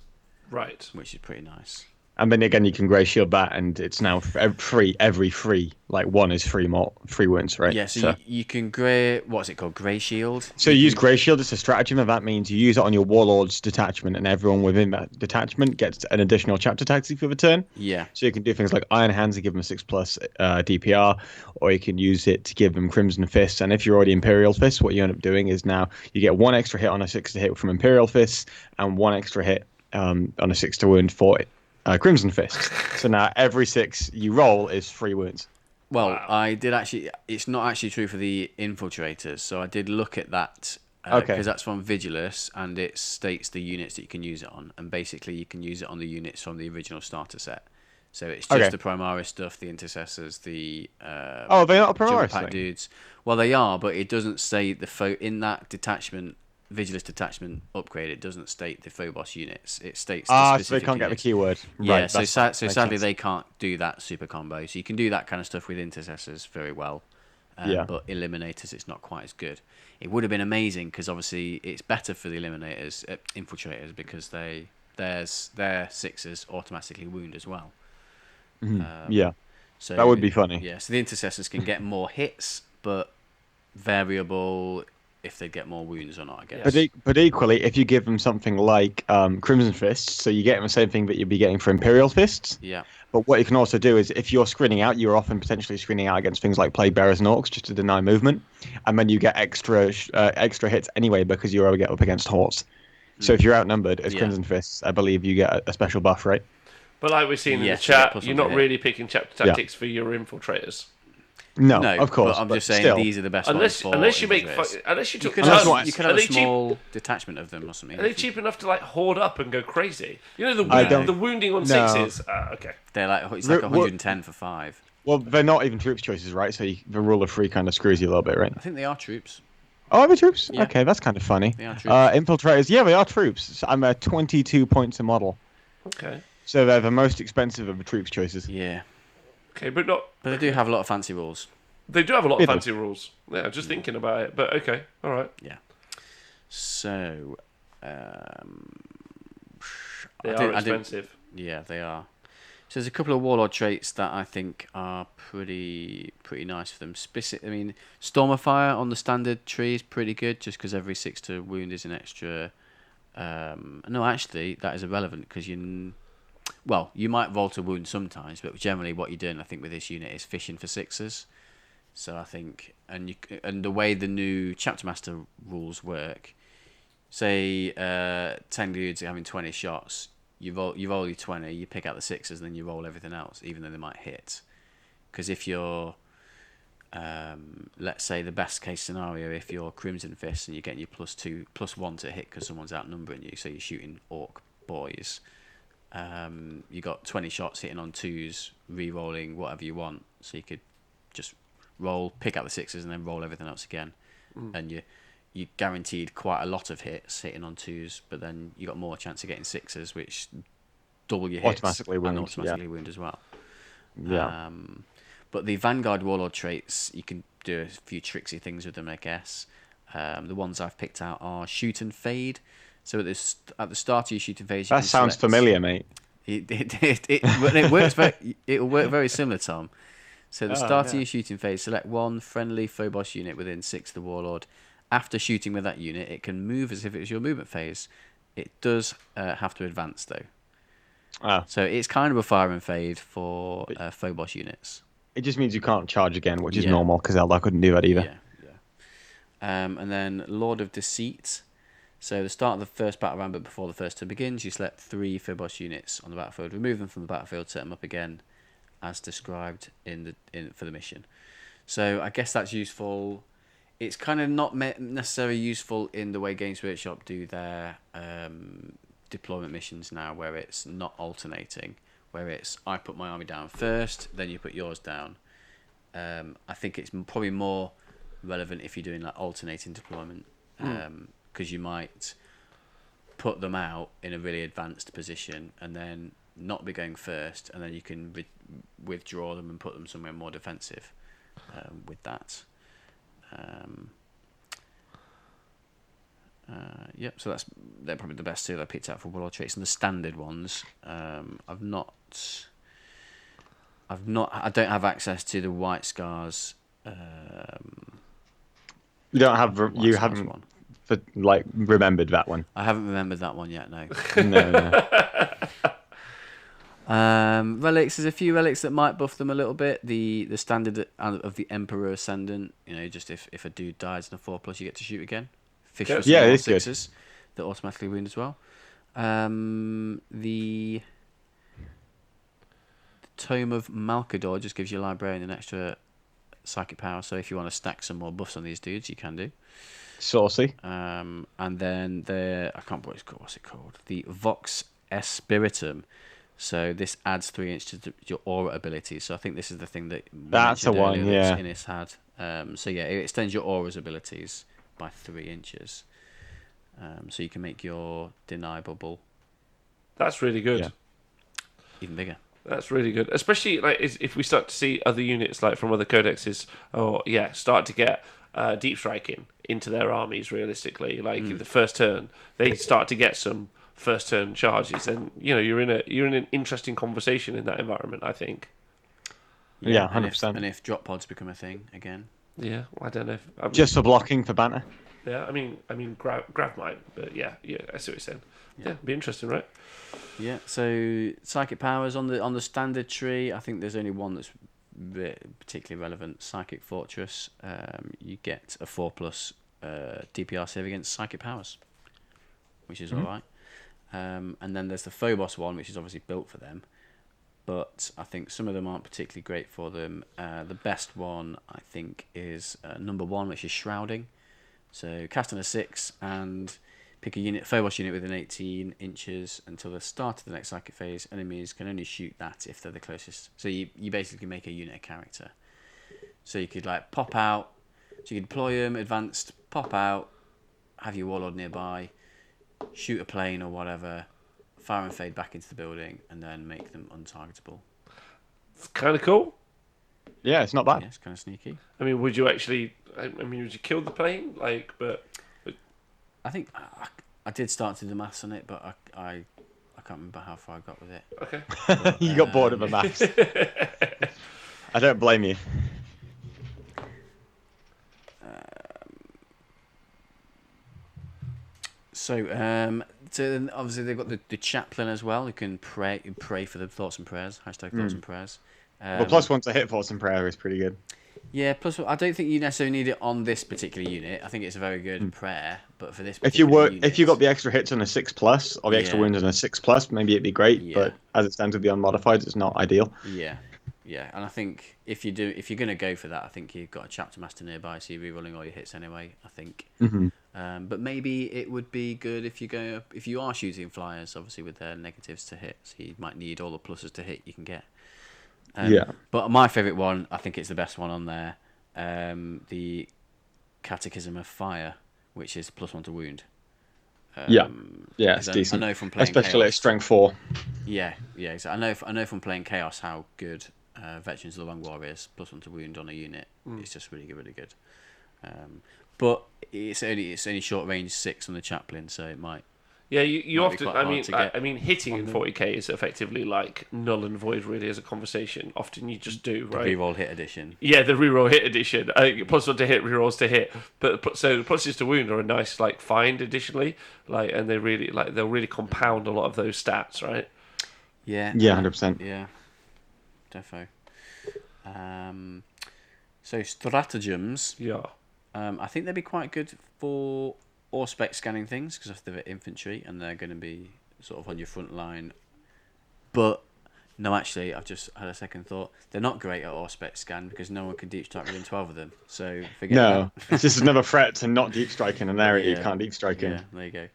Right. which is pretty nice. And then again, you can grey shield that, and it's now every free. Like 1 is free wounds, right? Yeah, so you can grey. What's it called? Grey shield. So you use grey shield as a stratagem, and that means you use it on your warlord's detachment, and everyone within that detachment gets an additional chapter tactic for the turn. Yeah. So you can do things like Iron Hands to give them a 6+ DPR, or you can use it to give them Crimson Fists. And if you're already Imperial Fists, what you end up doing is now you get 1 extra hit on a 6 to hit from Imperial Fists, and 1 extra hit on a 6 to wound for Crimson Fists. So now every 6 you roll is 3 wounds. Well, Wow. I did actually. It's not actually true for the Infiltrators, so I did look at that. Because Okay. that's from Vigilus, and it states the units that you can use it on, and basically you can use it on the units from the original starter set. So it's just Okay. the Primaris stuff, the Intercessors, the Oh, they're not a Jumper Primaris Pack thing? dudes. Well, they are, but it doesn't say in that detachment, Vigilus detachment upgrade. It doesn't state the Phobos units. It states the So specific they can't get the units. keyword. Yeah, Right, so makes sadly sense. they can't do that super combo. So you can do that kind of stuff with Intercessors very well. Yeah. But Eliminators, it's not quite as good. It would have been amazing because obviously it's better for the Eliminators, Infiltrators, because their 6s automatically wound as well. Yeah, So that would be funny. Yeah, so the Intercessors can get more hits, but variable if they get more wounds or not, I guess. But equally, if you give them something like Crimson Fists, so you get them the same thing that you'd be getting for Imperial Fists. Yeah. But what you can also do is, if you're screening out, you're often potentially screening out against things like Plague Bearers and Orcs just to deny movement, and then you get extra hits anyway because you get up against Hordes. So if you're outnumbered as Crimson Fists, I believe you get a special buff, right? But like we're seeing in the Yes, chat, you you're get not really picking chapter tactics for your Infiltrators. No, No, of course. But I'm just saying still, these are the best Unless ones for unless you make Infiltrators. unless you You took could Unless have, what- you could have a small detachment of them or something. Are they cheap enough to like hoard up and go crazy? You know the I don't- the wounding on no. sixes. Okay. They're like it's like What- 110 for 5. well, they're not even troops choices, right? So the rule of 3 kind of screws you a little bit, right? I think they are troops. Oh, are they troops? Yeah. Okay, that's kind of funny. They are troops. Infiltrators, yeah, they are troops. So I'm 22 points a model. Okay. So they're the most expensive of the troops choices. Yeah. Okay, but not. But they do have a lot of fancy rules. They do have a lot They of do. fancy rules. Yeah, just thinking about it. But okay, all right. Yeah. So, They I are didn't- expensive. yeah, they are. So there's a couple of warlord traits that I think are pretty nice for them. I mean, Storm of Fire on the standard tree is pretty good, just because every 6 to wound is an extra. No, actually, that is irrelevant because you might roll to wound sometimes, but generally what you're doing, I think, with this unit is fishing for 6s. So I think, and the way the new Chapter Master rules work, say 10 dudes are having 20 shots. You roll your 20, you pick out the 6s, and then you roll everything else, even though they might hit. Because if you're, let's say the best case scenario, if you're Crimson Fist and you're getting your +1 to hit because someone's outnumbering you, so you're shooting Orc boys, you got 20 shots hitting on 2s, re-rolling whatever you want, so you could just roll, pick out the 6s, and then roll everything else again, and you guaranteed quite a lot of hits hitting on 2s, but then you got more chance of getting 6s, which double your hits Automatically wound, and automatically wound as well. Yeah. But the Vanguard Warlord traits, you can do a few tricksy things with them, I guess. The ones I've picked out are Shoot and Fade. So at the start of your Shoot and Fade, That sounds familiar, mate. It works. It'll work very similar, Tom. So at the start of yeah. your shooting phase, select one friendly Phobos unit within 6 of the Warlord. After shooting with that unit, it can move as if it was your movement phase. It does have to advance, though. Oh. So it's kind of a fire and fade for Phobos units. It just means you can't charge again, which is Yeah. normal, because Eldar couldn't do that either. Yeah. And then Lord of Deceit. So the start of the first battle round, but before the first turn begins, you select 3 Phobos units on the battlefield, remove them from the battlefield, set them up again, as described for the mission. So I guess that's useful. It's kind of not necessarily useful in the way Games Workshop do their deployment missions now, where it's not alternating, where it's I put my army down first, then you put yours down. I think it's probably more relevant if you're doing like alternating deployment, because you might put them out in a really advanced position and then not be going first, and then you can withdraw them and put them somewhere more defensive with that. Yep, so they're probably the best two that I picked out for Warlord traits. And the standard ones, I don't have access to the White Scars. You don't have. White You Scars haven't one. remembered that one. I haven't remembered that one yet. No. No. Relics. There's a few relics that might buff them a little bit. The standard of the Emperor Ascendant. Just if a dude dies in a 4+, you get to shoot again. Fish for some Yeah, more it's good. 6s that automatically wound as well. The Tome of Malkador just gives your librarian an extra psychic power. So if you want to stack some more buffs on these dudes, you can do. Saucy. And then I can't remember what's it called? The Vox Espiritum. So this adds 3 inches to your aura ability. So I think this is the thing that That's the one, yeah. Innis had. So yeah, it extends your aura's abilities by 3 inches. So you can make your deny bubble That's really good. Yeah. even bigger. That's really good, especially like if we start to see other units like from other codexes, start to get deep striking into their armies. Realistically, like the first turn, they start to get some first turn charges, and you're in an interesting conversation in that environment. I think. Yeah, and 100%. if drop pods become a thing again. Yeah, I don't know. Just for blocking for banter. Yeah, I mean, grab mine, but yeah, I see what you're saying. Yeah, it'd be interesting, right? Yeah. So psychic powers on the standard tree. I think there's only one that's particularly relevant. Psychic Fortress. You get a 4+ DPR save against psychic powers, which is all right. And then there's the Phobos one, which is obviously built for them. But I think some of them aren't particularly great for them. The best one, I think, is number 1, which is Shrouding. So cast on a 6 and pick a Phobos unit within 18 inches until the start of the next psychic phase. Enemies can only shoot that if they're the closest. So you basically make a unit a character. So you could like pop out. So you could deploy them, advanced, pop out, have your Warlord nearby, shoot a plane or whatever, fire and fade back into the building, and then make them untargetable. It's kind of cool. Yeah, it's not bad. Yeah, it's kind of sneaky. I mean, would you actually? I mean, would you kill the plane? But I think I did start to do the maths on it, but I can't remember how far I got with it. Okay. But, You got bored of the maths. I don't blame you. So then obviously they've got the chaplain as well, who can pray for the thoughts and prayers. Hashtag thoughts and prayers. Well, +1 to hit Force and Prayer is pretty good. Yeah, plus I don't think you necessarily need it on this particular unit. I think it's a very good prayer, but for this If you particular unit, if you got the extra hits on a 6+ or the extra wounds on a 6+, maybe it'd be great. Yeah. But as it stands with the unmodified, it's not ideal. Yeah, and I think if you're going to go for that, I think you've got a chapter master nearby, so you're re-rolling all your hits anyway. I think. But maybe it would be good if you are shooting flyers, obviously with their negatives to hit, so you might need all the pluses to hit you can get. But my favourite one, I think it's the best one on there, the Catechism of Fire, which is +1 to wound. It's decent. I know from playing especially Chaos, at strength 4. Yeah. So I know from playing Chaos how good Veterans of the Long War is. +1 to wound on a unit. It's just really good. But it's only short range 6 on the chaplain, so it might. Yeah, you Might be often. quite hard to get I mean, hitting in 40k is effectively like null and void, really, as a conversation. Often you just do right. Reroll hit edition. Yeah, the reroll hit edition. +1 to hit, rerolls to hit. But so pluses to wound are a nice like find additionally, and they really they'll really compound a lot of those stats, right? Yeah. Yeah, 100%. Yeah. Defo. So stratagems. Yeah. I think they'd be quite good for Auspex scanning things because they're infantry and they're going to be sort of on your front line. But no, actually, I've just had a second thought. They're not great at Auspex scan because no one can deep strike within 12 of them. So forget No, that. it's just another threat to not deep strike in an area you can't deep strike in. Yeah, there you go.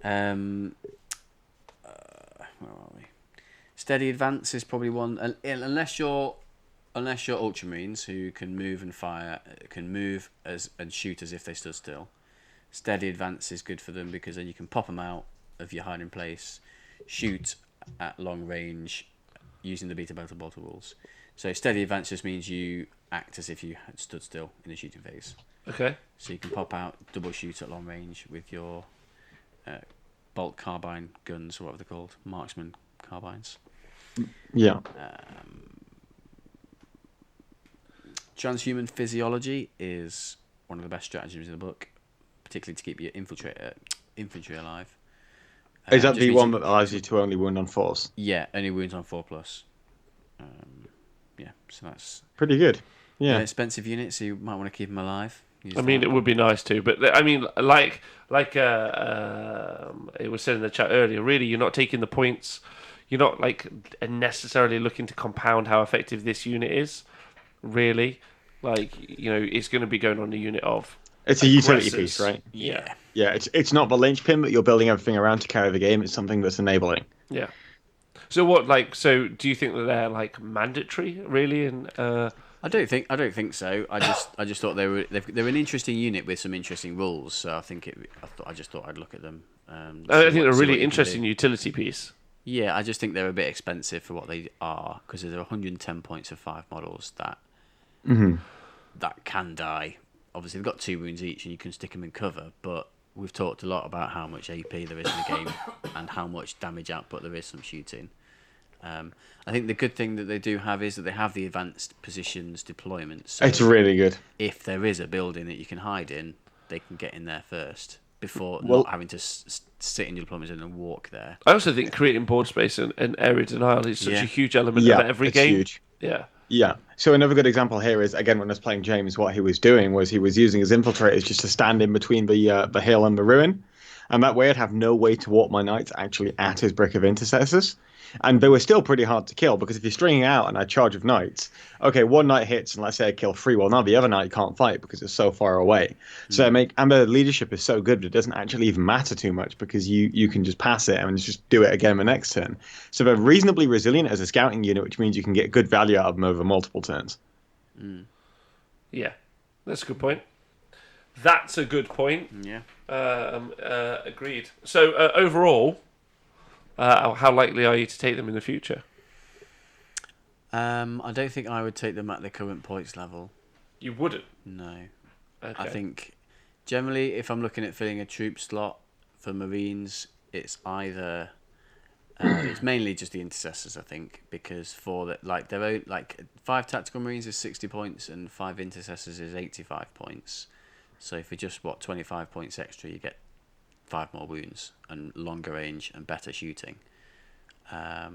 Where are we? Steady advance is probably one, unless you're Ultramarines who can move and fire, can move and shoot as if they stood still. Steady advance is good for them because then you can pop them out of your hiding place, shoot at long range using the beta belter bolter rules. So steady advance just means you act as if you had stood still in the shooting phase. Okay. So you can pop out, double shoot at long range with your bolt carbine guns, or whatever they're called, marksman carbines. Yeah. Transhuman physiology is one of the best stratagems in the book, particularly to keep your infantry alive. Is that the one that allows you to only wound on 4s? Yeah, only wounds on 4+. So that's Pretty good. Yeah. an expensive unit, so you might want to keep them alive. I mean, it would be nice to, but I mean, like it was said in the chat earlier. Really, you're not taking the points. You're not like necessarily looking to compound how effective this unit is. Really, it's going to be going on the unit of. It's a utility aggressors. piece, right? Yeah. Yeah, it's not the linchpin, but you're building everything around to carry the game. It's something that's enabling. Yeah. So what? So do you think that they're like mandatory, really? And I don't think so. I just thought they're an interesting unit with some interesting rules. So I just thought I'd look at them. I think they're a really interesting utility piece. Yeah, I just think they're a bit expensive for what they are because there are 110 points of 5 models that can die. Obviously, they've got 2 wounds each, and you can stick them in cover. But we've talked a lot about how much AP there is in the game and how much damage output there is from shooting. I think the good thing that they do have is that they have the advanced positions deployment. So It's really good. if there is a building that you can hide in, they can get in there first before Well- not having to sit in your deployment zone and walk there. I also think creating board space and area denial is such Yeah. a huge element Yeah, of every it's game. huge. Yeah. Yeah. So another good example here is, again, when I was playing James, what he was doing was he was using his infiltrators just to stand in between the hill and the ruin, and that way I'd have no way to walk my knights actually at his brick of intercessors. And they were still pretty hard to kill, because if you're stringing out and I charge of knights, okay, one knight hits and let's say I kill three, well now the other knight can't fight because it's so far away. So and the leadership is so good that it doesn't actually even matter too much, because you can just pass it and just do it again the next turn. So they're reasonably resilient as a scouting unit, which means you can get good value out of them over multiple turns. Yeah. That's a good point. That's a good point. Yeah. Agreed. So overall, how likely are you to take them in the future? I don't think I would take them at the current points level. You wouldn't. No. Okay. I think generally, if I'm looking at filling a troop slot for Marines, it's either it's mainly just the intercessors, I think, because for the, like their own, like 5 tactical Marines is 60 points and 5 intercessors is 85 points. So for just 25 points extra, you get 5 more wounds and longer range and better shooting. I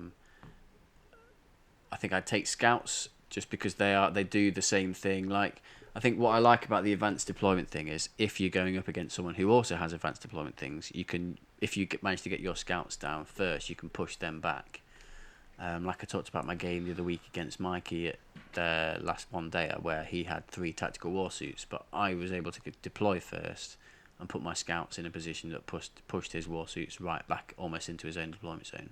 think I'd take scouts just because they do the same thing. Like, I think what I like about the advanced deployment thing is if you're going up against someone who also has advanced deployment things, you can, if you manage to get your scouts down first, you can push them back. Like I talked about my game the other week against Mikey at the last one day, where he had 3 tactical warsuits, but I was able to deploy first and put my scouts in a position that pushed his warsuits right back almost into his own deployment zone.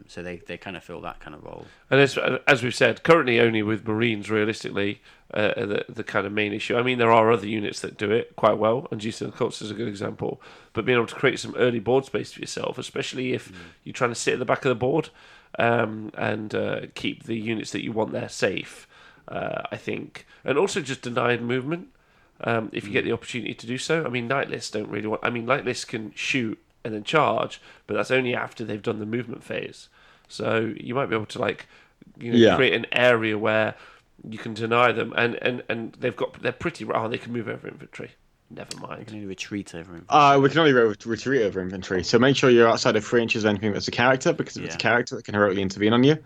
So they kind of fill that kind of role. And as we've said, currently only with Marines, realistically, the kind of main issue. I mean, there are other units that do it quite well, and GC Cults is a good example. But being able to create some early board space for yourself, especially if you're trying to sit at the back of the board and keep the units that you want there safe, I think. And also just denying movement if you get the opportunity to do so. I mean, Knight lists don't really want... I mean, Knight lists can shoot and then charge, but that's only after they've done the movement phase. So you might be able to create an area where you can deny them, and they're pretty they can move over infantry. Never mind. You can only retreat over infantry. We can only retreat over infantry, so make sure you're outside of 3 inches of anything that's a character, because if it's a character that can heroically intervene on you.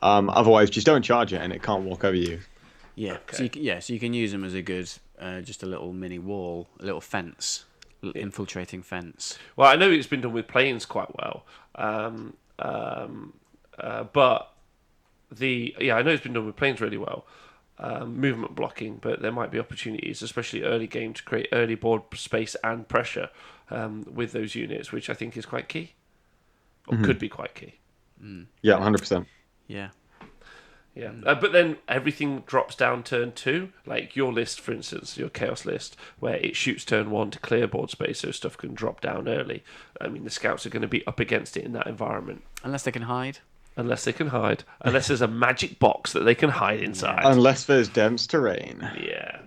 Otherwise, just don't charge it and it can't walk over you. Yeah. Okay. So you can use them as a good, just a little mini wall, a little fence. Infiltrating fence. Well, I know it's been done with planes quite well, but I know it's been done with planes really well. Movement blocking, but there might be opportunities, especially early game, to create early board space and pressure with those units, which I think is quite key, or could be quite key. Yeah, 100%. Yeah. Yeah, but then everything drops down turn 2, like your list, for instance, your Chaos list, where it shoots turn 1 to clear board space so stuff can drop down early. I mean, the scouts are going to be up against it in that environment. Unless they can hide. Unless there's a magic box that they can hide inside. Unless there's dense terrain. Yeah.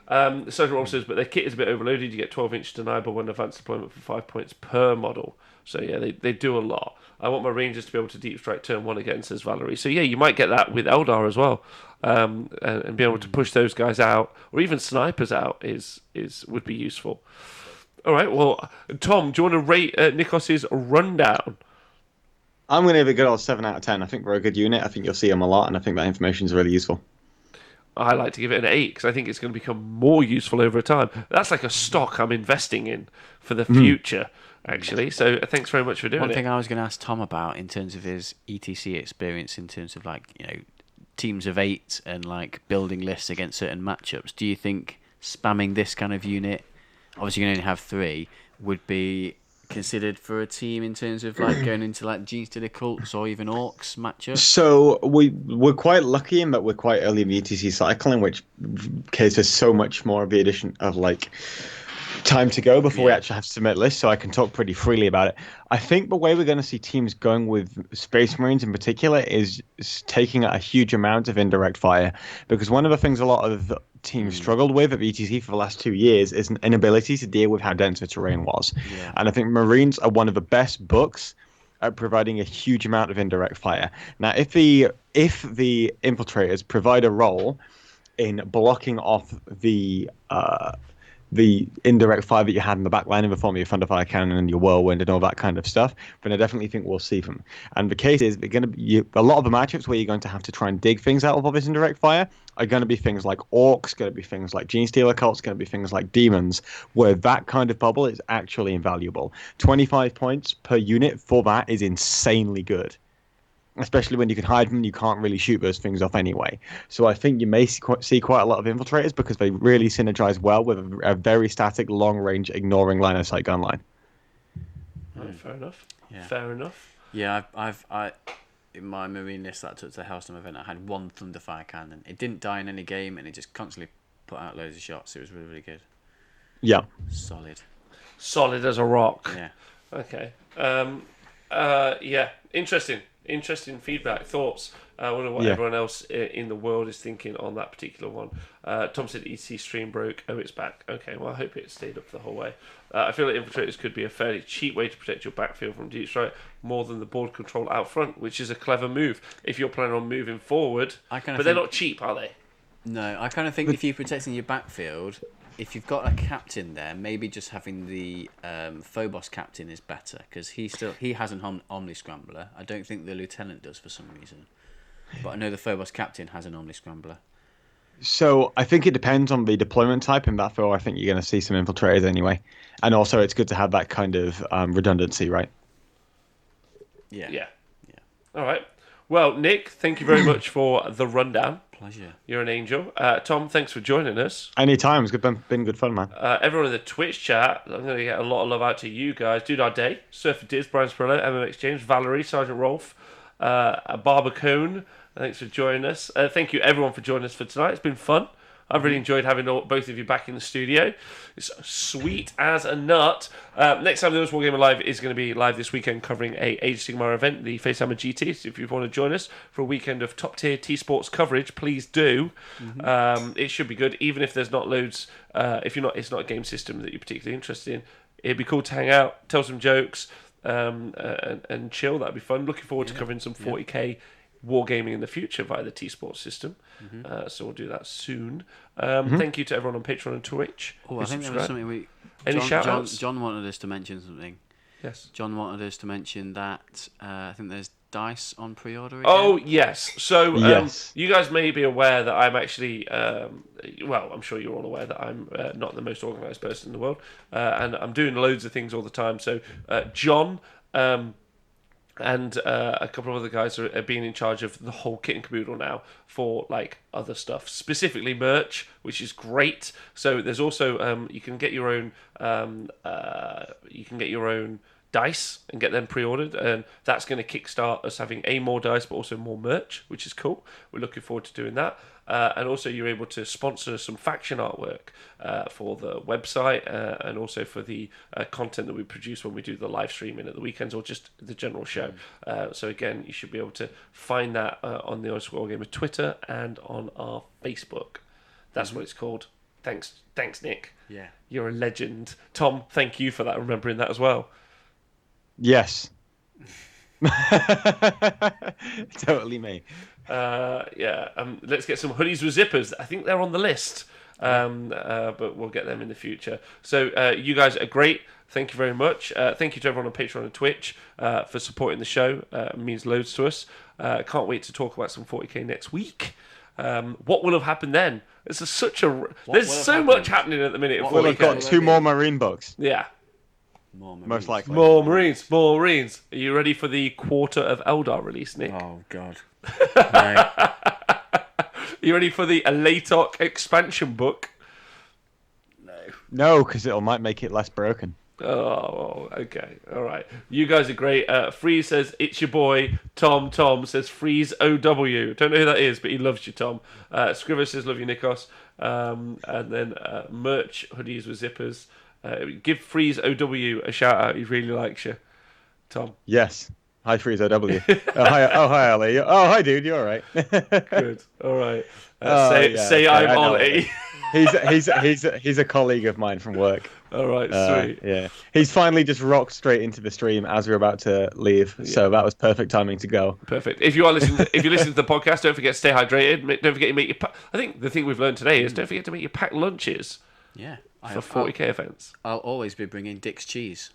The Sergeant Roll says, but their kit is a bit overloaded. You get 12-inch deniable when advanced deployment for 5 points per model. So yeah, they do a lot. I want my Rangers to be able to deep strike turn 1 again, says Valerie. So yeah, you might get that with Eldar as well, and be able to push those guys out, or even snipers out would be useful. All right, well, Tom, do you want to rate Nikos's rundown? I'm going to give it a good old 7 out of 10. I think we're a good unit. I think you'll see them a lot, and I think that information is really useful. I like to give it an 8 because I think it's going to become more useful over time. That's like a stock I'm investing in for the future, actually. So thanks very much for doing it. One thing I was going to ask Tom about in terms of his ETC experience, in terms of teams of 8 and building lists against certain matchups. Do you think spamming this kind of unit, obviously you can only have 3, would be considered for a team in terms of going into Genes to the Cults or even Orcs matchup? So we're quite lucky in that we're quite early in the ETC cycle, in which case there's so much more of the addition of time to go before we actually have to submit lists, so I can talk pretty freely about it. I think the way we're going to see teams going with Space Marines in particular is taking a huge amount of indirect fire, because one of the things a lot of teams struggled with at ETC for the last 2 years is an inability to deal with how dense the terrain was. Yeah. And I think Marines are one of the best books at providing a huge amount of indirect fire. Now, if the Infiltrators provide a role in blocking off the the indirect fire that you had in the back line in the form of your thunderfire cannon and your whirlwind and all that kind of stuff, then I definitely think we'll see them. And the case is, they're going to be a lot of the matchups where you're going to have to try and dig things out of all this indirect fire are going to be things like orcs, going to be things like gene stealer cults, going to be things like demons, where that kind of bubble is actually invaluable. 25 points per unit for that is insanely good. Especially when you can hide them, you can't really shoot those things off anyway. So I think you may see quite a lot of infiltrators because they really synergize well with a very static, long-range, ignoring line of sight gun line. Fair enough. Yeah. Fair enough. Yeah, I've in my marine list that I took to the Hellstorm event, I had one Thunderfire cannon. It didn't die in any game, and it just constantly put out loads of shots. It was really, really good. Yeah. Solid as a rock. Yeah. Okay. Yeah. Interesting feedback, thoughts. I wonder what everyone else in the world is thinking on that particular one. Tom said EC stream broke. Oh, it's back. Okay, well, I hope it stayed up the whole way. I feel like Infiltrators could be a fairly cheap way to protect your backfield from deep strike more than the board control out front, which is a clever move if you're planning on moving forward. They're not cheap, are they? No, I kind of think if you're protecting your backfield, if you've got a captain there, maybe just having the Phobos captain is better because he has an Omni Scrambler. I don't think the lieutenant does for some reason, but I know the Phobos captain has an Omni Scrambler. So I think it depends on the deployment type. In Battlefield, I think you're going to see some infiltrators anyway, and also it's good to have that kind of redundancy, right? Yeah. All right. Well, Nick, thank you very much for the rundown. Pleasure. You're an angel. Tom, thanks for joining us. Anytime. It's been good fun, man. Everyone in the Twitch chat, I'm going to get a lot of love out to you guys. Dude Our Day, Surfer Diz, Brian Sprillo, MMX James, Valerie, Sergeant Rolf, Barbacone. Thanks for joining us. Thank you, everyone, for joining us for tonight. It's been fun. I've really enjoyed having both of you back in the studio. It's sweet as a nut. Next time the Honest Wargamer Live is going to be live this weekend covering a Age of Sigmar event, the Facehammer GT. So if you want to join us for a weekend of top-tier T-Sports coverage, please do. It should be good, even if there's not loads... it's not a game system that you're particularly interested in. It'd be cool to hang out, tell some jokes, and chill. That'd be fun. Looking forward to covering some 40k wargaming in the future via the T-Sports system. So we'll do that soon. Thank you to everyone on Patreon and Twitch. Oh, I think there was something Any shout-outs? John wanted us to mention something. Yes. John wanted us to mention that I think there's dice on pre-order again. Oh, yes. So Yes. you guys may be aware that I'm actually... well, I'm sure you're all aware that I'm not the most organised person in the world. And I'm doing loads of things all the time. So John... and a couple of other guys are being in charge of the whole kit and caboodle now for like other stuff, specifically merch, which is great. So there's also you can get your own dice and get them pre-ordered, and that's going to kickstart us having more dice but also more merch, which is cool. We're looking forward to doing that. And also you're able to sponsor some faction artwork for the website and also for the content that we produce when we do the live streaming at the weekends or just the general show. So again, you should be able to find that on the Honest Wargamer Twitter and on our Facebook. That's what it's called. Thanks, Nick. Yeah. You're a legend. Tom, thank you for that, remembering that as well. Yes. Totally me. Let's get some hoodies with zippers. I think they're on the list, but we'll get them in the future. So you guys are great. Thank you very much. Thank you to everyone on Patreon and Twitch for supporting the show. It means loads to us. Can't wait to talk about some 40k next week. What will have happened then? There's so much happening at the minute. Well, we've got 2 more Marine books. Yeah. Most likely. More Marines. Are you ready for the Quarter of Eldar release, Nick? Oh, God. Are you ready for the Alatok expansion book? No, because it might make it less broken. Oh, okay. All right. You guys are great. Freeze says, it's your boy. Tom says, Freeze OW. Don't know who that is, but he loves you, Tom. Scriver says, love you, Nikos. And then merch, hoodies with zippers. Give Freeze OW a shout out. He really likes you, Tom. Yes. Hi, Freeze OW. Hi, Ali. Oh, hi, dude. You're all right. Good. All right. Say I'm Ollie. He's a colleague of mine from work. All right, sweet. Yeah. He's finally just rocked straight into the stream as we were about to leave. Yeah. So that was perfect timing to go. Perfect. If you listen to the podcast, don't forget to stay hydrated. Don't forget to make your I think the thing we've learned today is don't forget to make your packed lunches. Yeah. for 40k events. I'll always be bringing Dick's cheese.